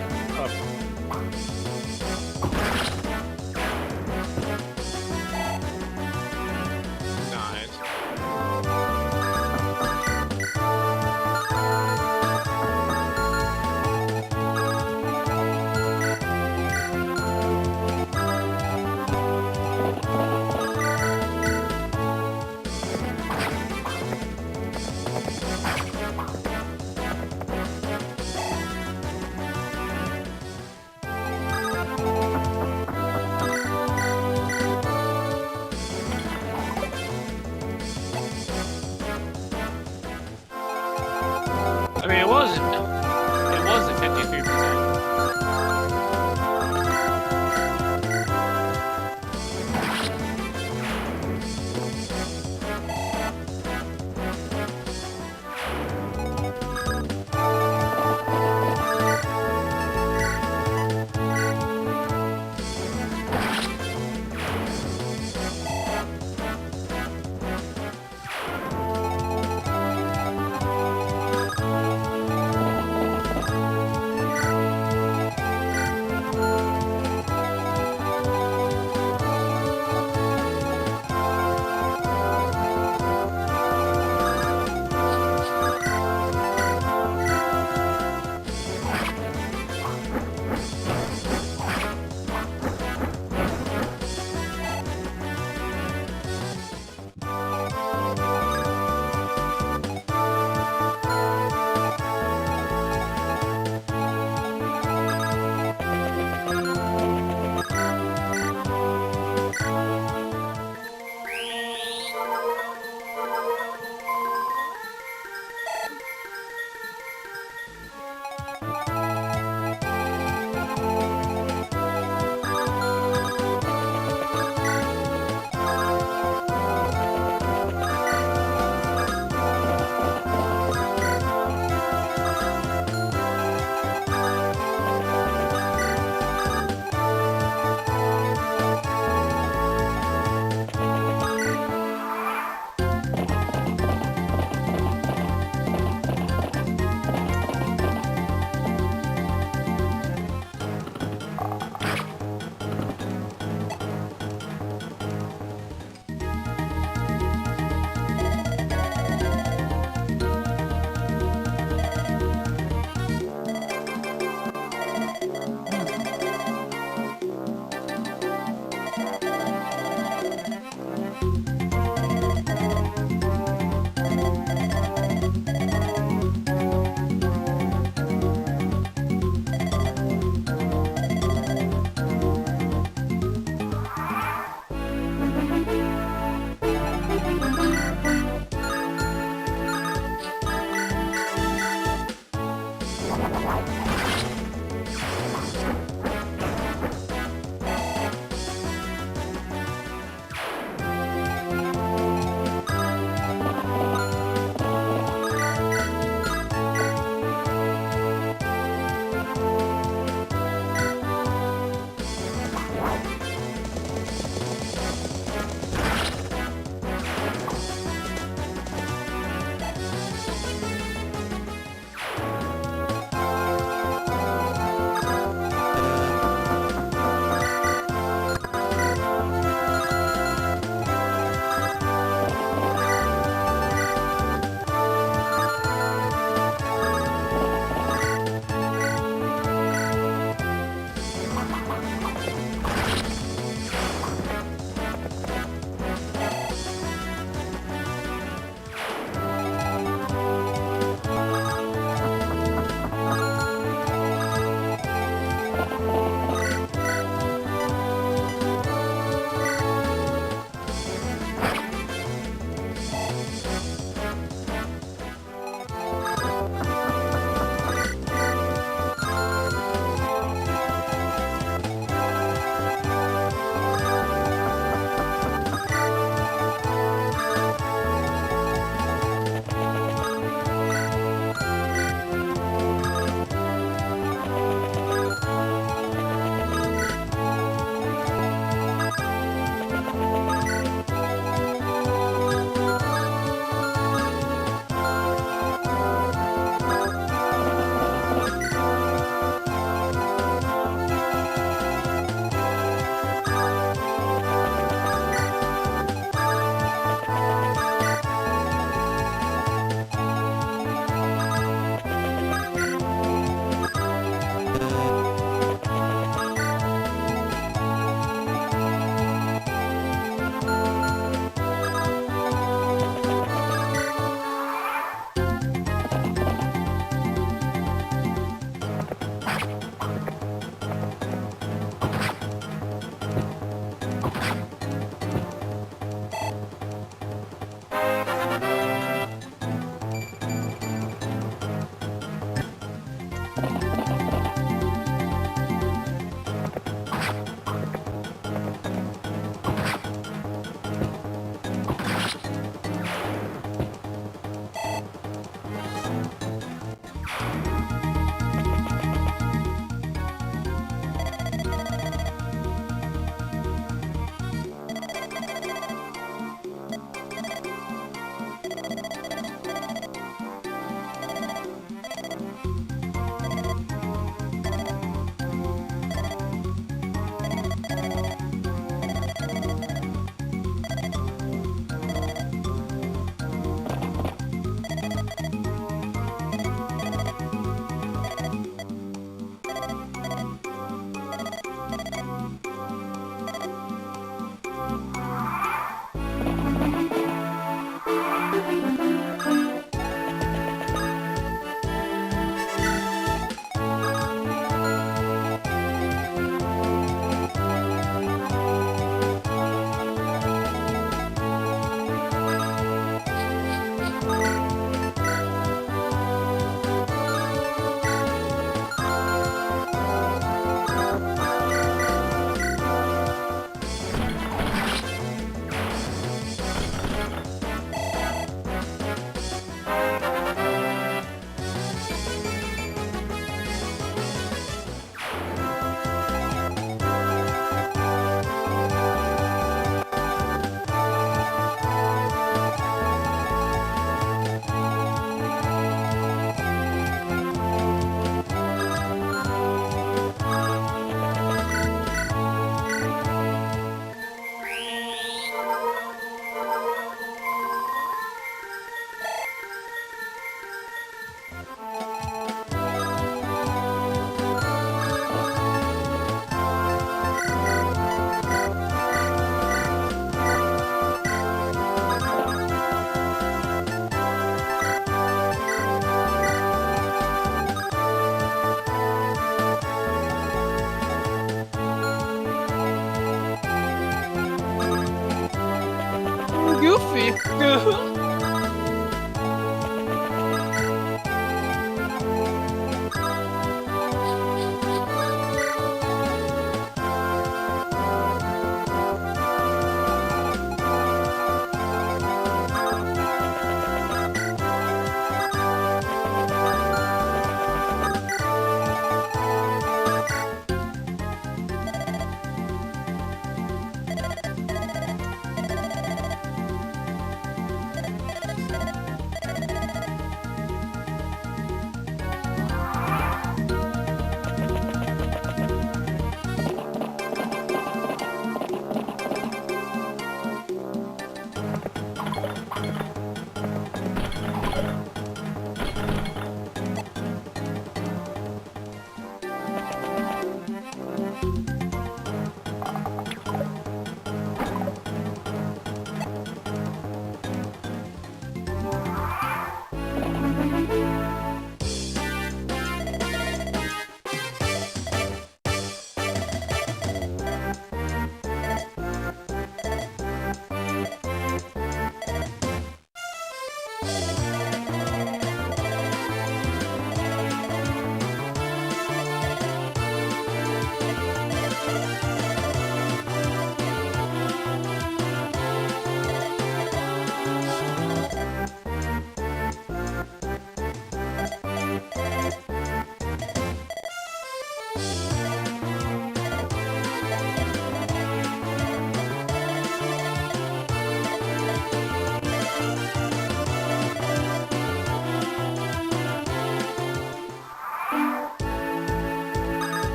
baby.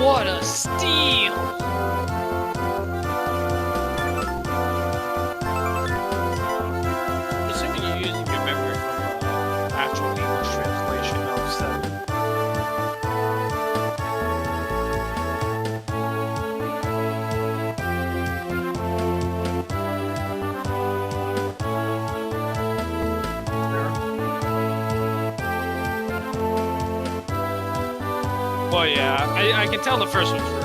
What a steal! I'm assuming you're using your memory from actual English translation of 7. Well, yeah, I can tell the first one's free.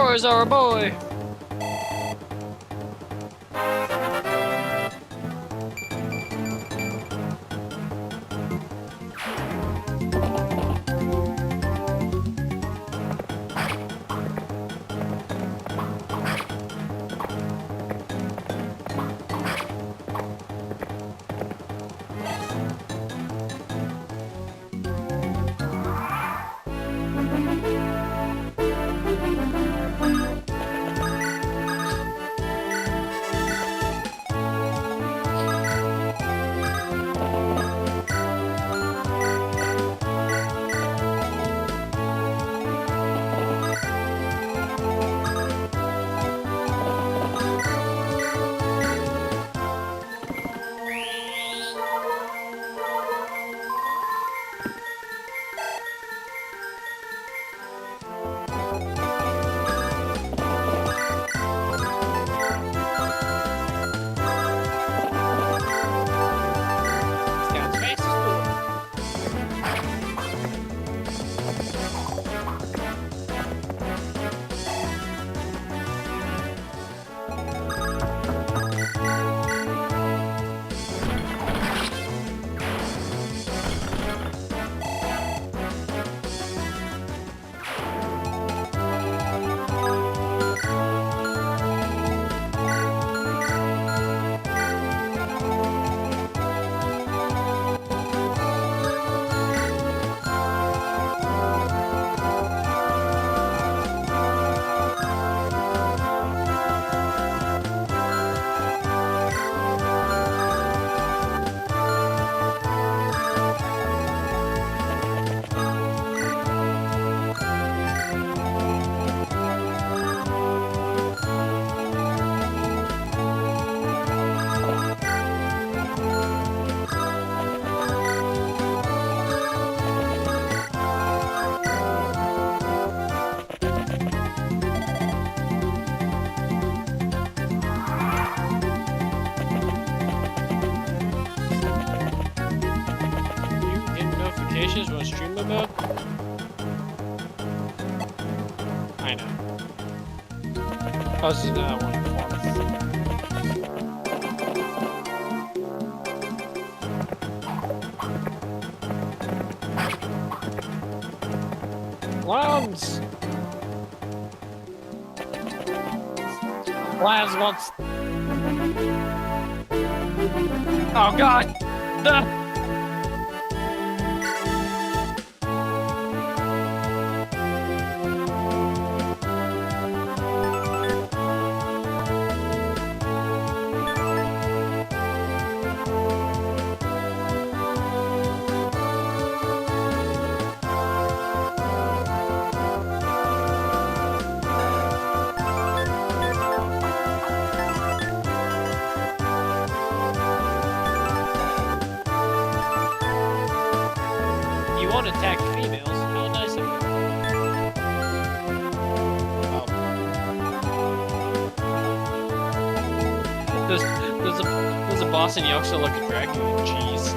Where's our boy? Notifications when stream about? I know. I was just that one before. Clowns! Clowns wants... Oh god! You won't attack females. How nice of you. Oh. There's a boss in Yoxo like a dragon. Jeez.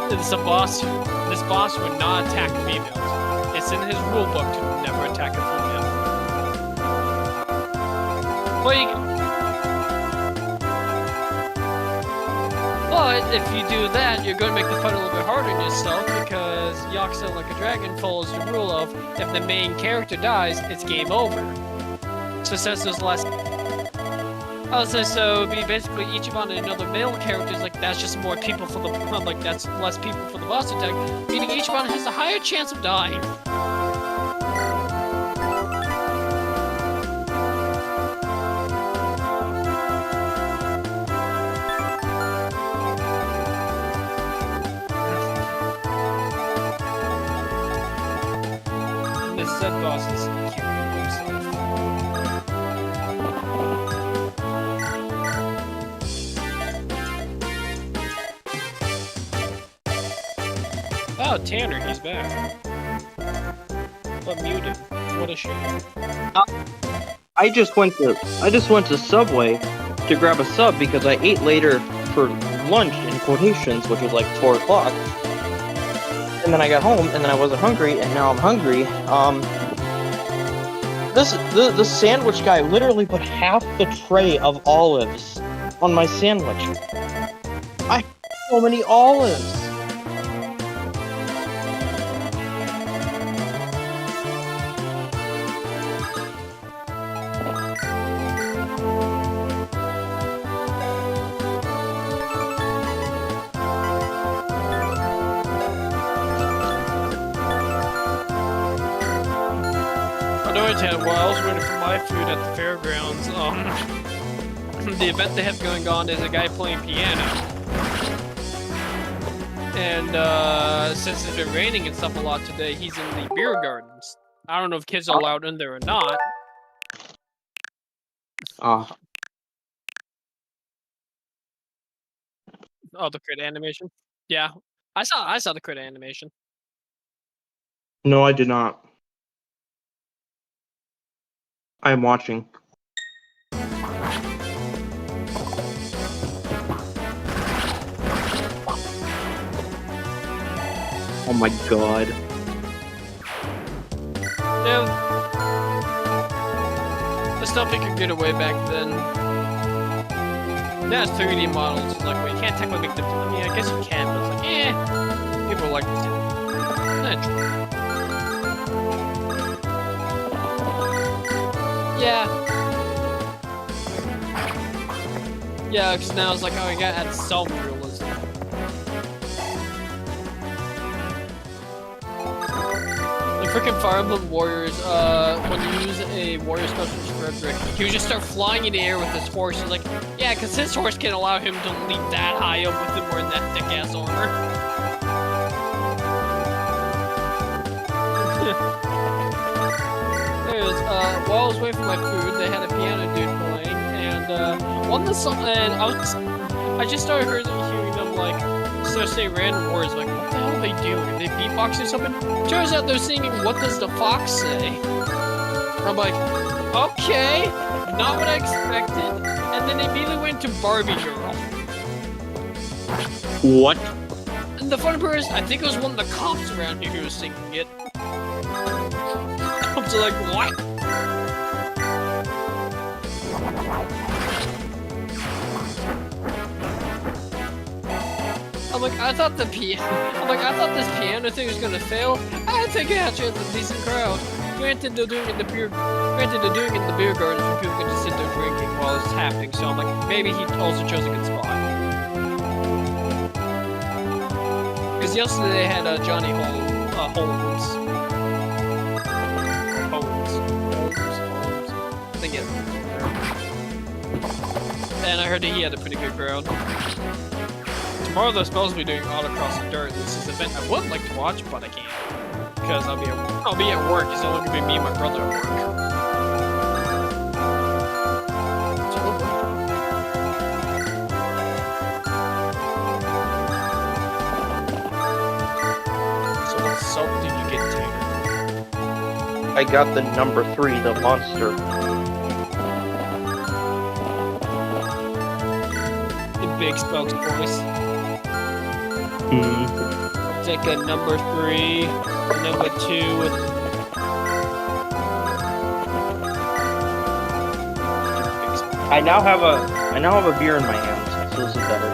This boss would not attack females. It's in his rule book to never attack a female. But if you do that, you're going to make the fight a little bit harder on yourself because Yoxo like a dragon follows the rule of if the main character dies, it's game over. So since there's less... so it'd be basically Ichiban and another male characters, like that's just more people for the... like that's less people for the boss attack, meaning Ichiban has a higher chance of dying. This said boss is cute himself. Oh, Tanner, he's back. But muted. What a shame.
I just went to Subway to grab a sub because I ate later for lunch in quotations, which was like 4 o'clock. And then I got home and then I wasn't hungry and now I'm hungry. the sandwich guy literally put half the tray of olives on my sandwich. I have so many olives.
While I was waiting for my food at the fairgrounds, the event they have going on is a guy playing piano. And since it's been raining and stuff a lot today, he's in the beer gardens. I don't know if kids are allowed in there or not. Oh, the crit animation? Yeah. I saw the crit animation.
No, I did not. I am watching. Oh my god.
Yeah. The stuff you could get away back then. That's 3D models. It's like, well, you can't technically make them. I mean, I guess you can, but it's like, eh. People like this. Yeah. Yeah, because now it's like, oh, you gotta add some realism. The freaking Fire Emblem Warriors, when you use a warrior specialist Frederick, he would just start flying in the air with his horse. He's like, yeah, because his horse can allow him to leap that high up with him wearing that thick-ass armor. Anyways, while I was waiting for my food, they had a piano dude playing, and on the song, and I just started hearing them like start saying random words like, what the hell are they doing? Are they beatboxing or something? Turns out they're singing "What Does the Fox Say?" I'm like, okay, not what I expected, and then they immediately went to Barbie Girl.
What?
And the funny part is, I think it was one of the cops around here who was singing it. I'm just like, what? I'm like, I thought this piano thing was gonna fail. I think it actually has a decent crowd. Granted, they're doing it in the beer gardens where people can just sit there drinking while it's happening. So I'm like, maybe he also chose a good spot. Because yesterday they had Johnny Holmes. I think it. And I heard that he had a pretty good crowd. Tomorrow they're supposed to be doing Autocross the Dirt. This is an event I would like to watch, but I can't. Because I'll be at work. It's only gonna be me and my brother at work. So what salt did you get, Tater?
I got the number 3, the monster.
The big spokes voice. Take a number 3, number 2 with.
I now have a beer in my hands, so this is better.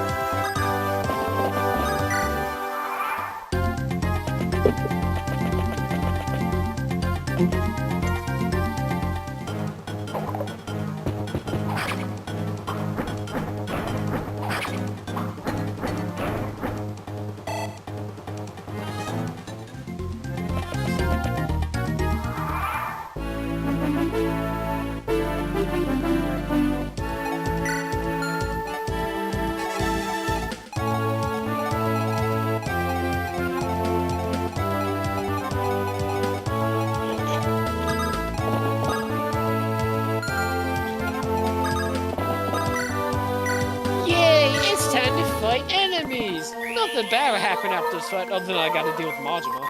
Enemies! Nothing bad will happen after this fight other than I gotta deal with Majima.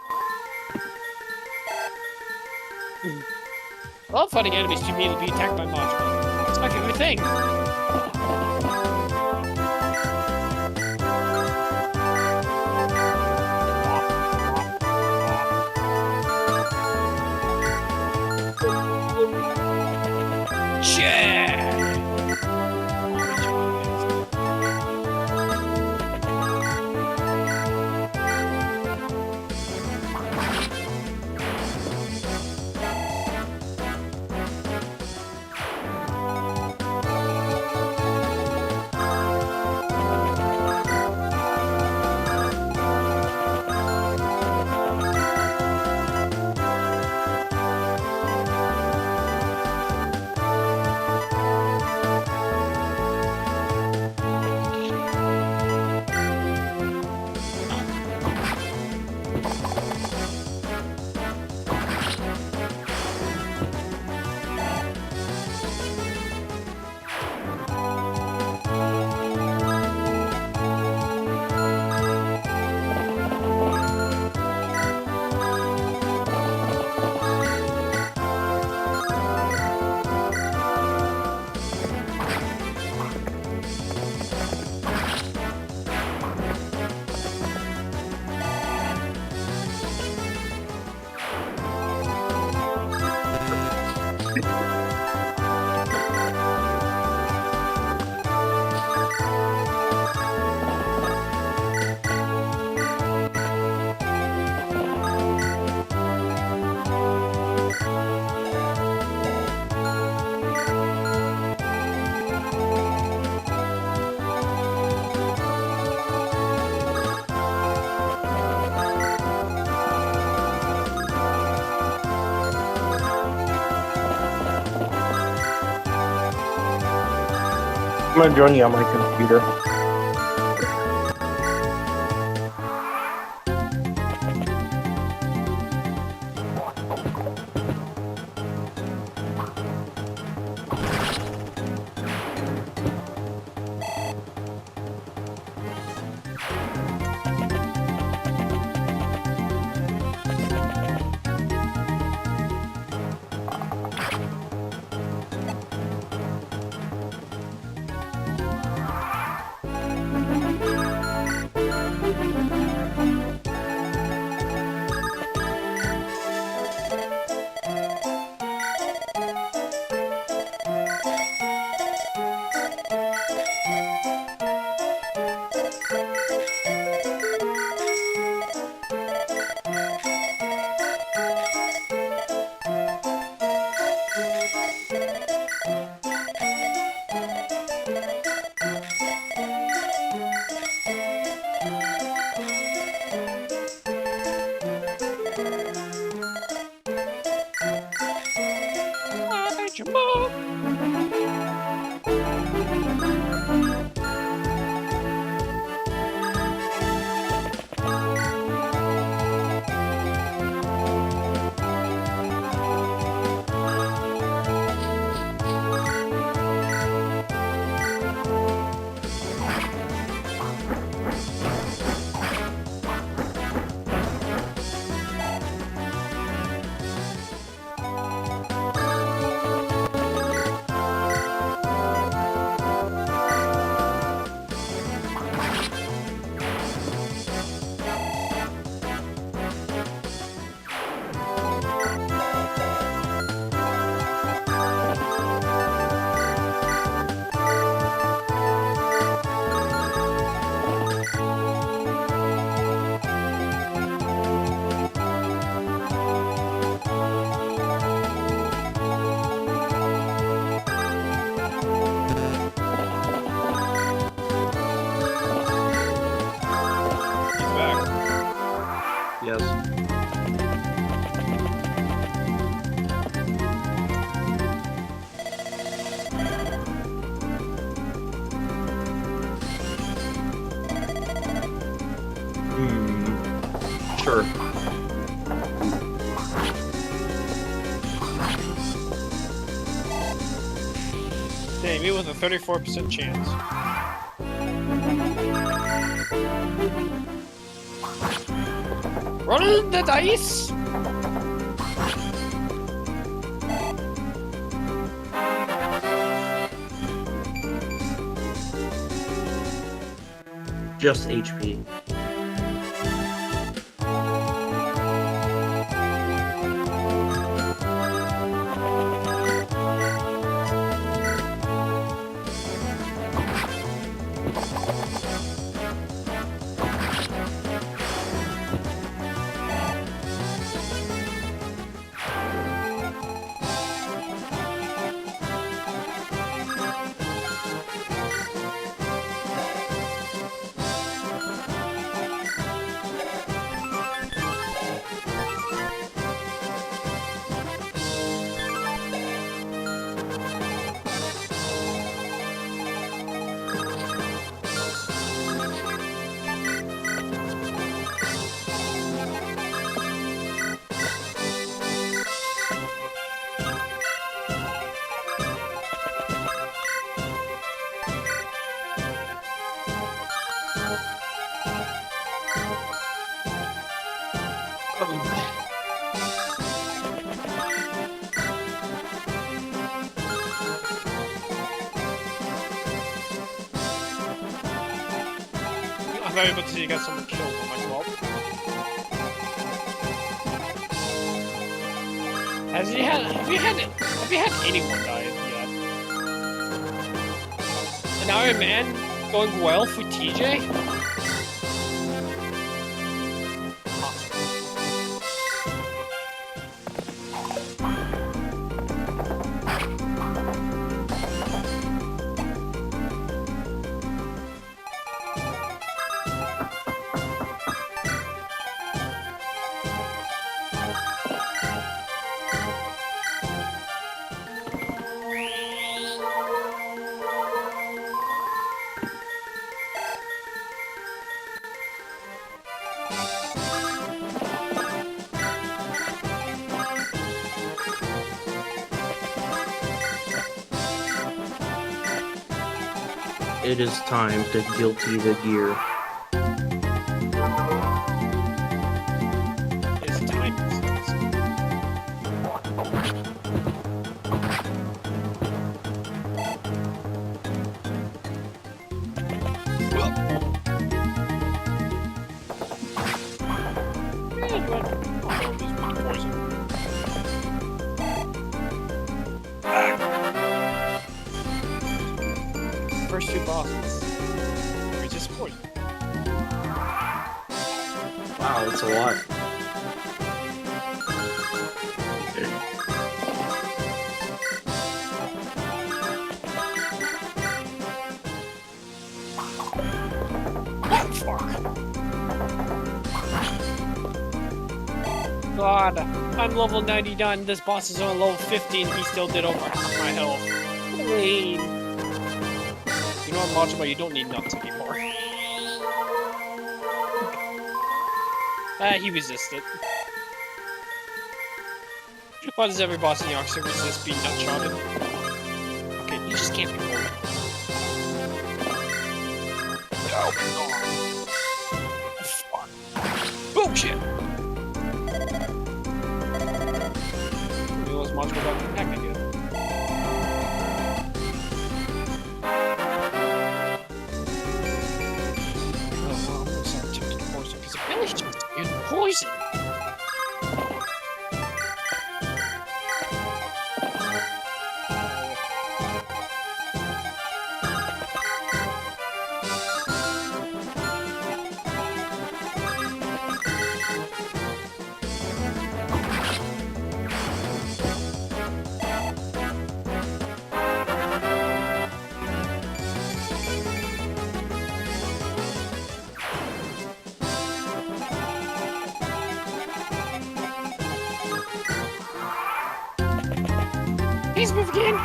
I love fighting enemies to immediately be attacked by Majima. It's my favorite thing.
I'm gonna join you on my computer.
Why'd you move? He's back.
Yes. Sure.
Damn, me with a 34% chance. Roll the dice!
Just HP.
I'm not able to see you got someone killed on my club. Have you had anyone die yet? An Iron Man going well for TJ?
It is time to guilty the gear.
It's time. First two bosses. We're just poison.
Wow, that's a lot.
God, I'm level 99, this boss is on level 50 and he still did over half my health. Wait. You know what, Majima, you don't need nuts anymore. He resisted. Why does every boss in Yakuza resist being nut-shotted? Okay, you just can't be bored. Oh, fuck. Bullshit! Realize Majima got the pack again. Poison! Please move again!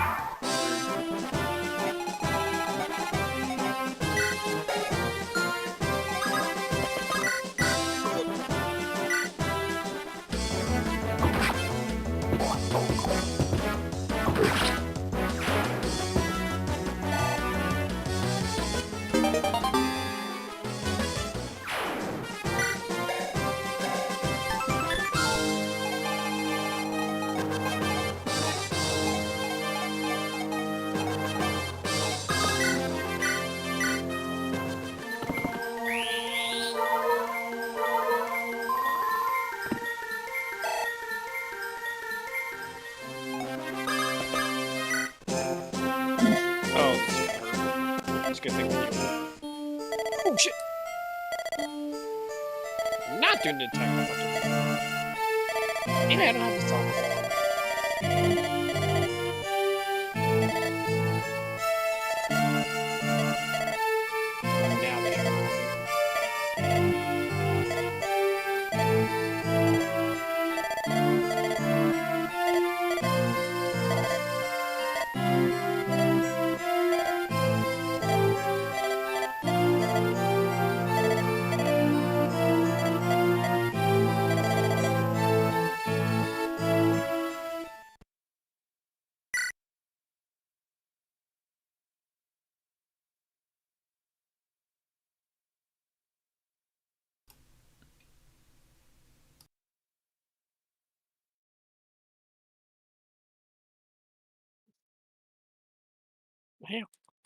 It's a good thing that you... Oh, shit! I'm not doing the attack. Maybe I don't have the song. Now they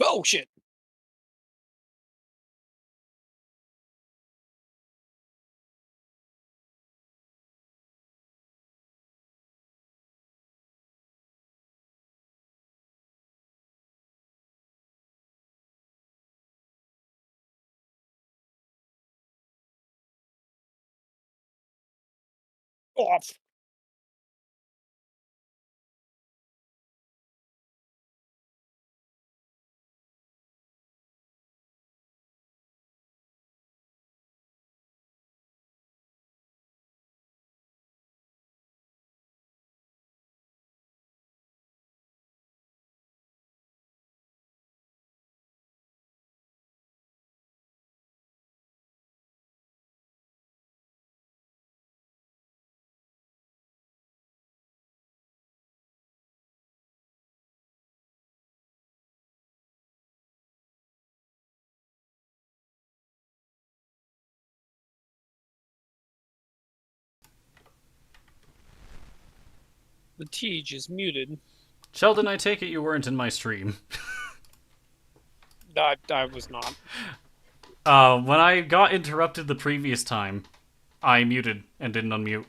Oh, shit! Off! The Tej is muted.
Sheldon, I take it you weren't in my stream.
I was not.
When I got interrupted the previous time, I muted and didn't unmute.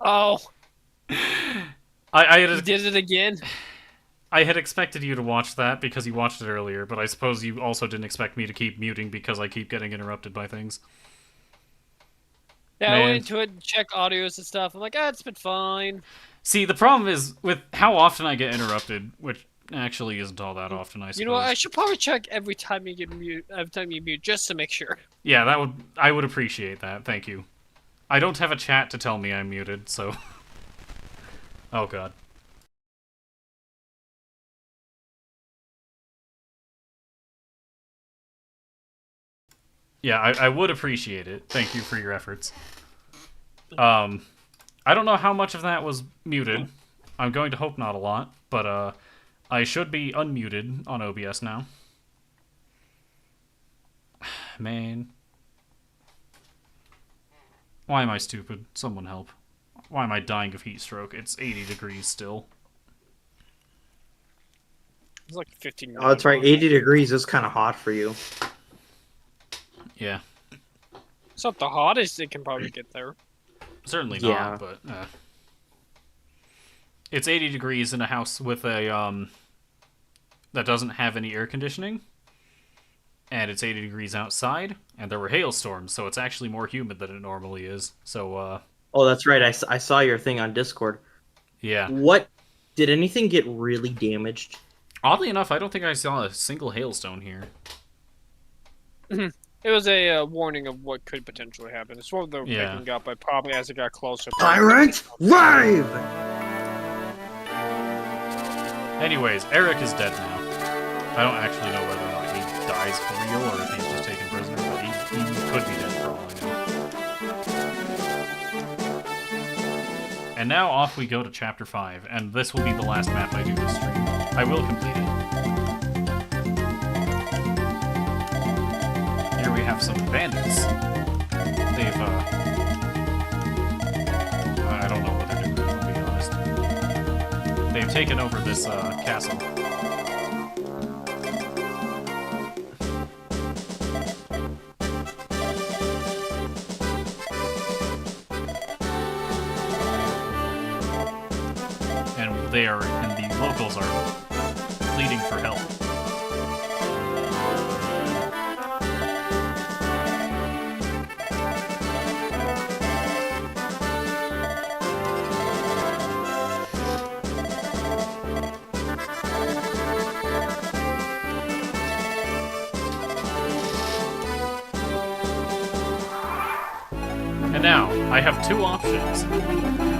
Oh.
You
did it again?
I had expected you to watch that because you watched it earlier, but I suppose you also didn't expect me to keep muting because I keep getting interrupted by things.
Yeah, I went into it and checked audios and stuff. I'm like, it's been fine.
See, the problem is with how often I get interrupted, which actually isn't all that often, I suppose.
You know what? I should probably check every time you mute, just to make sure.
Yeah, I would appreciate that. Thank you. I don't have a chat to tell me I'm muted, so. Oh god. Yeah, I would appreciate it. Thank you for your efforts. I don't know how much of that was muted. I'm going to hope not a lot, but I should be unmuted on OBS now. Man. Why am I stupid? Someone help. Why am I dying of heat stroke? It's 80 degrees still.
It's like 15
Oh, that's right. 80 degrees is kind of hot for you.
Yeah.
It's not the hottest it can probably get there.
Certainly not, but it's 80 degrees in a house with a that doesn't have any air conditioning, and it's 80 degrees outside, and there were hailstorms, so it's actually more humid than it normally is. So
oh, that's right. I saw your thing on Discord.
Yeah.
What did anything get really damaged?
Oddly enough, I don't think I saw a single hailstone here.
It was a warning of what could potentially happen. It's what they were picking up, but probably as it got closer.
Tyrant, rave!
Anyways, Eric is dead now. I don't actually know whether or not he dies for real or if he's just taken prisoner, but he could be dead for all I know. And now off we go to Chapter 5, and this will be the last map I do this stream. I will complete it. Here we have some bandits. They've, I don't know what they're doing, to be honest. They've taken over this, castle. And the locals are pleading for help. And now, I have two options.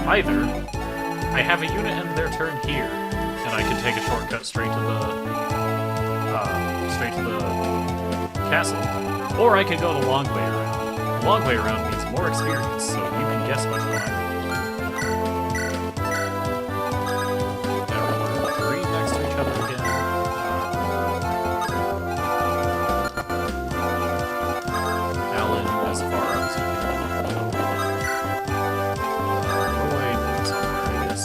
Either I have a unit end their turn here, and I can take a shortcut straight to the castle, or I can go the long way around. The long way around means more experience, so you can guess which one I will. Now we're three next to each other again. Alan, as far as you can go. Roy, somewhere, I guess.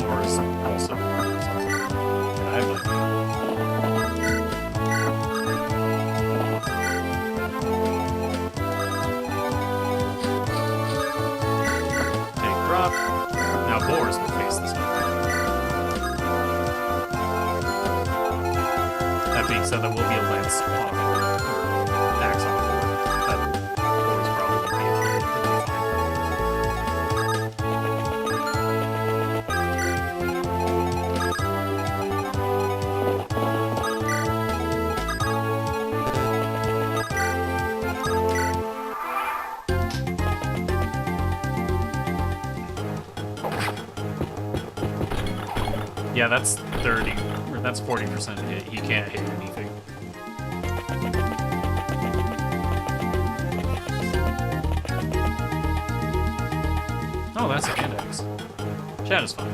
Thor's also something. I have no idea. Take drop. Now Boars will face this one. That being said, there will be a lance off or axe off. That Boars probably won't be able to do Yeah, that's 30, or that's 40% hit. He can't hit anything. Oh, that's a hand axe. Chat is fine.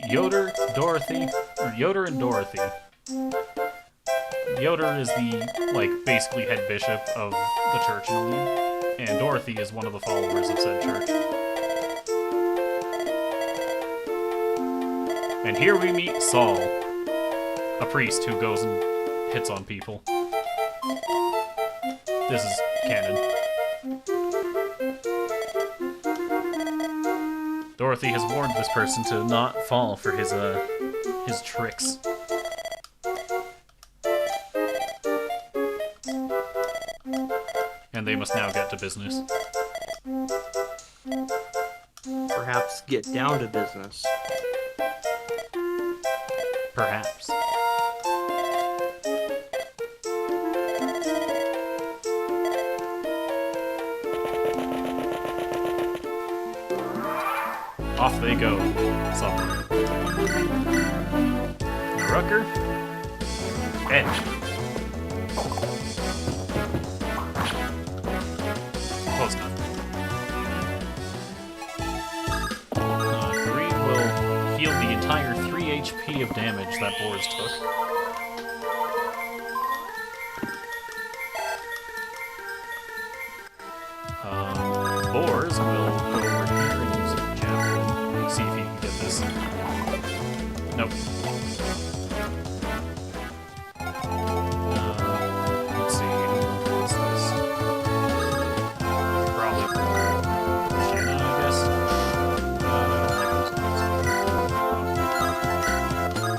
Yoder, Dorothy, or Yoder and Dorothy. Yoder is the, like, basically head bishop of the church in the lead, and Dorothy is one of the followers of said church. And here we meet Saul, a priest who goes and hits on people. This is canon. Dorothy has warned this person to not fall for his tricks. And they must now get to business.
Perhaps get down to business.
Perhaps. Off they go, somewhere. Rucker. Edge. Close enough. Green will heal the entire 3 HP of damage that Boars took. Boars will go over here and use a javelin. See if he can get this. Nope. Let's see. What's this? Probably Shanna, I guess.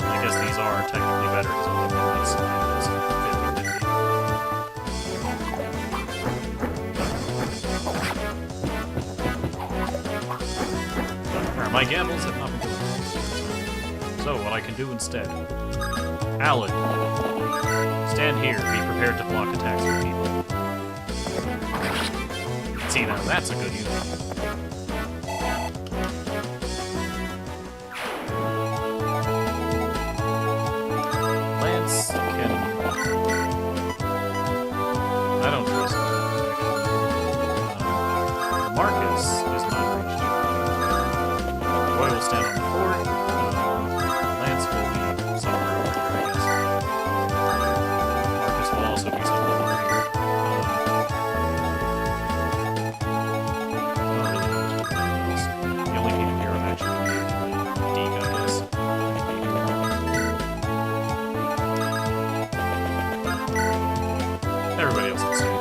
I guess these are technically better because only one gets slammed as 50-50. My gambles have not been good. So, what I can do instead. Alan. Stand here. Be prepared to block attacks from people. See, now that's a good unit. Lance can... I don't trust him. Marcus is not reached. Roy will stand on the fort. Lance will be somewhere over here, I guess. Marcus will also be somewhere over here. Don't really know what to do. The only people here are actually Deke, I guess. Everybody else can stay.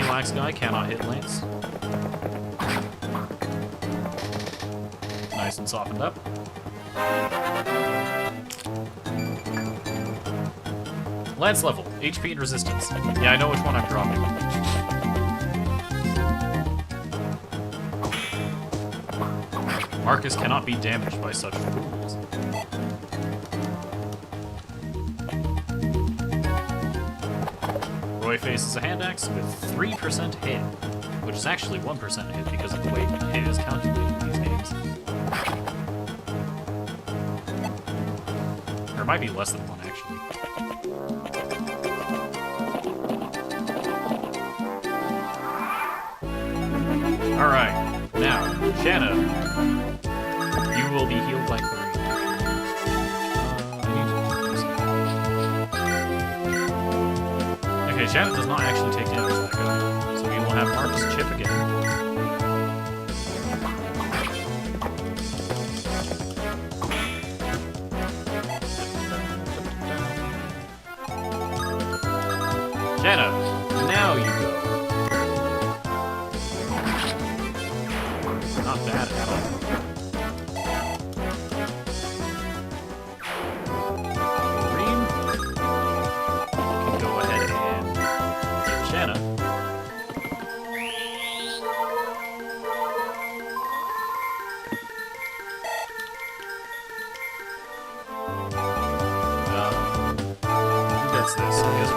Axe guy cannot hit Lance. Nice and softened up. Lance level, HP and resistance. Yeah, I know which one I'm dropping. Marcus cannot be damaged by such fools. Roy faces a hand axe with 3% hit, which is actually 1% hit because of the way hit is calculated in these games. Or it might be less than 1, actually. Alright, now, Shanna, you will be healed by Green. Okay, Shanna does not actually take damage to that guy, so we will have Marcus chip again. Shanna, now you go. Not bad at all. Green can go ahead and get Shanna. Who gets this? I guess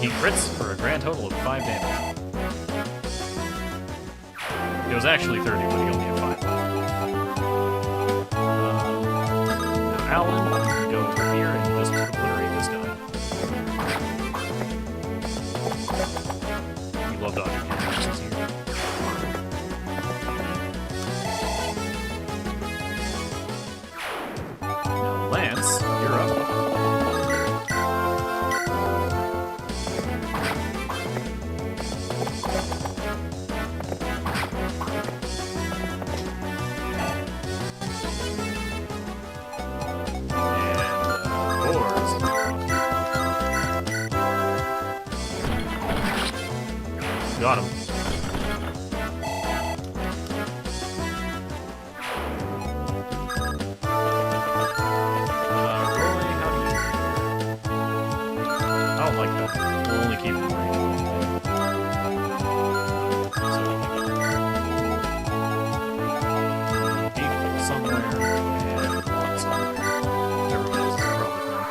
he crits for a grand total of 5 damage. It was actually 30, but he only had 5 left. Now Alan, we go over here and just obliterate this guy. got him. Roy, how do you... I don't like that. We'll only keep him range. So, deep somewhere and lot somewhere. Everyone else is probably fine.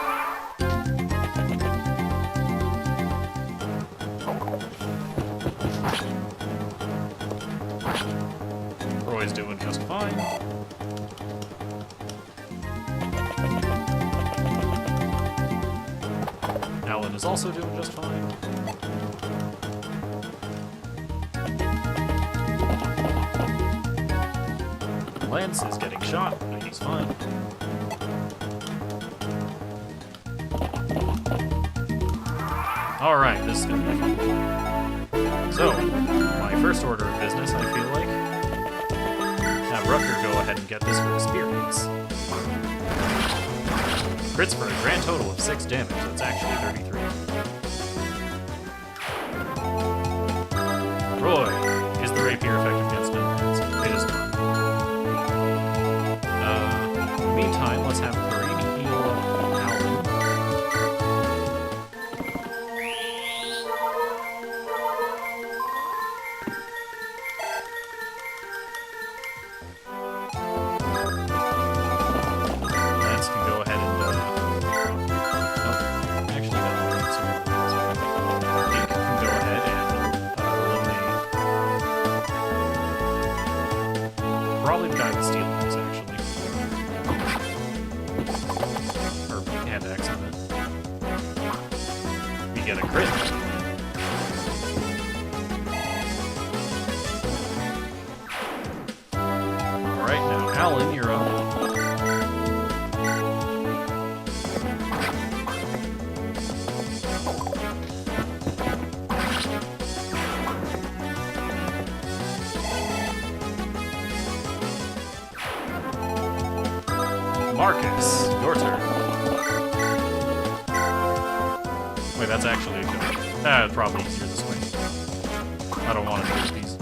Roy's doing just fine. Alan is also doing just fine. Lance is getting shot, but he's fine. Alright, this is gonna be fun. So, my first order of business, I feel like. Have Rutger go ahead and get this for experience. Crits for a grand total of 6 damage, that's actually 33. Roy, is the rapier effective against him? It is not. Meantime, let's have Green heal Alan. Lance can go ahead and actually no, Deke can go ahead and eliminate probably the guy with steel axe, actually. Or hand axe on it. We get a crit. Alright, now Alan, you're up. Marcus, your turn. Wait, that's actually a good. Probably easier this way. I don't want to lose these.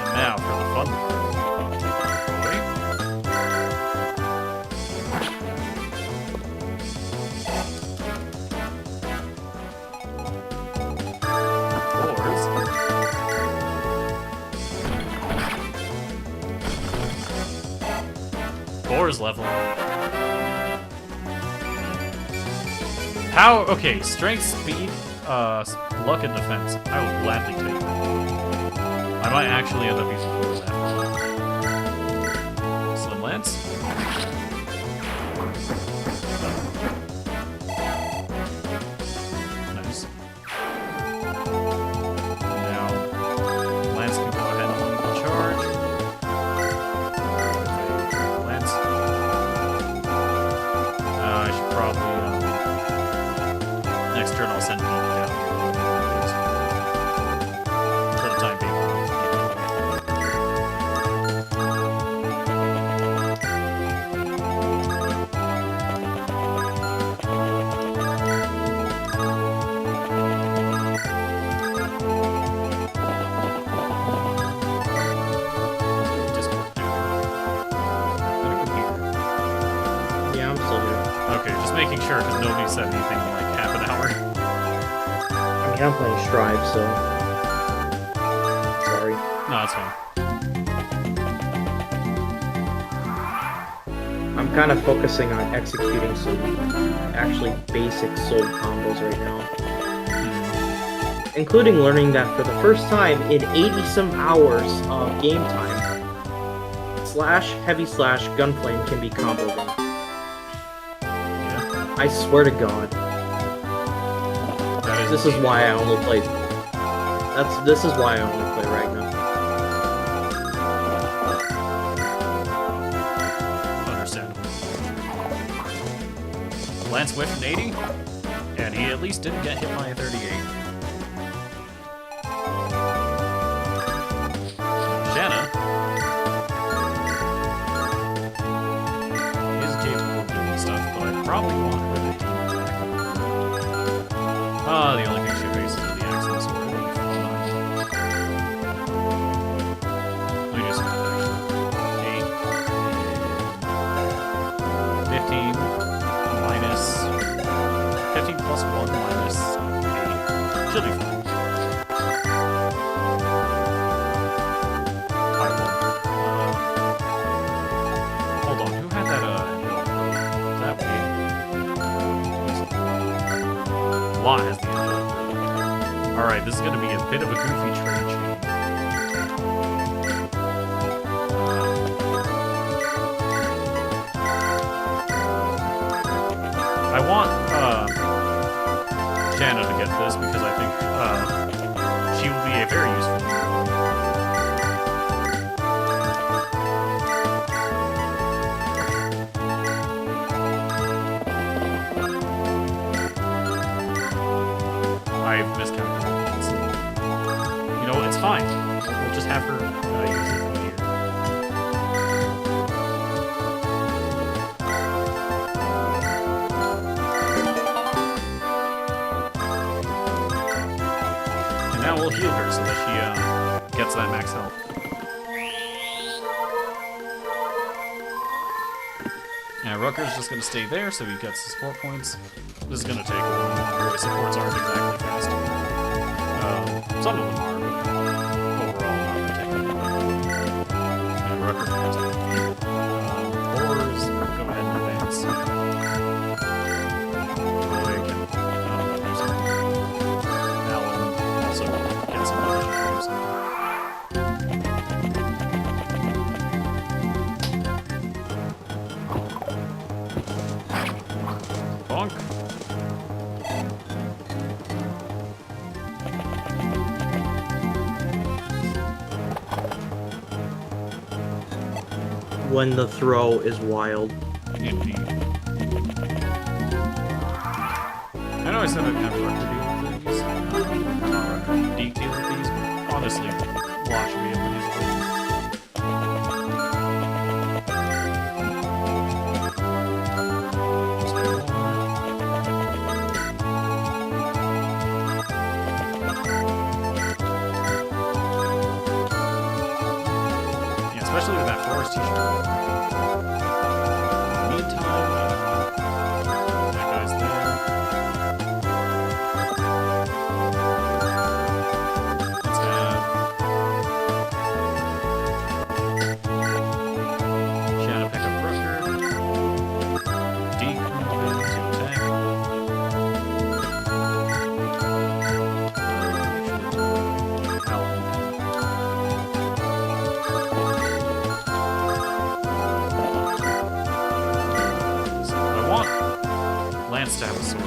And now for the fun part. Boar's level. How? Okay, strength, speed, luck, and defense. I will gladly take that. I might actually end up using Boar's after. Slim Lance. Nice. Now, Lance can go ahead and charge. I should probably, next turn I'll send Deke down here. For the time being.
Yeah, I'm still here.
Okay, just making sure because nobody said anything in like half an hour.
I mean, I'm playing Strive, so... Sorry.
No, it's fine.
I'm kind of focusing on executing some actually basic sword combos right now. Including learning that for the first time in 80-some hours of game time, slash, heavy slash, gunflame can be comboed in.
Yeah.
I swear to God.
That
This is why I only play... This is why I only play Ragnar.
Understandable. Lance whiffed an 80, and he at least didn't get hit by a 38. Shanna is capable of doing stuff, but I probably really want her to be. Ah, the only thing she faces are the axe and the sword. It'll be fun. Let me do some math, actually. 8, 15 minus 15 plus 1 minus 8. She'll be fine. Hold on, who had that is that me? Law has the Alright, this is gonna be a bit of a goofy trade change. I want Shanna to get this because I think she will be a very useful move. I've miscalculated this. You know, it's fine. We'll just have her use it from here. And now we'll heal her so that she gets that max health. And Rucker's just going to stay there so he gets the support points. This is going to take a little longer. The supports aren't exactly fast. Some of them are, but overall not particularly. And Rucker's going to take Boars, go ahead and advance. Roy can do something. Alan also gets some damage to do something. Bonk.
When the throw is wild.
Indeed. I know I said I'd have Rucker deal with these. Deke deal with these, but honestly, Law should be able to deal with these. Yeah, especially with that forest t-shirt. Meantime, that guy's there. Let's have Shanna pick up Rucker. Deke move in to attack. Alan. So I want Lance to have a sword.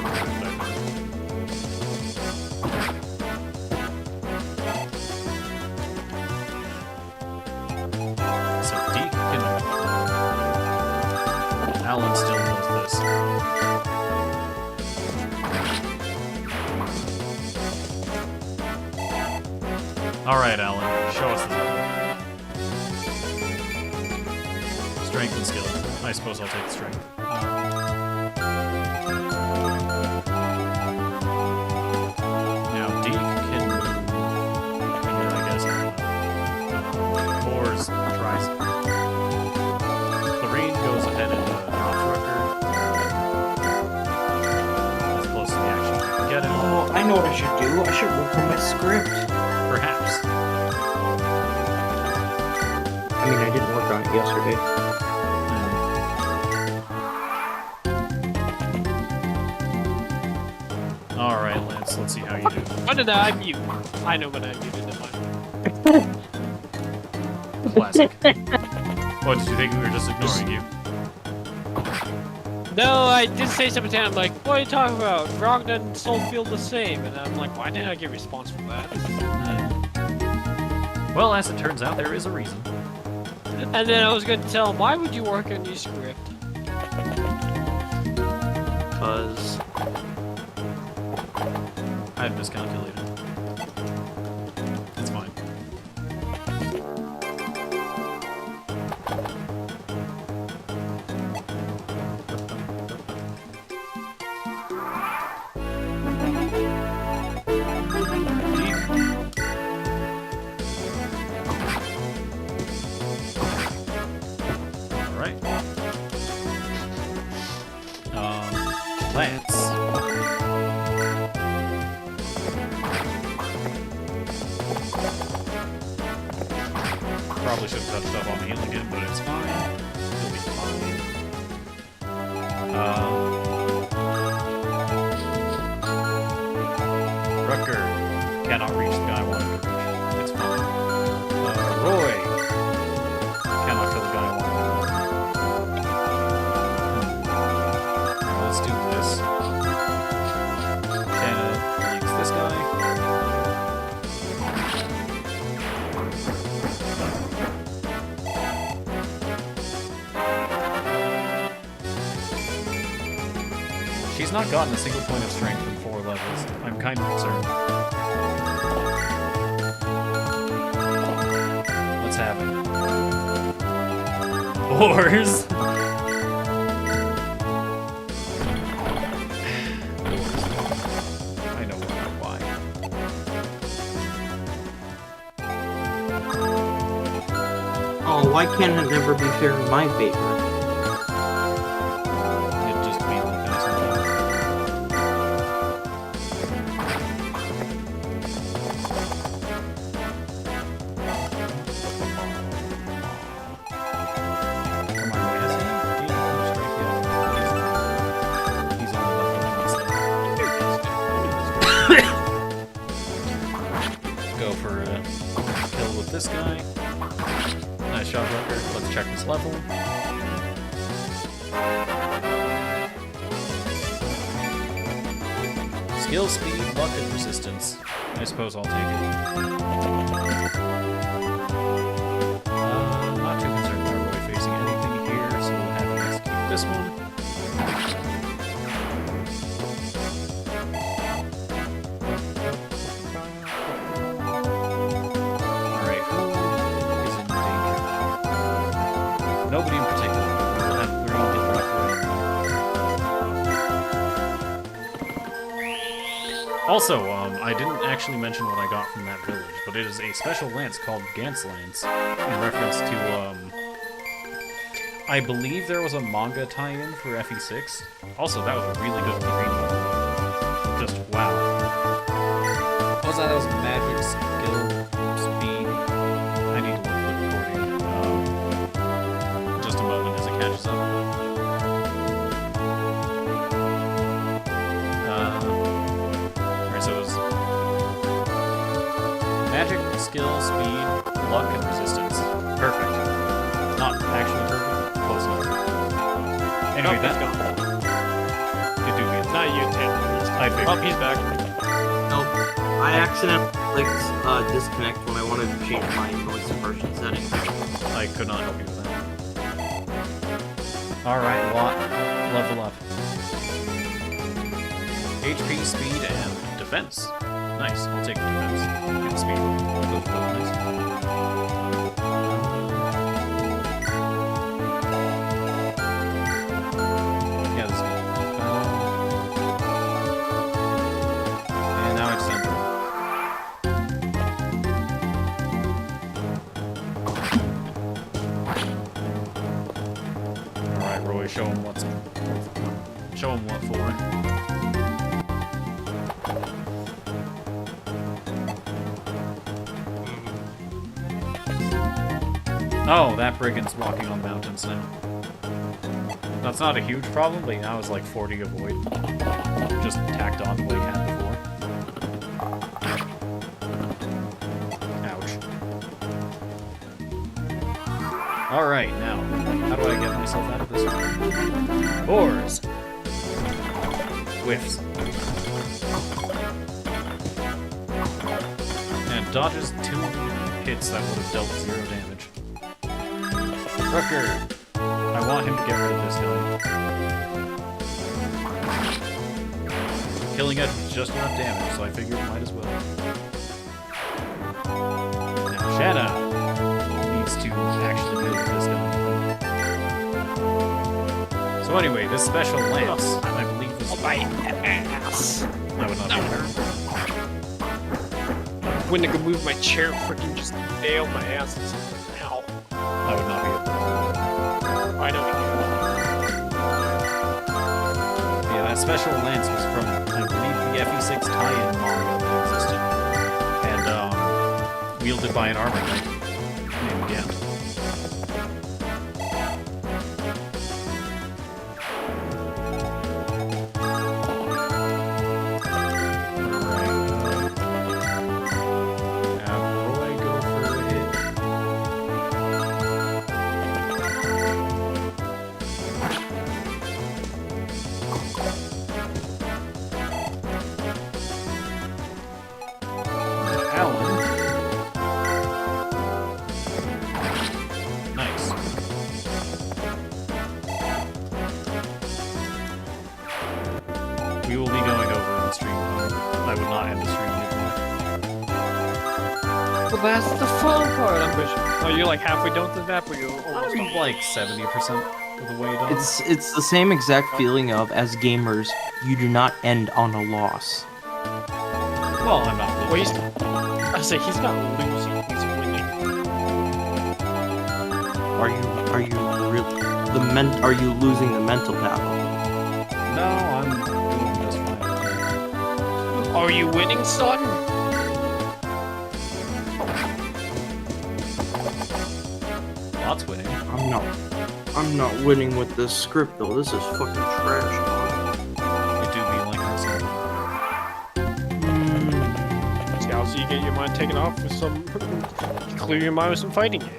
So Deke can. Alan still knows this. Alright, Alan, show us the strength and skill. I suppose I'll take the strength. Now Deke can move here, I guess. Boars tries. Lorene goes ahead and drops Rucker. As close to the action as we can get him.
Oh, I know what I should do. I should work on my script.
Perhaps.
I mean, I didn't work on it yesterday.
Alright, Lance, let's see how you do.
What did I mute? I know what I muted, never mind.
Classic. What, did you think we were just ignoring you?
No, I did say something, I'm like, what are you talking about? Grogna and Soul feel the same. And I'm like, why didn't I get a response from that?
Well, as it turns out, there is a reason.
And then I was going to tell him, why would you work on your script?
Because
I've miscalculated. It's fine. Lance. Probably should have touched up on healing it, but it's fine. He'll be fine. Rucker cannot reach the guy I wanted to reach. It's fine. Roy cannot kill the guy I wanted to kill. Alright, let's do this. Shanna leads this guy. She's not gotten a single point of strength in 4 levels. I'm kind of concerned. What's happening? Boars! I know why.
Oh, why can't it never be fair in my favor?
It just made like that sometimes. Come on, Roy, has he gained full strength yet? He's on the level. Go for a kill with this guy. Nice shot, Rucker. Let's check this level. Skill, speed, luck, and resistance. I suppose I'll take it. Not too concerned about Roy facing anything here, so we'll have him execute this one. Alright, who is in danger? Nobody in particular. We'll have 3 get Rucker in. Also, I didn't actually mention what I got from that village, but it is a special lance called Gantz Lance, in reference to, I believe there was a manga tie-in for FE6. Also, that was a really good green one. Just, wow. What was that? That was magic, skill, speed. I need to look at the recording. Just a moment as it catches up. Alright, so it was magic, skill, speed, luck, and resistance. Perfect. Not actually perfect. Close enough. Anyway,
Nope,
that's
he's gone.
Good dude, man.
Not you, Tim.
I figured.
Oh, he's back.
Nope. I accidentally clicked disconnect when I wanted to change my noise suppression settings.
I could not help you with that. Alright, level up. HP, speed, and defense. Nice, we'll take defense. And speed. Those are both nice. Yeah, this is good. And now it's time to... Alright, Roy, show him what for. Oh, that brigand's walking on mountains now. That's not a huge problem, but now it's like 40 avoid. Just tacked on the way he had before. Ouch. Alright, now, how do I get myself out of this one? Boars! Whiffs. And dodges 2 hits that would have dealt 0 damage. Rucker! I want him to get rid of this guy. Killing it is just enough damage, so I figured might as well. Now Shanna needs to actually get rid of this guy. So anyway, this special lance, I believe is...
Oh, my ass.
That would not be her.
When I could move my chair, freaking just nailed my ass. Ow.
That would not be it.
I know we can.
Yeah, I that special lance was from, I believe, the FE6 tie-in manga that existed, and wielded by an armor knight named Gant. We will be going over in stream. I would not end the stream yet.
Well, that's the fun part, I'm pushing. Oh, you're like halfway done to that, but you're almost
I'm like 70% of the way done.
It's the same exact feeling of, as gamers, you do not end on a loss.
Well, I'm not losing.
Well, I say he's not losing, he's winning.
Are you really are you losing the mental battle?
No, I'm doing just fine.
Are you winning, son?
Lots winning.
I'm not winning with this script though. This is fucking trash, dog.
You do be like this.
See, also you get your mind taken off with some... clear your mind with some fighting game.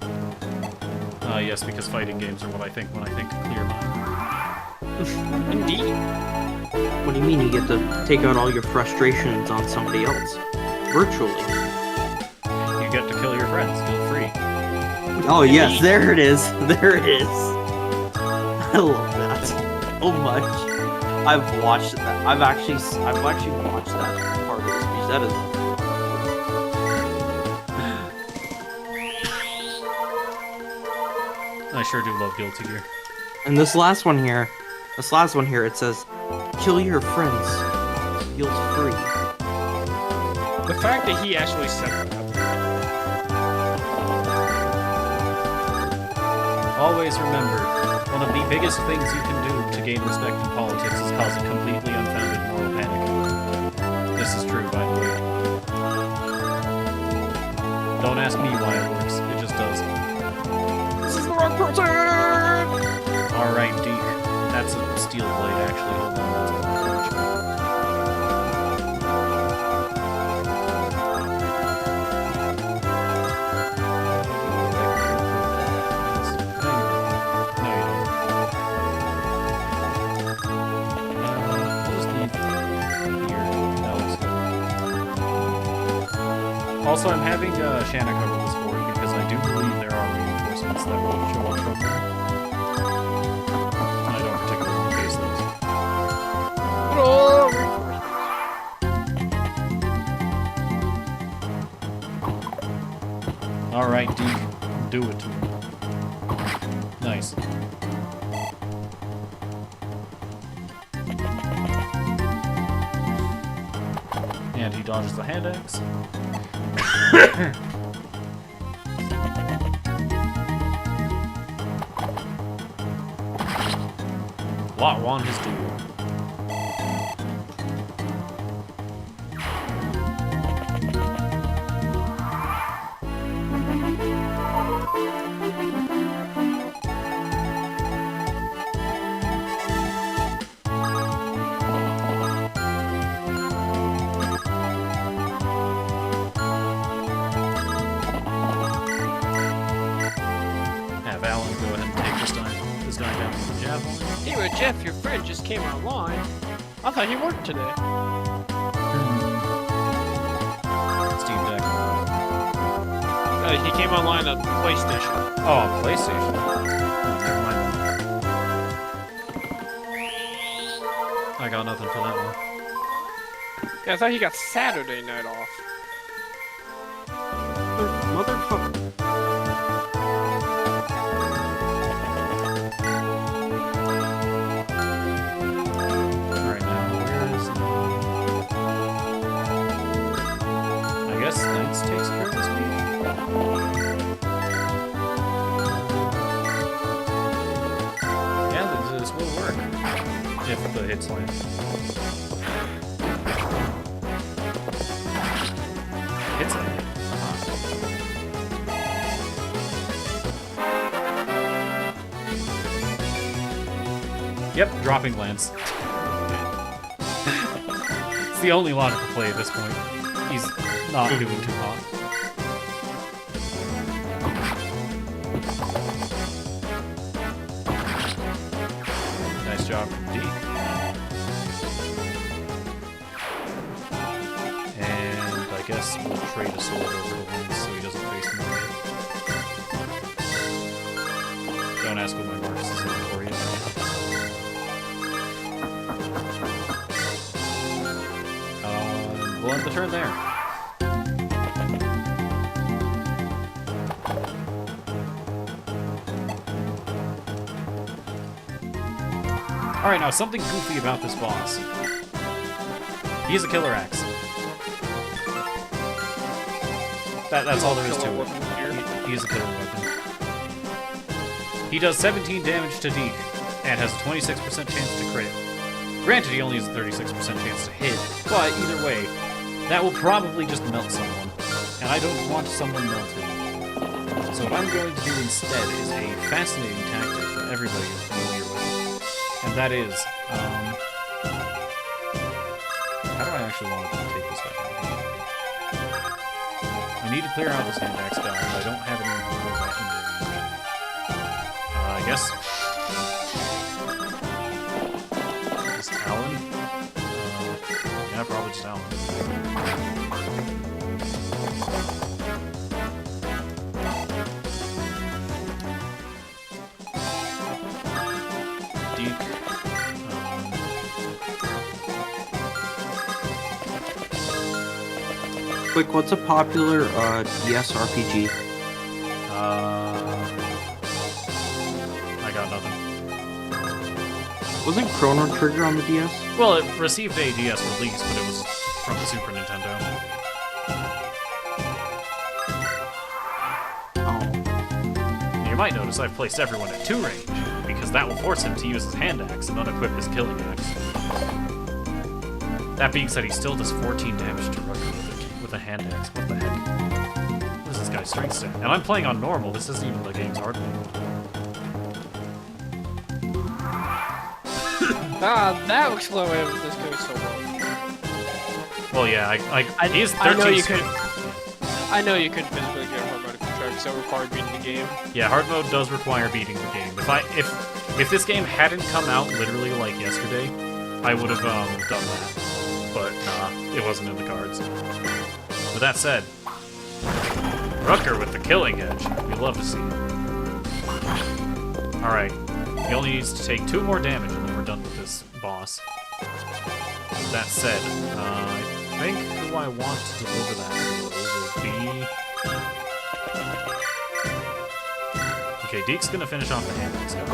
Yes, because fighting games are what I think when I think clear mind.
Indeed.
What do you mean you get to take out all your frustrations on somebody else? Virtually.
You get to kill your friends, guilt-free.
Oh yes, there it is. There it is. I love that so much. I've watched that. I've actually watched that part of the speech. That is.
I sure do love Guilty Gear.
And this last one here, it says, "Kill your friends. Guilt-free."
The fact that he actually said that.
Always remember, one of the biggest things you can do to gain respect in politics is cause a completely unfounded moral panic. This is true, by the way. Don't ask me why it works, it just does.
This is the wrong person!
Alright, Deke. That's a steel blade, actually. Hold on, that's a Also, I'm having Shanna cover this for you because I do believe there are reinforcements that will show up from there. I don't particularly want to face those. Alright, Deke. Do it. Nice. And he dodges the hand axe. Lot won his duel. Have Alan go ahead and take this guy down with the javelin.
Hey, but Jeff, your friend just came online. I thought he worked today.
Steve Deck.
He came online on PlayStation.
Oh, on PlayStation. Oh, never mind. I got nothing for that one.
Yeah, I thought he got Saturday night off.
Motherfucker.
Alright, now where is I guess Knights takes care of this week? Yeah, this will work. If the hits sword slam. Hits it. Yep, dropping Lance. It's the only logical play at this point. He's not doing too hot. Nice job from D. And I guess we'll trade a sword over to Lance so he doesn't face more. Don't ask what my Marcus is looking for yet. We'll end the turn there. Alright, now something goofy about this boss. He has a killer axe. That's all there is to it. He has a killer weapon. He does 17 damage to Deke and has a 26% chance to crit. Granted, he only has a 36% chance to hit, but either way, that will probably just melt someone, and I don't want someone melted. So what I'm going to do instead is a fascinating tactic that everybody is familiar with, and that is, how do I actually want to take this guy out? I need to clear out this hand axe guy, but I don't have anyone who knows that in range. I guess. Just Alan? Yeah, probably just Alan. Deke.
Quick, what's a popular DS RPG?
I got nothing.
Wasn't Chrono Trigger on the DS?
Well, it received a DS release, but it was from the Super Nintendo.
Oh.
You might notice I've placed everyone at 2 range, because that will force him to use his hand axe and unequip his killing axe. That being said, he still does 14 damage to Rucker with a hand axe. What the heck? What is this guy's strength stat? And I'm playing on normal, this isn't even the game's hard mode.
That looks low if this goes so well.
Well, yeah, he's 13
I know you
speed.
I know you couldn't physically get a hard mode control because that required beating the game.
Yeah, hard mode does require beating the game. If this game hadn't come out literally like yesterday, I would have done that. But nah, it wasn't in the cards. With that said, Rucker with the killing edge. We love to see it. Alright, he only needs to take 2 more damage and then we're done with this boss. With that said, I think who I want to deliver that to will be... Okay, Deke's gonna finish off the hand axe guy.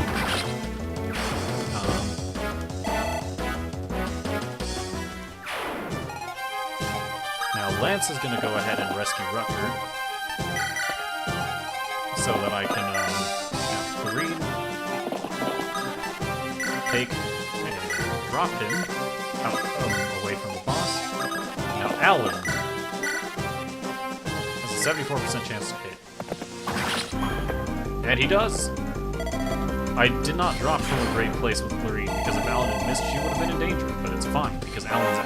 Now Lance is gonna go ahead and rescue Rucker, so that I can have Green take and drop him out away from the boss. Now Alan has a 74% chance to hit. And he does! I did not drop from a great place with Clarine, because if Alan had missed, she would have been in danger, but it's fine, because Alan's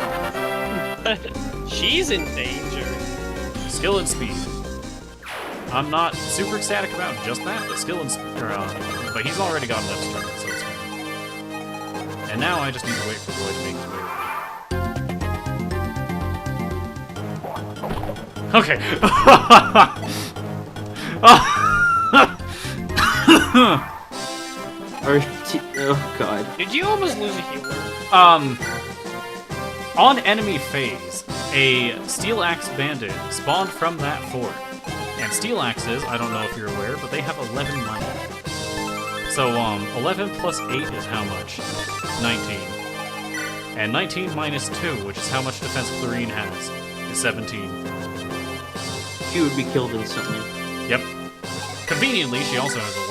out.
She's in danger.
Skill and speed. I'm not super ecstatic about just that, but skill and but he's already got enough strength, so it's fine. And now I just need to wait for Roy to make his way. Okay.
Oh god.
Did you almost lose a healer?
On enemy phase, a Steel Axe Bandit spawned from that fort. And Steel Axes, I don't know if you're aware, but they have 11 mana. So, 11 plus 8 is how much? 19. And 19 minus 2, which is how much defense Clarine has, is 17.
She would be killed instantly.
Yep. Conveniently, she also has a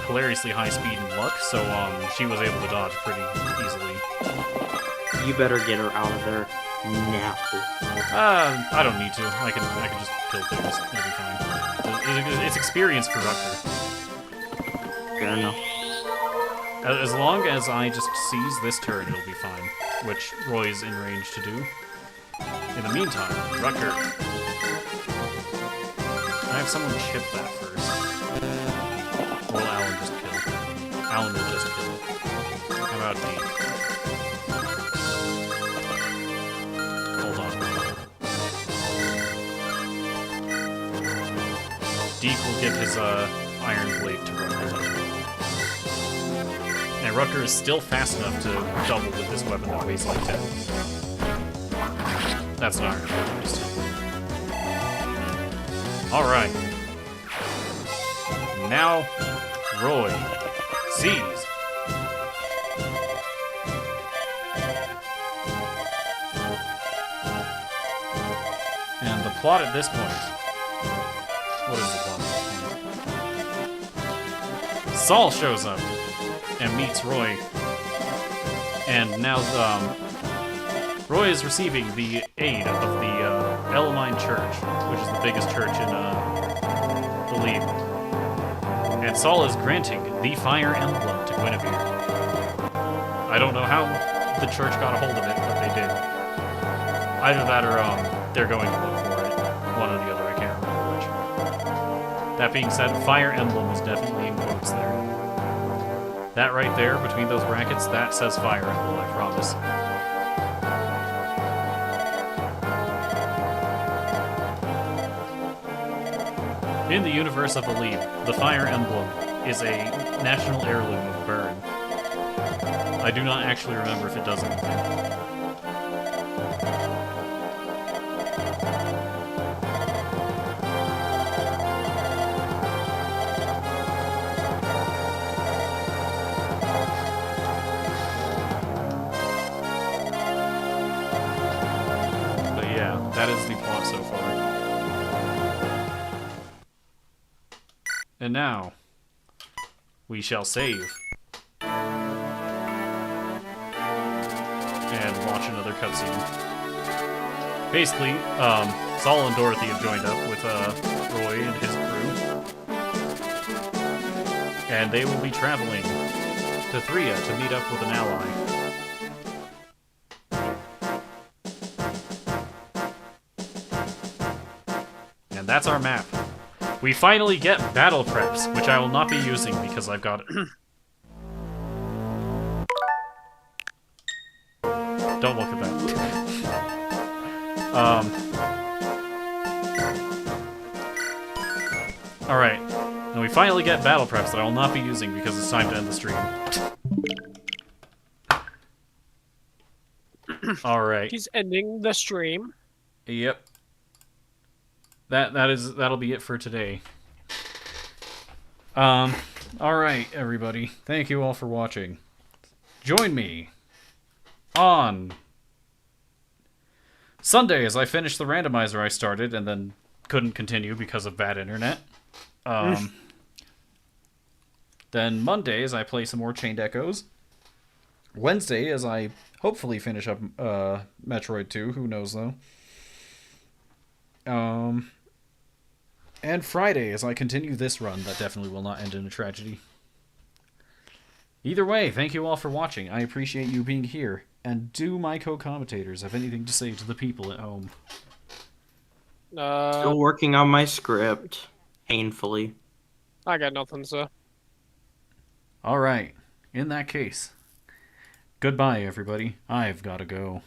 hilariously high speed and luck, so she was able to dodge pretty easily.
You better get her out of there now.
I don't need to. I can just kill things. It'll be fine. It's experience for Rucker.
Fair enough.
As long as I just seize this turret, it'll be fine. Which Roy's in range to do. In the meantime, Rucker. I have someone chip that first. Or will Alan just kill? Alan will just kill. How about Deke? Hold on. Deke will give his iron blade to Rucker. And Rucker is still fast enough to double with this weapon that weighs like 10. That's an iron blade. Alright. Now, Roy. Seize. And the plot at this point. What is the plot at this point? Saul shows up and meets Roy. And now, Roy is receiving the aid of the Elamine Church, which is the biggest church in the League. And Saul is granting the Fire Emblem to Guinevere. I don't know how the church got a hold of it, but they did. Either that or they're going to look for it. One or the other, I can't remember which. That being said, Fire Emblem is definitely in quotes there. That right there, between those brackets, that says Fire Emblem, I promise. In the universe of Elite, the Fire Emblem is a national heirloom of Bern. I do not actually remember if it does anything. But yeah, that is the plot so far. And now, we shall save. And watch another cutscene. Basically, Saul and Dorothy have joined up with Roy and his crew. And they will be traveling to Thria to meet up with an ally. And that's our map. We finally get battle preps, which I will not be using because I've got it. Don't look at that. Alright. And we finally get battle preps that I will not be using because it's time to end the stream. Alright.
He's ending the stream.
Yep. That'll be it for today. Alright, everybody. Thank you all for watching. Join me on Sunday as I finish the randomizer I started and then couldn't continue because of bad internet. Then Monday as I play some more Chained Echoes. Wednesday as I hopefully finish up Metroid 2. Who knows, though. And Friday as I continue this run that definitely will not end in a tragedy. Either way, thank you all for watching. I appreciate you being here. And do my co-commentators have anything to say to the people at home?
Still working on my script. Painfully.
I got nothing, sir.
Alright. In that case, goodbye, everybody. I've got to go.